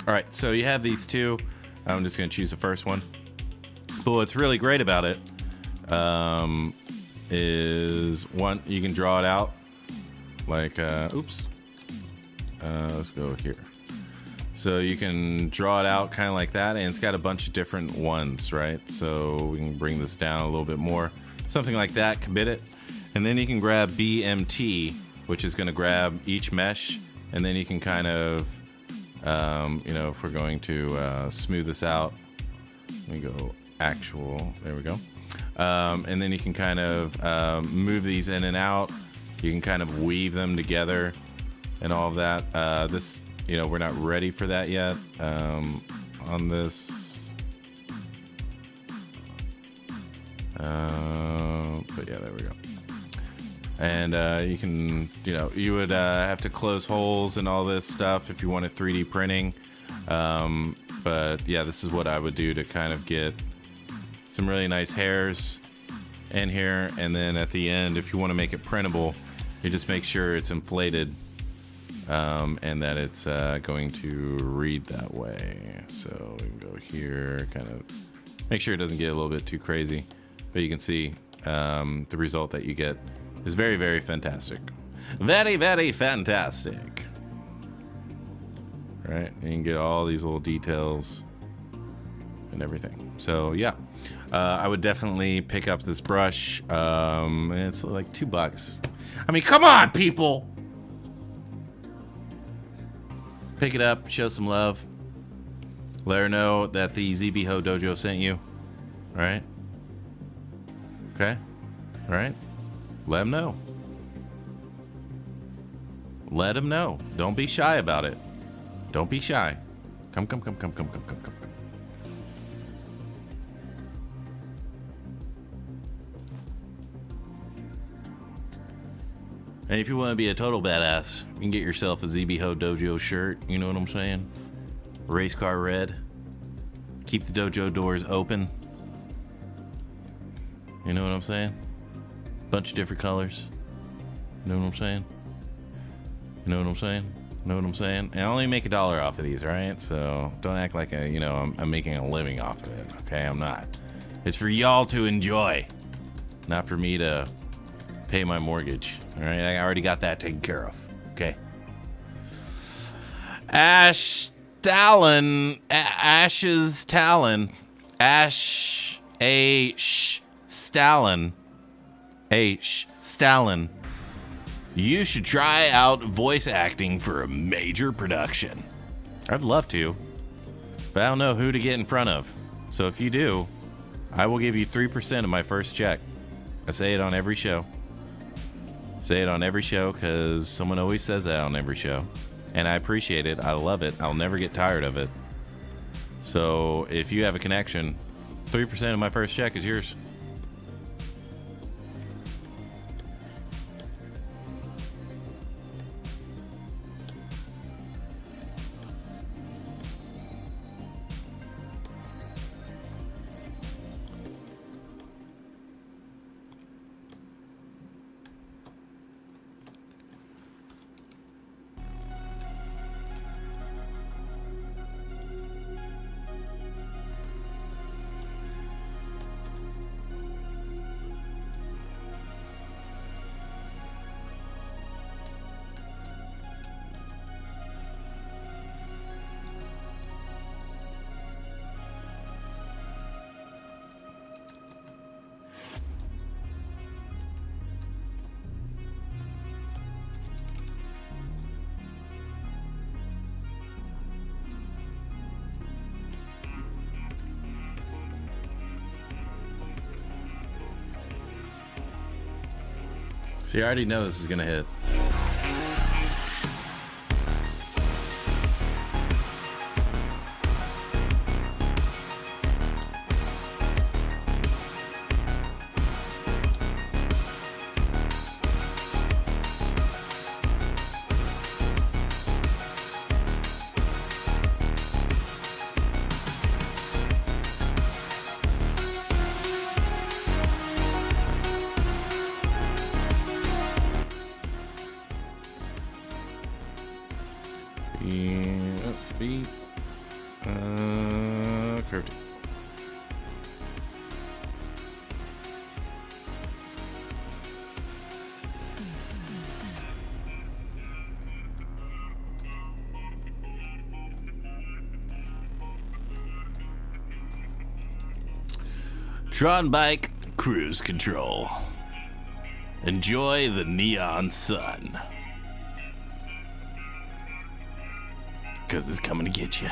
All right, so you have these two. I'm just gonna choose the first one. But what's really great about it is one, you can draw it out like oops, let's go here. So you can draw it out kind of like that, and it's got a bunch of different ones, right? So we can bring this down a little bit more, something like that, commit it, and then you can grab BMT, which is going to grab each mesh, and then you can kind of you know, if we're going to smooth this out, let me go actual, there we go. And then you can kind of move these in and out. You can kind of weave them together and all of that. This, you know, we're not ready for that yet on this. But yeah, there we go. And you can, you know, you would have to close holes and all this stuff if you wanted 3D printing. But yeah, this is what I would do to kind of get some really nice hairs in here, and then at the end, if you want to make it printable, you just make sure it's inflated and that it's going to read that way. So we can go here, kind of make sure it doesn't get a little bit too crazy, but you can see the result that you get is very fantastic. Very fantastic. All right, and you can get all these little details and everything. So yeah, I would definitely pick up this brush. It's like $2. I mean, come on, people. Pick it up, show some love. Let her know that the ZBHO Dojo sent you. All right? Okay? All right? Let them know. Let them know. Don't be shy about it. Don't be shy. Come. And if you want to be a total badass, you can get yourself a ZBHO Dojo shirt. You know what I'm saying? Race car red. Keep the dojo doors open. You know what I'm saying? Bunch of different colors. You know what I'm saying? You know what I'm saying? Know what I'm saying? And I only make $1 off of these, right? So don't act like I'm making a living off of it. Okay, I'm not. It's for y'all to enjoy, not for me to pay my mortgage. All right, I already got that taken care of. Okay. Ash's Talon. Stalin. Stalin. You should try out voice acting for a major production. I'd love to, but I don't know who to get in front of. So if you do, I will give you 3% of my first check. I say it on every show. Say it on every show because someone always says that on every show. And I appreciate it. I love it. I'll never get tired of it. So if you have a connection, 3% of my first check is yours. See, I already know this is gonna hit. Curved. Tron bike cruise control. Enjoy the neon sun. 'Cause it's coming to get you.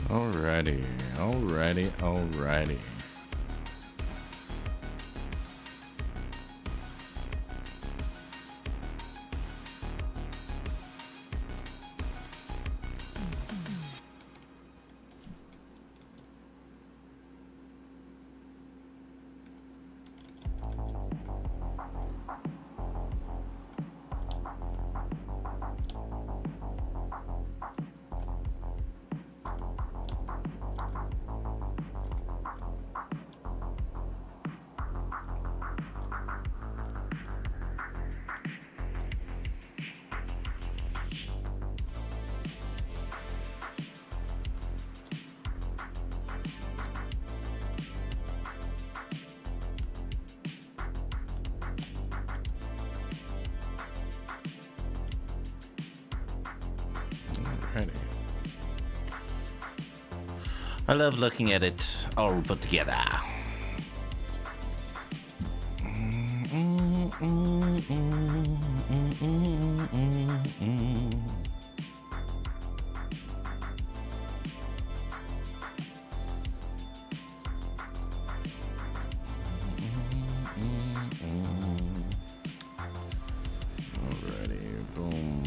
Alrighty. I love looking at it all put together. Alrighty, boom.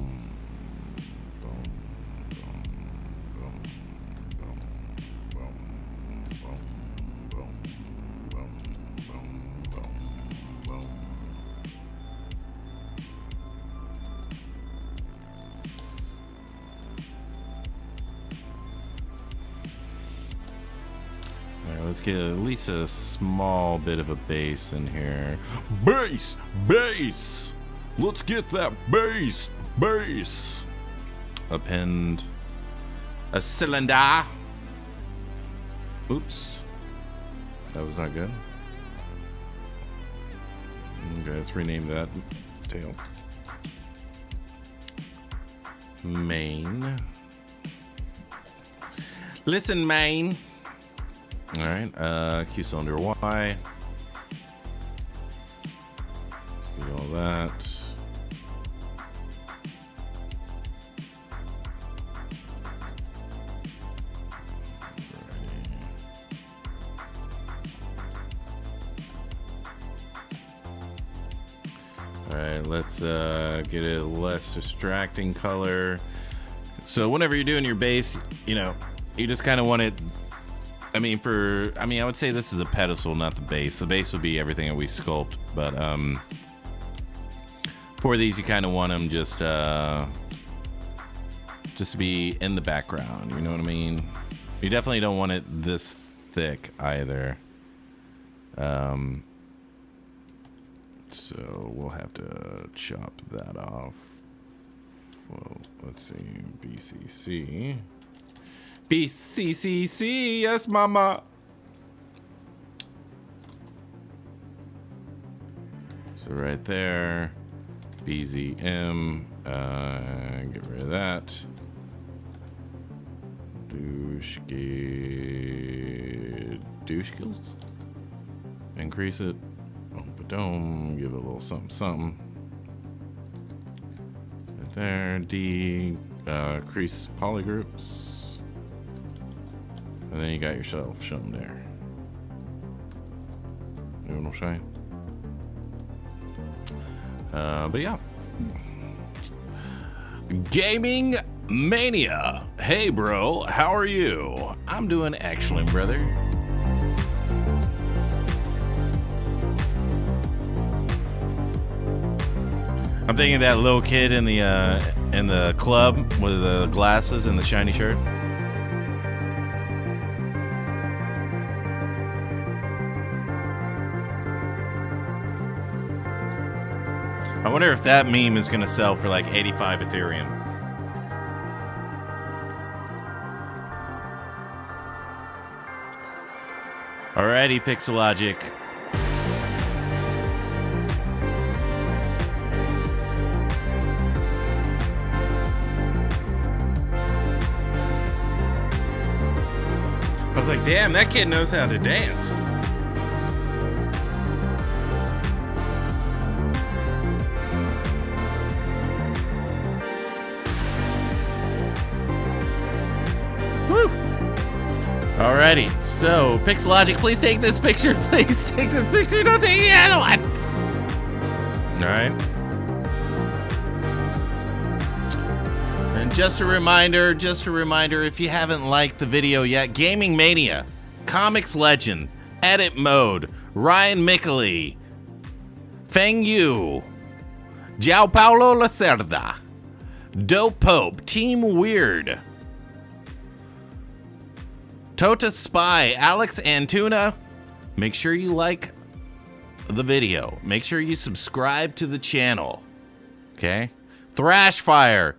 Let's get at least a small bit of a bass in here. Bass! Bass! Let's get that bass! Bass! Append a cylinder. Oops. That was not good. Okay, let's rename that. Tail. Mane. Listen, Mane. All right, Q cylinder Y. Let's get all that. All right, let's get a less distracting color. So whenever you're doing your base, you know, you just kind of want it. I would say this is a pedestal, not the base. The base would be everything that we sculpt, but for these, you kind of want them just to be in the background. You know what I mean? You definitely don't want it this thick either. So we'll have to chop that off. Well, let's see, BCC. BCCC, yes, mama. So right there, BZM, get rid of that. Douche skills. Increase it. Boom, give it a little something, something. Right there, increase polygroups. And then you got yourself something there. You know what I'm saying? But yeah. Gaming Mania. Hey, bro. How are you? I'm doing excellent, brother. I'm thinking of that little kid in the club with the glasses and the shiny shirt. I wonder if that meme is going to sell for like 85 Ethereum. Alrighty, Pixologic. I was like, damn, that kid knows how to dance. Alrighty, so Pixologic, please take this picture. Please take this picture. Don't take the other one. Alright. And just a reminder, if you haven't liked the video yet, Gaming Mania, Comics Legend, Edit Mode, Ryan McLeroy, Feng Yu, João Paulo Lacerda, Dope Pope, Team Weird, Tota Spy, Alex Antuna. Make sure you like the video. Make sure you subscribe to the channel. Okay? Thrashfire.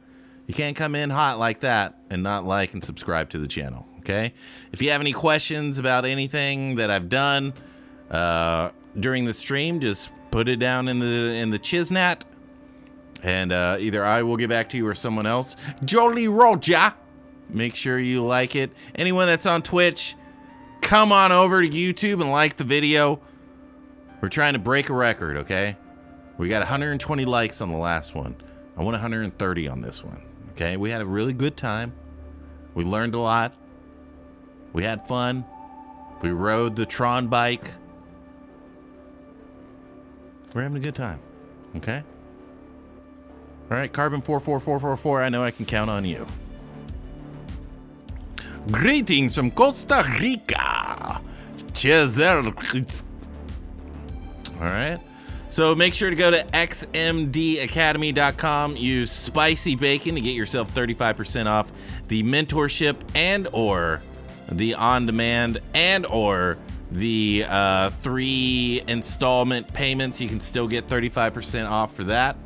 You can't come in hot like that and not like and subscribe to the channel. Okay? If you have any questions about anything that I've done during the stream, just put it down in the Chiznat, and either I will get back to you or someone else. Jolly Roja. Make sure you like it. Anyone that's on Twitch, come on over to YouTube and like the video. We're trying to break a record, okay? We got 120 likes on the last one. I want 130 on this one. Okay, we had a really good time. We learned a lot. We had fun. We rode the Tron bike. We're having a good time. Okay? All right, Carbon 44444, I know I can count on you. Greetings from Costa Rica. Cheers. All right. So make sure to go to xmdacademy.com. Use Spicy Bacon to get yourself 35% off the mentorship and or the on-demand and or the 3 installment payments. You can still get 35% off for that.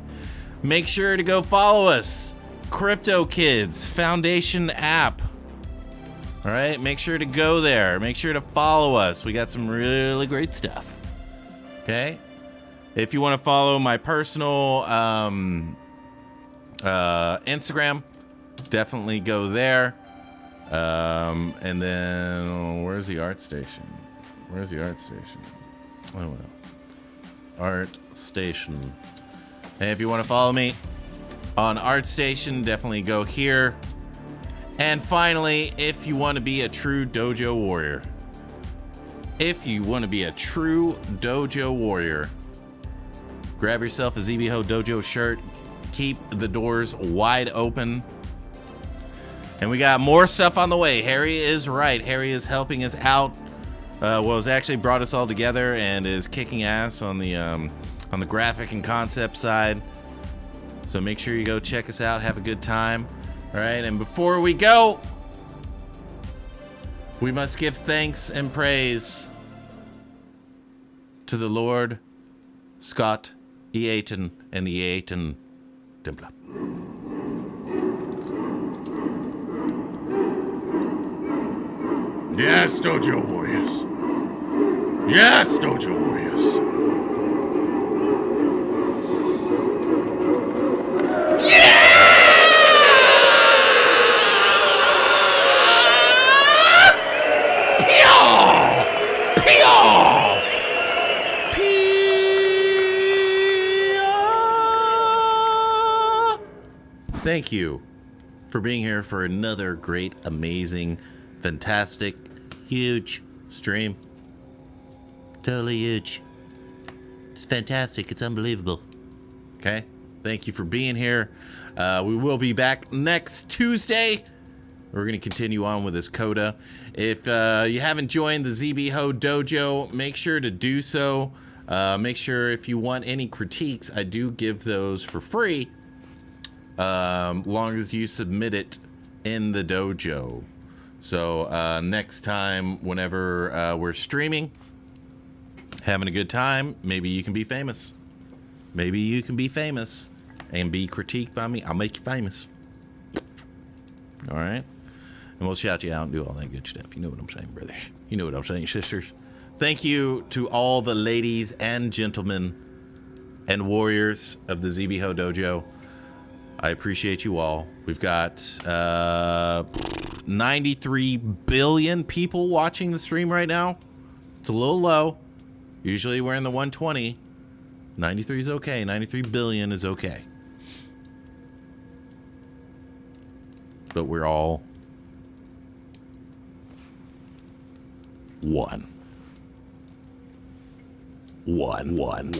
Make sure to go follow us. Crypto Kids Foundation app. All right, make sure to go there. Make sure to follow us. We got some really great stuff. Okay? If you want to follow my personal Instagram, definitely go there. And then, where's the art station? Where's the art station? Oh, well. Art Station. And if you want to follow me on Art Station, definitely go here. And finally, if you want to be a true dojo warrior, grab yourself a ZBHO Dojo shirt. Keep the doors wide open. And we got more stuff on the way. Harry is right. Harry is helping us out. Has actually brought us all together and is kicking ass on the graphic and concept side. So make sure you go check us out. Have a good time. All right, and before we go, we must give thanks and praise to the Lord Scott Eaton and the Eaton Templar. Yes, Dojo Warriors. Yes, Dojo Warriors. Yeah! Thank you for being here for another great, amazing, fantastic, huge stream. Totally huge. It's fantastic. It's unbelievable. Okay? Thank you for being here. We will be back next Tuesday. We're going to continue on with this coda. If you haven't joined the ZBHO Dojo, make sure to do so. Make sure if you want any critiques, I do give those for free. Long as you submit it in the dojo. So next time, whenever we're streaming, having a good time, maybe you can be famous. Maybe you can be famous and be critiqued by me. I'll make you famous. All right? And we'll shout you out and do all that good stuff. You know what I'm saying, brother. You know what I'm saying, sisters. Thank you to all the ladies and gentlemen and warriors of the ZBHO Dojo. I appreciate you all. We've got 93 billion people watching the stream right now. It's a little low. Usually we're in the 120. 93 is okay. 93 billion is okay. But we're all one. One.